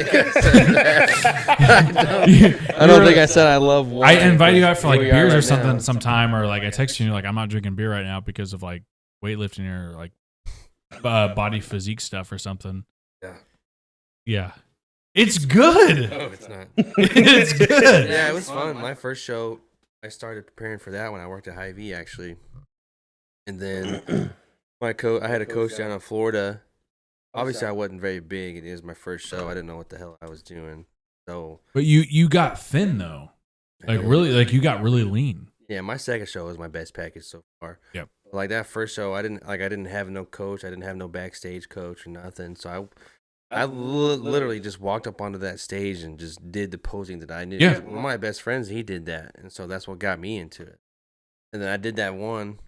S2: I don't think I said I love wine.
S4: I invited you out for like
S2: Here we are
S4: beers or
S2: right
S4: something
S2: now.
S4: sometime, or like I texted you like I'm not drinking beer right now because of like weightlifting or like body physique stuff or something.
S2: Yeah.
S4: Yeah, it's good.
S2: Oh, it's not.
S4: It's good.
S2: Yeah, it was fun. My first show, I started preparing for that when I worked at Hy-Vee actually, and then I had a coach down in Florida. Obviously, I wasn't very big. It is my first show. I didn't know what the hell I was doing. So,
S4: But you got thin though, like really, like you got really lean.
S2: yeah, my second show was my best package so far.
S4: Yep.
S2: Like that first show, I didn't have no coach. I didn't have no backstage coach or nothing. So I literally just walked up onto that stage and just did the posing that I knew.
S4: Yeah.
S2: One of my best friends, he did that, and so that's what got me into it. And then I did that one,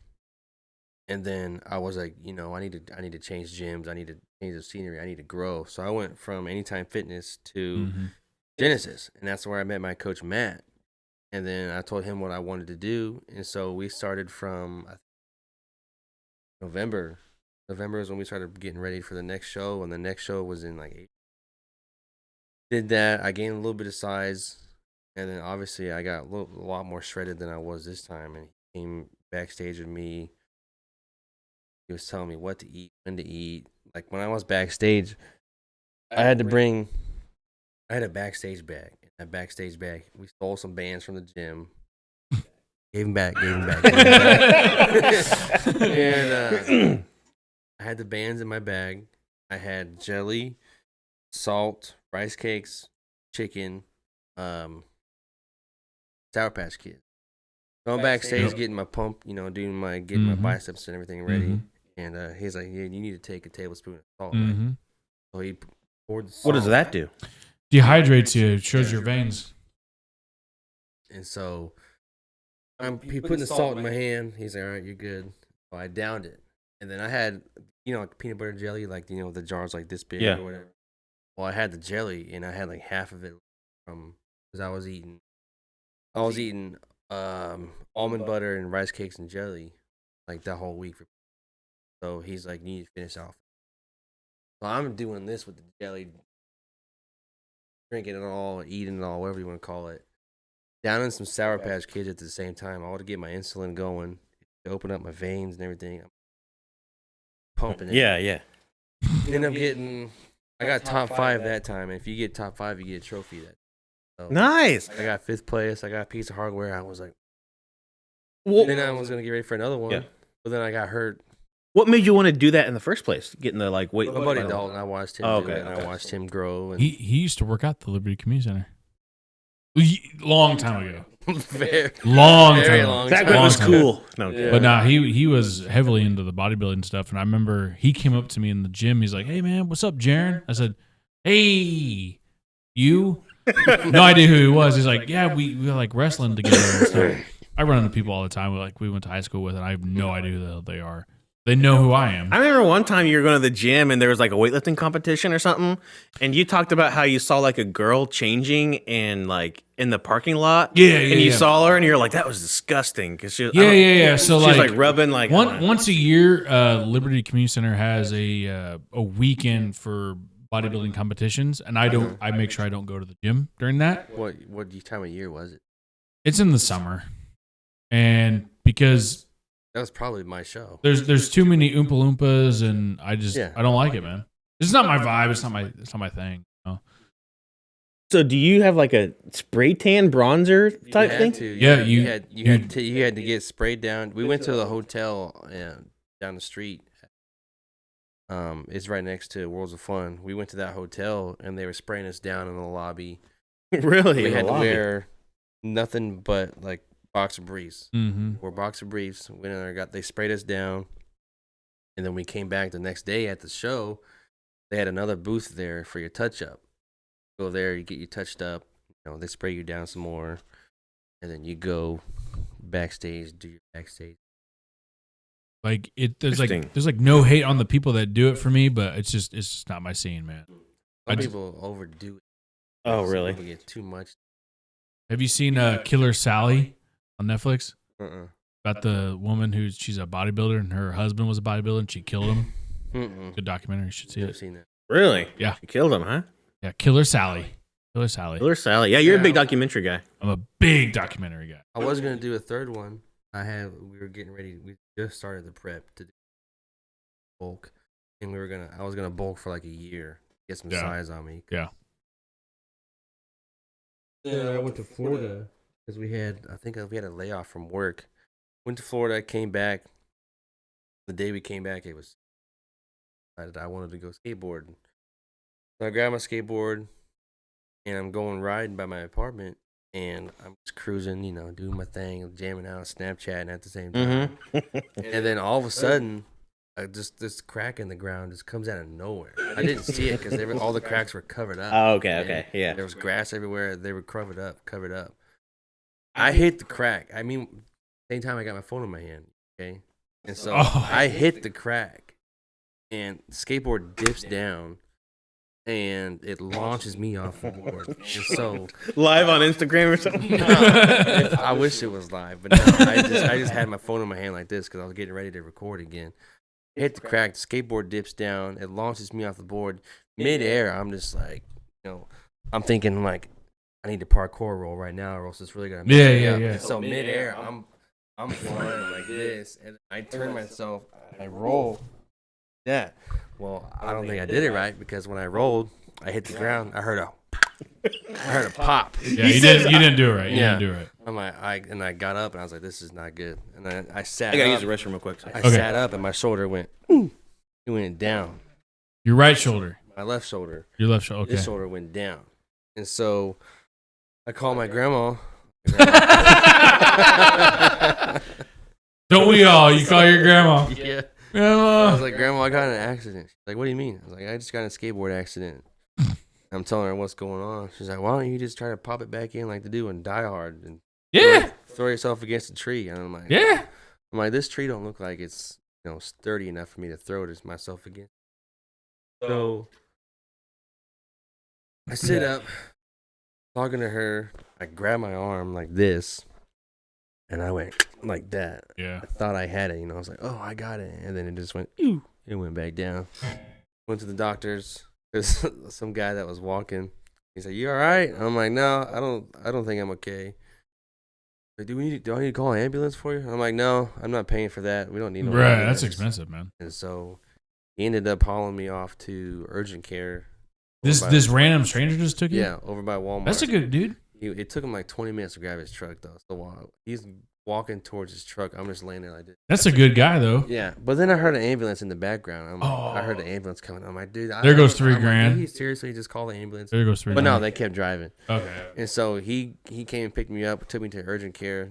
S2: and then I was like, you know, I need to change gyms. I need to change the scenery. I need to grow. So I went from Anytime Fitness to
S4: Mhm.
S2: Genesis, and that's where I met my coach Matt. And then I told him what I wanted to do, and so we started from November. November is when we started getting ready for the next show, and the next show was in like April. Did that. I gained a little bit of size, and then obviously I got a lot more shredded than I was this time. And he came backstage with me. He was telling me what to eat, when to eat. Like when I was backstage, I had a backstage bag. In that backstage bag, we stole some bands from the gym. Gave them back. And I had the bands in my bag. I had jelly, salt, rice cakes, chicken, Sour Patch Kids. So I'm backstage
S4: Yep.
S2: getting my pump, you know, getting my biceps and everything ready.
S4: Mhm.
S2: And he's like, "Yeah, you need to take a tablespoon of salt." Right?
S4: Mhm.
S2: So he poured the salt.
S3: What does that do?
S4: Dehydrates you, shows your veins.
S2: And so he putting the salt in my hand. He's like, "All right, you're good." So I downed it. And then I had, you know, like peanut butter jelly, like, you know, the jars like this big
S3: Yeah.
S2: or whatever. Well, I had the jelly, and I had like half of it from, because I was eating almond butter and rice cakes and jelly like that whole week. So he's like, "You need to finish off." So I'm doing this with the jelly, drinking it all, eating it all, whatever you want to call it. Down in some Sour Patch Kids at the same time, all to get my insulin going, to open up my veins and everything. I'm pumping it.
S3: Yeah.
S2: End up getting, I got top 5 that time. And if you get top 5, you get a trophy. So
S3: Nice.
S2: I got 5th place. I got a piece of hardware. I was like,
S3: Well,
S2: then I was gonna get ready for another one.
S3: Yeah.
S2: But then I got hurt.
S3: what made you want to do that in the first place? Getting the like weight.
S2: My buddy Dalton, I watched him do
S3: Okay,
S2: it, and I
S3: okay.
S2: watched him grow. And
S4: He used to work out at the Liberty Community Center. Long time ago.
S2: very,
S4: Long
S2: very
S4: time.
S2: long
S3: That
S2: time.
S3: was
S4: time.
S3: cool. No,
S2: Yeah.
S4: But nah, he was heavily into the bodybuilding stuff, and I remember he came up to me in the gym. He's like, "Hey man, what's up, Jaron?" I said, "Hey, you?" No idea who he was. He's like, "Yeah, we were like wrestling together and stuff." I run into people all the time. We went to high school with, and I have no idea who the hell they are. They know who I am.
S3: I remember one time you were going to the gym and there was like a weightlifting competition or something, and you talked about how you saw like a girl changing in like in the parking lot.
S4: Yeah,
S3: and you
S4: yeah.
S3: saw her and you're like, that was disgusting because she was,
S4: Yeah. So
S3: she was
S4: like
S3: like rubbing like
S4: once a year, Liberty Community Center has a weekend for bodybuilding competitions, and I make sure I don't go to the gym during that.
S2: What time of year was it?
S4: It's in the summer, and because
S2: That was probably my show.
S4: there's too many Oompa Loompas, and I
S2: Yeah.
S4: don't like it, man. It's not my vibe. It's not my thing. You know?
S3: So do you have like a spray tan bronzer type
S2: You
S3: thing?
S2: had to.
S4: Yeah,
S2: you had to get sprayed down. We went to the hotel down the street. It's right next to Worlds of Fun. We went to that hotel and they were spraying us down in the lobby.
S3: Really?
S2: We
S3: In
S2: had
S3: the
S2: to
S3: lobby?
S2: wear nothing but like boxer briefs.
S4: Mm-hmm.
S2: Wore boxer briefs. Went in there, they sprayed us down, and then we came back the next day at the show. They had another booth there for your touch up. Go there, you get you touched up. They spray you down some more, and then you go backstage, do your backstage.
S4: Like there's
S3: Interesting.
S4: like no hate on the people that do it for me, but it's just not my scene, man.
S2: Some people overdo it.
S3: Oh,
S2: Some
S3: really?
S2: people get too much.
S4: Have you seen Killer Sally on Netflix?
S2: Uh-uh.
S4: About the woman she's a bodybuilder and her husband was a bodybuilder and she killed him.
S2: Mm-mm.
S4: Good documentary, you should see
S2: Never
S4: it.
S2: seen that.
S3: Really?
S4: Yeah.
S3: You killed him, huh?
S4: Yeah, Killer Sally. Killer Sally.
S3: Killer Sally. Yeah, you're a big documentary guy.
S4: I'm a big documentary guy.
S2: I was gonna do a third one. We were getting ready. We just started the prep to do bulk, and I was gonna bulk for like a year, get some
S4: Yeah.
S2: size on me.
S4: Yeah.
S2: Then I went to Florida because we had a layoff from work. Went to Florida, came back. The day we came back, I wanted to go skateboarding. So I grabbed my skateboard, and I'm going riding by my apartment, and I'm just cruising, doing my thing, jamming out, Snapchatting at the same time. And then all of a sudden, this crack in the ground just comes out of nowhere. I didn't see it because all the cracks were covered up.
S3: Oh, okay,
S2: And
S3: okay, yeah.
S2: There was grass everywhere. They were covered up. I hit the crack. I mean, same time I got my phone in my hand. Okay, and so I hit the crack, and the skateboard dips down, and it launches me off the board. And so
S3: Live on Instagram or something?
S2: I wish it was live, but no, I just had my phone in my hand like this because I was getting ready to record again. Hit the crack, the skateboard dips down, it launches me off the board. Mid-air, I'm just like, I'm thinking like, I need to parkour roll right now, or else it's really gonna mess me up.
S4: Yeah.
S2: And so mid-air, I'm flying like this, and I turn myself, I roll. Yeah. Well, I don't think I did it right because when I rolled, I hit the ground. I heard a pop.
S4: Yeah, you didn't do it right. You
S2: Yeah.
S4: didn't do it right.
S2: I'm like, I got up and I was like, this is not good. And then I sat.
S3: I gotta
S2: up.
S3: use the restroom real quick.
S2: I sat up and my shoulder went. It went down.
S4: Your right shoulder.
S2: My left shoulder.
S4: Your left shoulder. Okay.
S2: This shoulder went down, and so I called my grandma.
S4: Don't we all? You call your grandma.
S2: Yeah. I
S4: Grandma.
S2: was like, Grandma, I got in an accident. She's like, what do you mean? I was like, I just got in a skateboard accident. I'm telling her what's going on. She's like, why don't you just try to pop it back in like they do in Die Hard and
S4: Yeah.
S2: throw yourself against a tree? And I'm like,
S4: Yeah.
S2: this tree don't look like it's sturdy enough for me to throw this myself against. So I sit up, talking to her. I grab my arm like this, and I went like that.
S4: Yeah.
S2: I thought I had it, I was like, oh, I got it. And then it just went, ew. It went back down. Went to the doctors. There's some guy that was walking. He said, you all right? I'm like, no, I don't think I'm okay. Like, do I need to call an ambulance for you? I'm like, no, I'm not paying for that. We don't need no
S4: Right.
S2: ambulance.
S4: That's expensive, man.
S2: And so he ended up hauling me off to urgent care.
S4: This random stranger just took you?
S2: Yeah, over by Walmart.
S4: That's a good dude.
S2: It took him like 20 minutes to grab his truck, though. So while he's walking towards his truck, I'm just laying there like this.
S4: That's a good guy, though.
S2: Yeah, but then I heard an ambulance in the background. I heard
S4: Oh.
S2: the ambulance coming. I'm like, dude,
S4: There goes
S2: I'm like,
S4: $3,000.
S2: did he seriously just call the ambulance?
S4: There goes $3.
S2: But no, they kept driving.
S4: Okay.
S2: And so he came and picked me up, took me to urgent care,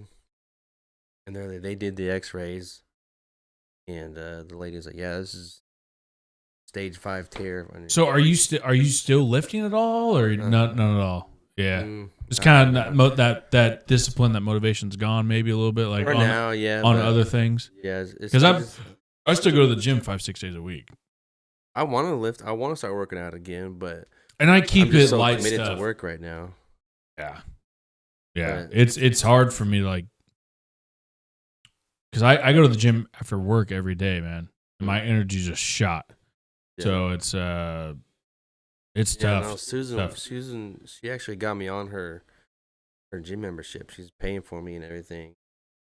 S2: and they did the X-rays, and the lady was like, yeah, this is stage 5 tear.
S4: So are you still lifting at all, or none at all? Yeah.
S2: Mm,
S4: It's kind of that discipline, that motivation's gone, maybe a little bit, like
S2: for
S4: on,
S2: now, yeah.
S4: on
S2: but-
S4: other things.
S2: Yeah,
S4: Because I still go to the gym 5-6 days a week,
S2: I want to lift. I want to start working out again, but
S4: and I keep
S2: I'm just
S4: it
S2: so
S4: light
S2: committed
S4: stuff.
S2: to work right now.
S4: Yeah.
S2: But-
S4: It's hard for me to like, because I go to the gym after work every day, man. And my energy's just shot.
S2: Yeah.
S4: So it's
S2: Yeah,
S4: tough.
S2: no, Susan,
S4: Tough.
S2: she actually got me on her gym membership. She's paying for me and everything.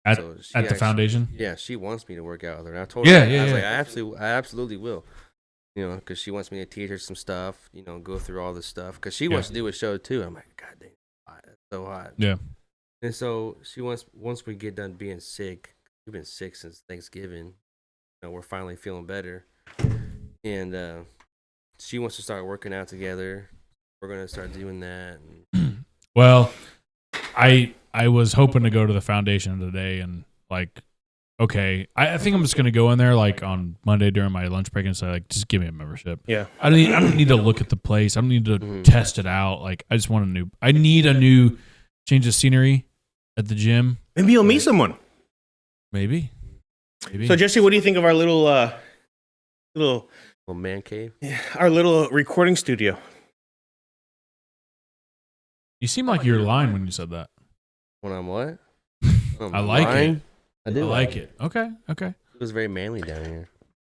S4: At,
S2: So she
S4: at the
S2: actually-
S4: found foundation.
S2: Yeah, she wants me to work out with her. And I told
S4: Yeah,
S2: her,
S4: yeah,
S2: I was
S4: yeah.
S2: like, I absolutely will. You know, because she wants me to teach her some stuff. You know, go through all this stuff because she wants to do a show too. I'm like, God dang, it's so hot.
S4: Yeah.
S2: And so she wants once we get done being sick. We've been sick since Thanksgiving. You know, we're finally feeling better, and she wants to start working out together. We're gonna start doing that.
S4: Well, I was hoping to go to the foundation today and like, okay, I think I'm just gonna go in there like on Monday during my lunch break and say like, just give me a membership.
S3: Yeah.
S4: I don't need to look at the place. I don't need to test it out. Like, I just want I need a new change of scenery at the gym.
S3: Maybe you'll meet someone.
S4: Maybe.
S3: So Jesse, what do you think of our little
S2: Man cave.
S3: our little recording studio?
S4: You seem like you're lying when you said that.
S2: When I'm what?
S4: I like it.
S2: I do
S4: like it. Okay.
S2: It was very manly down here.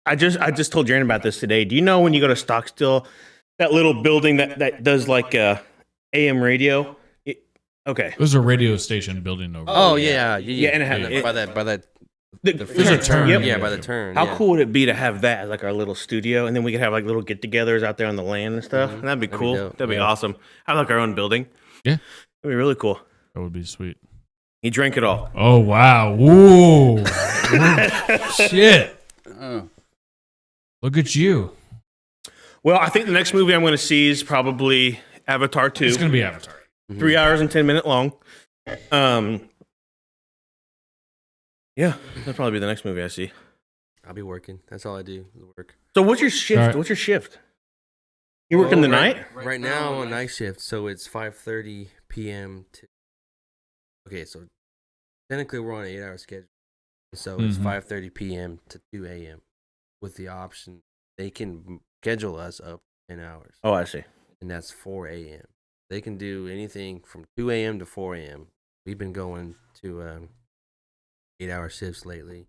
S3: I just told Jaren about this today. Do you know when you go to Stockstill, that little building that does like AM radio? Okay.
S4: There's a radio station building over.
S2: Oh yeah.
S3: And it had-
S2: by that.
S4: There's a turn.
S3: Yep.
S2: Yeah, by the turn.
S3: How cool would it be to have that as like our little studio, and then we could have like little get-togethers out there on the land and stuff?
S2: Mhm.
S3: That'd be
S2: That'd be
S3: cool.
S2: dope.
S3: That'd be
S2: Yeah.
S3: awesome. Have like our own building.
S4: Yeah.
S3: That'd be really cool.
S4: That would be sweet.
S3: He drank it all.
S4: Oh wow! Whoa! Shit!
S6: Oh.
S4: Look at you.
S3: Well, I think the next movie I'm going to see is probably Avatar 2.
S4: It's gonna be Avatar.
S3: 3 hours and 10 minutes long. Yeah, that'll probably be the next movie I see.
S2: I'll be working. That's all I do. Work.
S3: So what's your shift?
S4: All right.
S3: What's your shift? You working the night?
S2: Right now I'm on night shift, so it's 5:30 p.m. to. Okay, so technically we're on an 8-hour schedule, so it's
S4: Mhm.
S2: 5:30 p.m. to 2 a.m. with the option they can schedule us up 10 hours,
S3: Oh, I see.
S2: and that's 4 a.m. They can do anything from 2 a.m. to 4 a.m. We've been going to 8-hour shifts lately.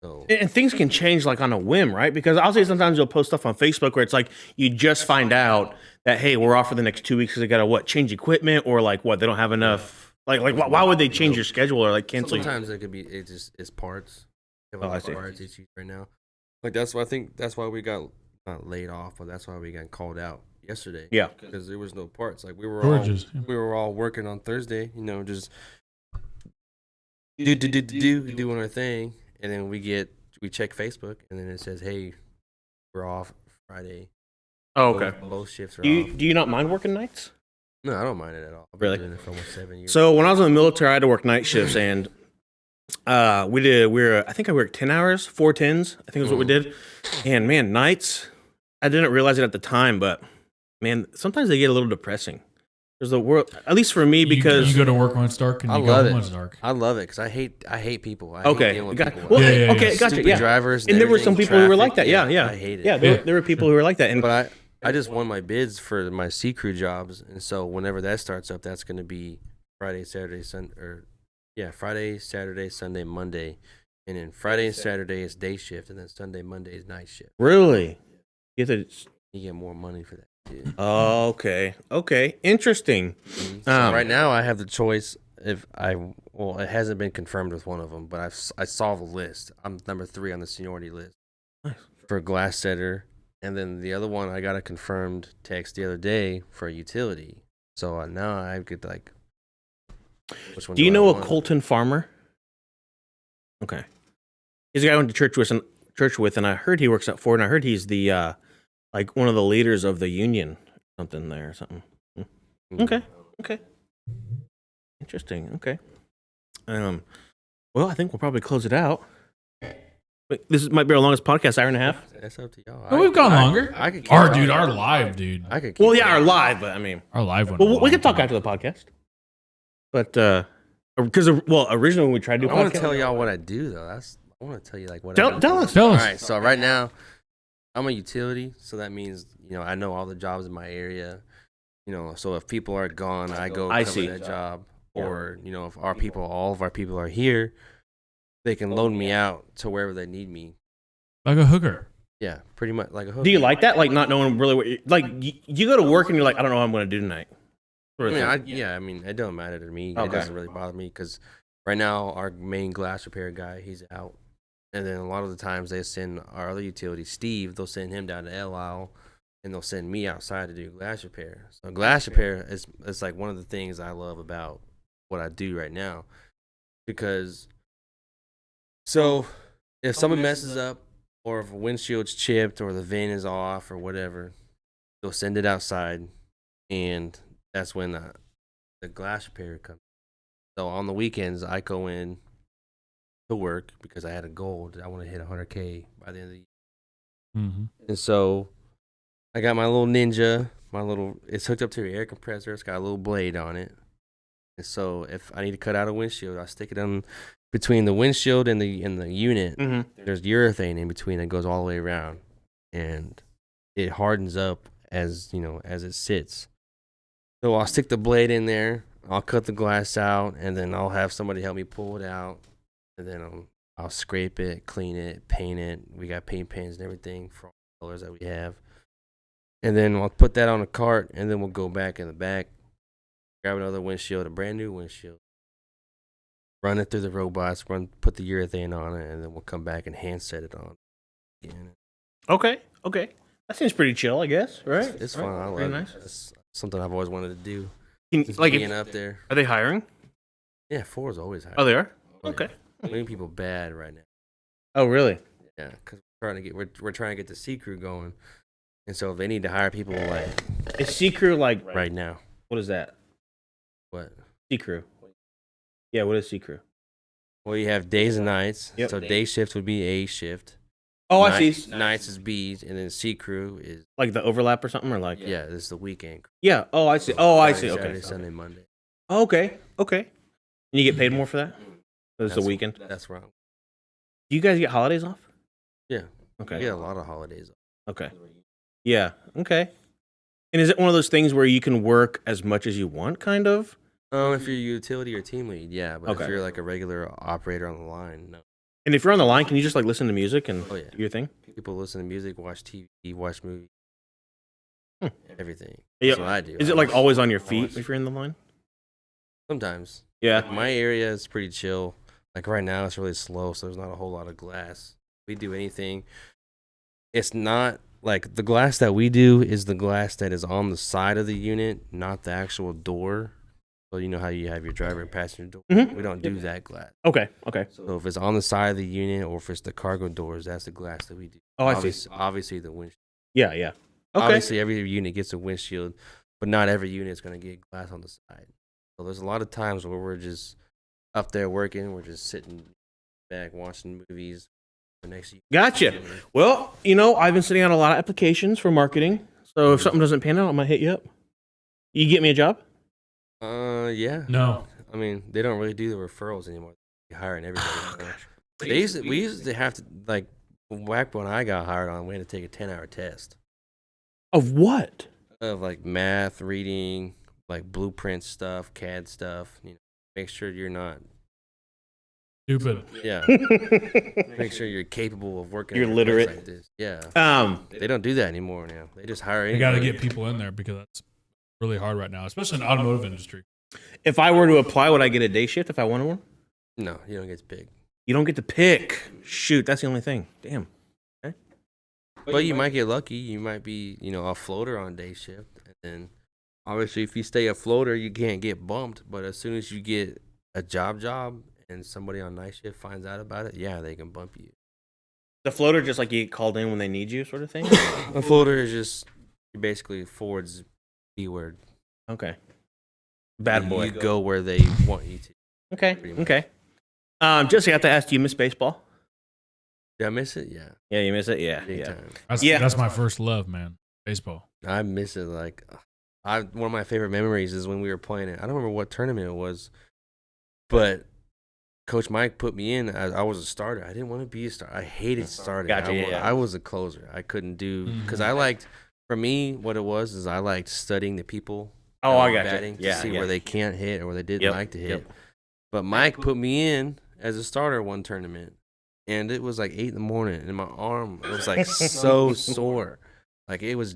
S2: So
S3: And things can change like on a whim, right? Because I'll say sometimes you'll post stuff on Facebook where it's like you just find out that hey, we're off for the next 2 weeks because they gotta change equipment or like what they don't have enough. Like why would they change your schedule or like cancel?
S2: sometimes it could be it's parts. We have a
S3: Oh, I
S2: lot of
S3: see.
S2: parts issues right now. Like that's why I think that's why we got not laid off, but that's why we got called out yesterday.
S3: Yeah.
S2: because there was no parts. Like we
S4: Gorgeous.
S2: were all working on Thursday. You know, just doing our thing, and then we check Facebook, and then it says, "Hey, we're off Friday."
S3: Oh, okay.
S2: Both shifts are
S3: Do
S2: off.
S3: you not mind working nights?
S2: No, I don't mind it at all. I've
S3: Really?
S2: been doing it for almost 7 years.
S3: So when I was in the military, I had to work night shifts, and I think I worked 10 hours, 4 10s, I think is what we did. And man, nights, I didn't realize it at the time, but man, sometimes they get a little depressing. There's the world, at least for me, because
S4: you go to work when it's dark and
S2: I
S4: you
S2: love
S4: go
S2: it.
S4: home when it's dark.
S2: I love it because I hate people. I hate
S3: okay,
S2: dealing with
S3: got,
S2: people.
S3: well,
S4: Yeah,
S3: okay,
S4: yeah.
S3: gotcha,
S2: Stupid
S3: yeah.
S2: drivers,
S3: And there were some
S2: everything,
S3: people who were like
S2: traffic,
S3: that. Yeah.
S2: I hate it.
S3: Yeah, there were people who were like that. And
S2: But I just won my bids for my sea crew jobs, and so whenever that starts up, that's going to be Friday, Saturday, Friday, Saturday, Sunday, Monday, and then Friday and Saturday is day shift, and then Sunday, Monday is night shift.
S3: really, you have to.
S2: You get more money for that. Dude.
S3: Okay, interesting.
S2: So right now, I have the choice. It hasn't been confirmed with one of them, but I saw the list. I'm number 3 on the seniority list for glass setter. And then the other one, I got a confirmed text the other day for a utility. So now I could like. Which one
S3: Do you
S2: I
S3: know a
S2: want?
S3: Colton Farmer? Okay, he's a guy I went to church with, and I heard he works at Ford, and I heard he's the like one of the leaders of the union, something there, or something.
S2: Mhm.
S3: Okay, interesting. Okay, well, I think we'll probably close it out. Wait, this might be our longest podcast, hour and a half.
S2: That's up to y'all.
S4: Oh, we've gone longer.
S2: I could keep
S4: Our
S2: talking.
S4: dude, our live dude,
S2: I could.
S3: Well,
S2: keep
S3: yeah, our
S2: talking.
S3: live, but I mean,
S4: our live one.
S3: well, we can talk after the podcast. But because originally when we tried to do
S2: I
S3: a podcast,
S2: want to tell y'all what I do though. I want to tell you like what.
S3: Tell
S2: I do.
S3: us.
S4: Tell
S2: All
S4: us.
S2: right, so right now, I'm a utility, so that means I know all the jobs in my area. So if people are gone, I go
S3: I
S2: cover
S3: see.
S2: that job, or if all of our people are here, they can loan me out to wherever they need me.
S4: Like a hooker.
S2: Yeah, pretty much like a hooker.
S3: Do you like that? Like not knowing really what you go to work and you're like, I don't know what I'm going to do tonight. Sort of thing.
S2: I mean, it don't matter to me.
S3: Okay.
S2: It doesn't really bother me because right now our main glass repair guy, he's out, And then a lot of the times they send our other utility, Steve, they'll send him down to El Isle, and they'll send me outside to do glass repair. So glass repair is like one of the things I love about what I do right now, because so if someone messes up, or if a windshield's chipped, or the vent is off, or whatever, they'll send it outside, and that's when the glass repair comes. So on the weekends, I go in to work because I had a goal that I want to hit 100K by the end of the year.
S4: Mm-hmm.
S2: And so I got my little Ninja, it's hooked up to the air compressor. It's got a little blade on it. And so if I need to cut out a windshield, I stick it on between the windshield and the unit.
S3: Mm-hmm.
S2: There's urethane in between that goes all the way around, and it hardens up as it sits. So I'll stick the blade in there. I'll cut the glass out, and then I'll have somebody help me pull it out, and then I'll scrape it, clean it, paint it. We got paint pens and everything for all the colors that we have. And then I'll put that on a cart, and then we'll go back in the back, grab another windshield, a brand new windshield, run it through the robots, put the urethane on it, and then we'll come back and hand set it on again.
S3: Okay. That seems pretty chill, I guess, right?
S2: It's fun. I love
S3: Very
S2: it.
S3: nice.
S2: It's something I've always wanted to do. Just
S3: Like,
S2: being up there.
S3: are they hiring?
S2: Yeah, 4 is always high.
S3: Oh, they are?
S2: Oh, yeah.
S3: Okay.
S2: Making people bad right now.
S3: Oh, really?
S2: Yeah, because we're trying to get the C crew going, and so if they need to hire people like
S3: Is C Crew like,
S2: right now,
S3: what is that?
S2: what?
S3: C Crew. Yeah, what is C Crew?
S2: Well, you have days and nights.
S3: Yep.
S2: So day shift would be A shift.
S3: Oh, I see.
S2: Nights is B, and then C crew is
S3: Like the overlap or something, or like?
S2: yeah. This is the weekend.
S3: Yeah. Oh, I see. Oh, I see.
S2: Friday,
S3: Okay.
S2: Saturday, Sunday, Monday.
S3: Okay. And you get paid more for that? It's the weekend.
S2: That's wrong.
S3: Do you guys get holidays off?
S2: Yeah.
S3: Okay.
S2: We get a lot of holidays.
S3: Okay. Yeah. Okay. And is it one of those things where you can work as much as you want, kind of?
S2: If you're a utility or team lead, yeah. But
S3: Okay.
S2: if you're like a regular operator on the line, no.
S3: And if you're on the line, can you just like listen to music and
S2: Oh, yeah.
S3: do your thing?
S2: People listen to music, watch TV, watch movies, everything.
S3: Yeah.
S2: That's what I do.
S3: Is
S2: I
S3: it like
S2: watch-
S3: always on your
S2: I
S3: feet
S2: watch-
S3: if you're in the line?
S2: Sometimes.
S3: Yeah.
S2: Like, my area is pretty chill. Like right now, it's really slow, so there's not a whole lot of glass. We do anything. It's not like the glass that we do is the glass that is on the side of the unit, not the actual door. So you know how you have your driver and passenger door.
S3: Mhm.
S2: We don't do that glass.
S3: Okay.
S2: So if it's on the side of the unit or if it's the cargo doors, that's the glass that we do.
S3: Oh, I see.
S2: Obviously the windshield.
S3: Yeah. Okay.
S2: Obviously every unit gets a windshield, but not every unit is going to get glass on the side. So there's a lot of times where we're just up there working, we're just sitting back watching movies. The next
S3: Gotcha. Well, I've been sitting on a lot of applications for marketing. So if something doesn't pan out, I might hit you up. You get me a job?
S2: Yeah.
S4: No.
S2: I mean, they don't really do the referrals anymore. They're hiring everybody.
S3: Oh,
S2: We used to have to, like, back when I got hired on, we had to take a 10-hour test
S3: Of what?
S2: of like math, reading, like blueprint stuff, CAD stuff. Make sure you're not.
S4: Stupid.
S2: Yeah. Make sure you're capable of working.
S3: You're
S2: at a place
S3: literate.
S2: Like this. Yeah.
S3: They
S2: They don't do that anymore now. They just hire.
S4: You got to
S2: anybody.
S4: get people in there because that's really hard right now, especially in the automotive industry.
S3: If I were to apply, would I get a day shift if I wanted one?
S2: No, you don't get to pick.
S3: You don't get to pick. Shoot, that's the only thing. Damn.
S2: But you might get lucky. You might be, a floater on day shift, and then obviously if you stay a floater, you can't get bumped. But as soon as you get a job, and somebody on night shift finds out about it, yeah, they can bump you.
S3: The floater just like you get called in when they need you, sort of thing.
S2: A floater is just basically Ford's B word.
S3: Okay. Bad boy.
S2: You go where they want you to.
S3: Okay.
S2: Pretty much.
S3: Okay. Jesse, I have to ask, do you miss baseball?
S2: Did I miss it? Yeah.
S3: Yeah, you miss it. Yeah.
S2: Big time.
S4: That's my first love, man. Baseball.
S2: I miss it. Like, one of my favorite memories is when we were playing it. I don't remember what tournament it was, but Coach Mike put me in. I was a starter. I didn't want to be a starter. I hated starting.
S3: Gotcha, yeah.
S2: I was a closer. I couldn't do because I liked. For me, what it was is I liked studying the people.
S3: Oh,
S2: that
S3: I
S2: were
S3: got
S2: batting
S3: you.
S2: to see where they can't hit or where they didn't
S3: Yep,
S2: like to hit.
S3: yep.
S2: But Mike put me in as a starter one tournament, and it was like 8 a.m, and my arm was like so sore, like it was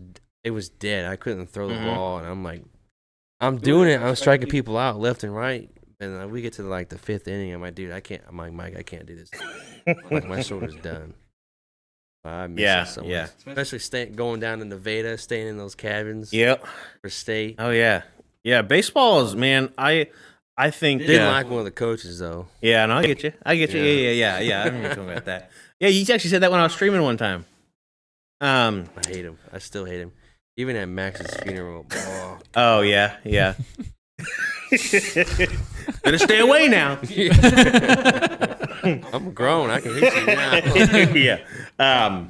S2: dead. I couldn't throw the ball, and I'm like, I'm doing it. I'm striking people out left and right, And we get to like the 5th inning. I'm like, dude, I can't. I'm like, Mike, I can't do this. Like my shoulder's done. I miss it so much. Especially going down to Nevada, staying in those cabins.
S3: Yep.
S2: For state.
S3: Oh yeah. Yeah. Baseball is, man. I think
S2: Didn't like one of the coaches though.
S3: Yeah, no, I get you. Yeah. I remember talking about that. Yeah, you actually said that when I was streaming one time.
S2: I hate him. I still hate him. Even at Max's funeral.
S3: Oh yeah. Better stay away now.
S2: I'm grown. I can hit you now.
S3: Yeah.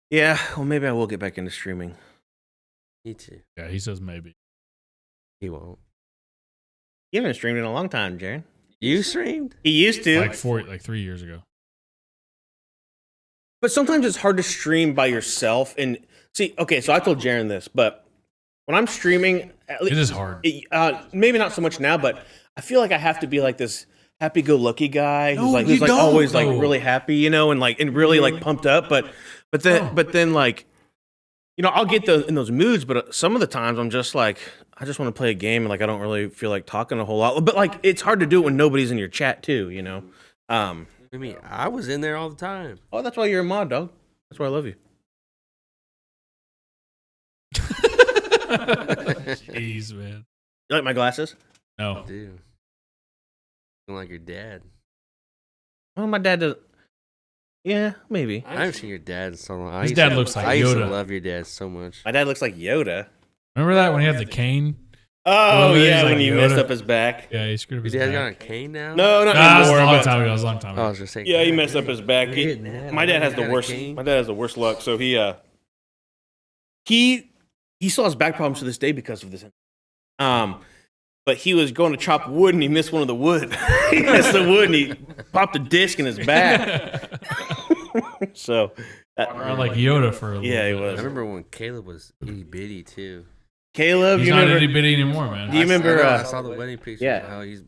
S3: Yeah. Well, maybe I will get back into streaming.
S2: Me too.
S4: Yeah, he says maybe.
S2: He won't.
S3: You haven't streamed in a long time, Jaron.
S2: You streamed?
S3: He used to.
S4: Like 3 years ago.
S3: But sometimes it's hard to stream by yourself. And see, okay, so I told Jaron this, but when I'm streaming,
S4: It is hard.
S3: Maybe not so much now, but I feel like I have to be like this happy-go-lucky guy who's like
S4: don't,
S3: always like
S4: though.
S3: really happy, and really like pumped up. But then like, I'll get in those moods. But some of the times I'm just like, I just want to play a game, and like I don't really feel like talking a whole lot. But like it's hard to do it when nobody's in your chat too,
S2: I mean, I was in there all the time.
S3: Oh, that's why you're a mod, dog. That's why I love you.
S4: Jeez, man.
S3: You like my glasses?
S4: No.
S2: Dude. Looking like your dad.
S3: Well, my dad does. Yeah, maybe.
S2: I haven't seen your dad in so long.
S4: His dad looks like
S2: I used to
S4: Yoda.
S2: love your dad so much.
S3: My dad looks like Yoda.
S4: Remember that when he had the cane?
S3: Oh,
S4: he's
S3: yeah,
S4: like
S3: when you
S4: Yoda.
S3: messed up his back.
S4: Yeah, he screwed up his
S2: Your dad's got a
S4: back.
S2: cane now?
S3: No, not
S4: Nah, it was a
S3: anymore.
S4: long
S3: but-
S4: time ago. It was a long time
S2: I
S4: ago.
S2: was just saying.
S3: Yeah, he messed up his back. My dad has the worst.
S2: Cane?
S3: My dad has the worst luck. So he still has back problems to this day because of this. But he was going to chop wood and he missed one of the wood. He missed the wood and he popped a disc in his back. So,
S4: Around like Yoda for a little
S3: yeah, he
S4: bit.
S3: was.
S2: I remember when Caleb was itty bitty too.
S3: Caleb,
S4: He's
S3: you
S4: not
S3: remember?
S4: itty bitty anymore, man.
S3: Do you remember?
S2: I saw the wedding pictures.
S3: yeah.
S2: How he's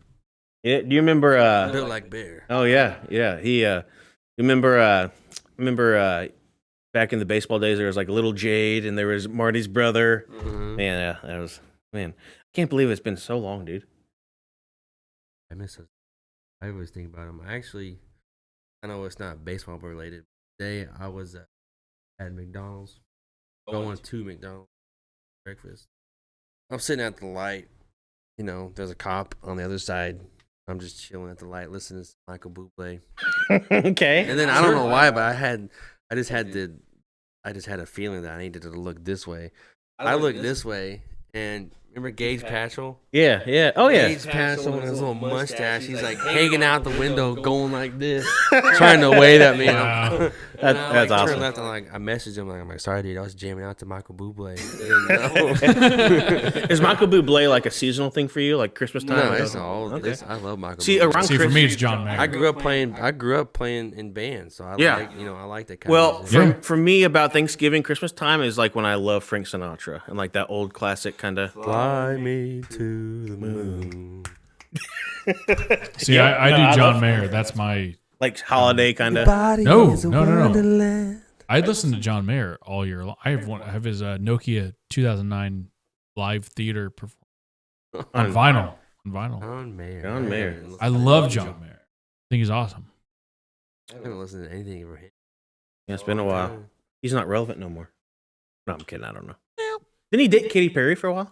S3: Yeah, do you remember?
S2: built like bear.
S3: Oh yeah. He. You remember? Back in the baseball days, there was like Little Jade, and there was Marty's brother.
S2: Mhm.
S3: Man, yeah, that was man. I can't believe it's been so long, dude.
S2: I miss it. I always think about him. I know it's not baseball related. Today I was at McDonald's, going to McDonald's breakfast. I'm sitting at the light. There's a cop on the other side. I'm just chilling at the light, listening to Michael Bublé.
S3: Okay.
S2: And then I don't know why, but I just had a feeling that I needed to look this way. I looked this way, and remember Gage Patchell?
S3: Yeah. Oh yeah.
S2: Gage Patchell with his little mustache. He's like hanging out the window, going like this, trying to wave at me.
S4: Wow.
S3: That's awesome.
S2: Turned left, and I messaged him. I'm like, sorry, dude, I was jamming out to Michael Bublé.
S3: Is Michael Bublé like a seasonal thing for you, like Christmas time?
S2: No, it's all.
S3: Okay.
S2: I love Michael.
S3: See,
S2: Bublé.
S3: around
S4: See, for me, it's John Mayer.
S2: I grew up playing in bands, so I like that kind
S3: Well,
S2: of music.
S3: for me, about Thanksgiving, Christmas time is like when I love Frank Sinatra and like that old classic kind of.
S2: Fly me to the moon.
S4: See,
S3: Yeah,
S4: I
S3: no,
S4: do
S3: I
S4: John
S3: love-
S4: Mayer. That's my.
S3: Like holiday kind of.
S4: No. I listen to John Mayer all year long. I have his Nokia 2009 live theater performance on vinyl.
S2: John Mayer.
S3: John Mayer.
S4: I love John Mayer. I think he's awesome.
S2: I haven't listened to anything ever hit.
S3: Yeah, it's been a while. He's not relevant no more. No, I'm kidding. I don't know. Didn't he date Katy Perry for a while?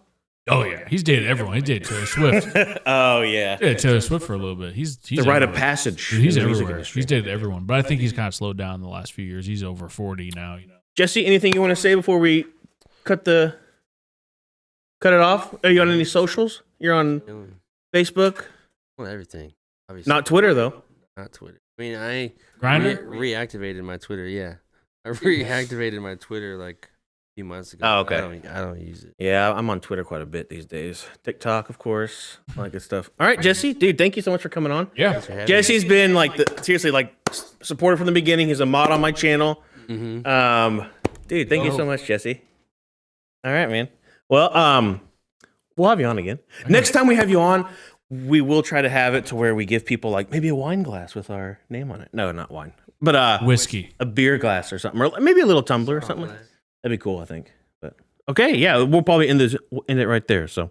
S4: Oh yeah, he's dated everyone. He dated Taylor Swift.
S3: Oh yeah.
S4: Yeah, Taylor Swift for a little bit. He's
S3: The rite of
S4: everywhere.
S3: passage.
S4: Dude, he's
S3: in the music
S4: everywhere.
S3: industry.
S4: He's dated everyone, but I think he's kind of slowed down in the last few years. He's over 40 now.
S3: Jesse, anything you want to say before we cut it off? Are you on any socials? You're on
S2: Doing
S3: Facebook?
S2: well, everything. Obviously.
S3: Not Twitter though.
S2: Not Twitter. I mean, I
S4: Grindr?
S2: reactivated my Twitter. Yeah, I reactivated my Twitter like a few months ago.
S3: Oh, okay.
S2: I don't use it.
S3: Yeah, I'm on Twitter quite a bit these days. TikTok, of course, all that good stuff. All right, Jesse, dude, thank you so much for coming on.
S4: Yeah.
S2: Thanks for having
S3: Jesse's been like seriously like supporter from the beginning. He's a mod on my channel.
S2: me. Mhm.
S3: Dude, thank you so much, Jesse. All right, man. Well, we'll have you on again. Next time we have you on, we will try to have it to where we give people like maybe a wine glass with our name on it. No, not wine, but
S4: Whiskey.
S3: a beer glass or something, or maybe a little tumbler or something. That'd be cool, I think. But okay, yeah, we'll probably end it right there. So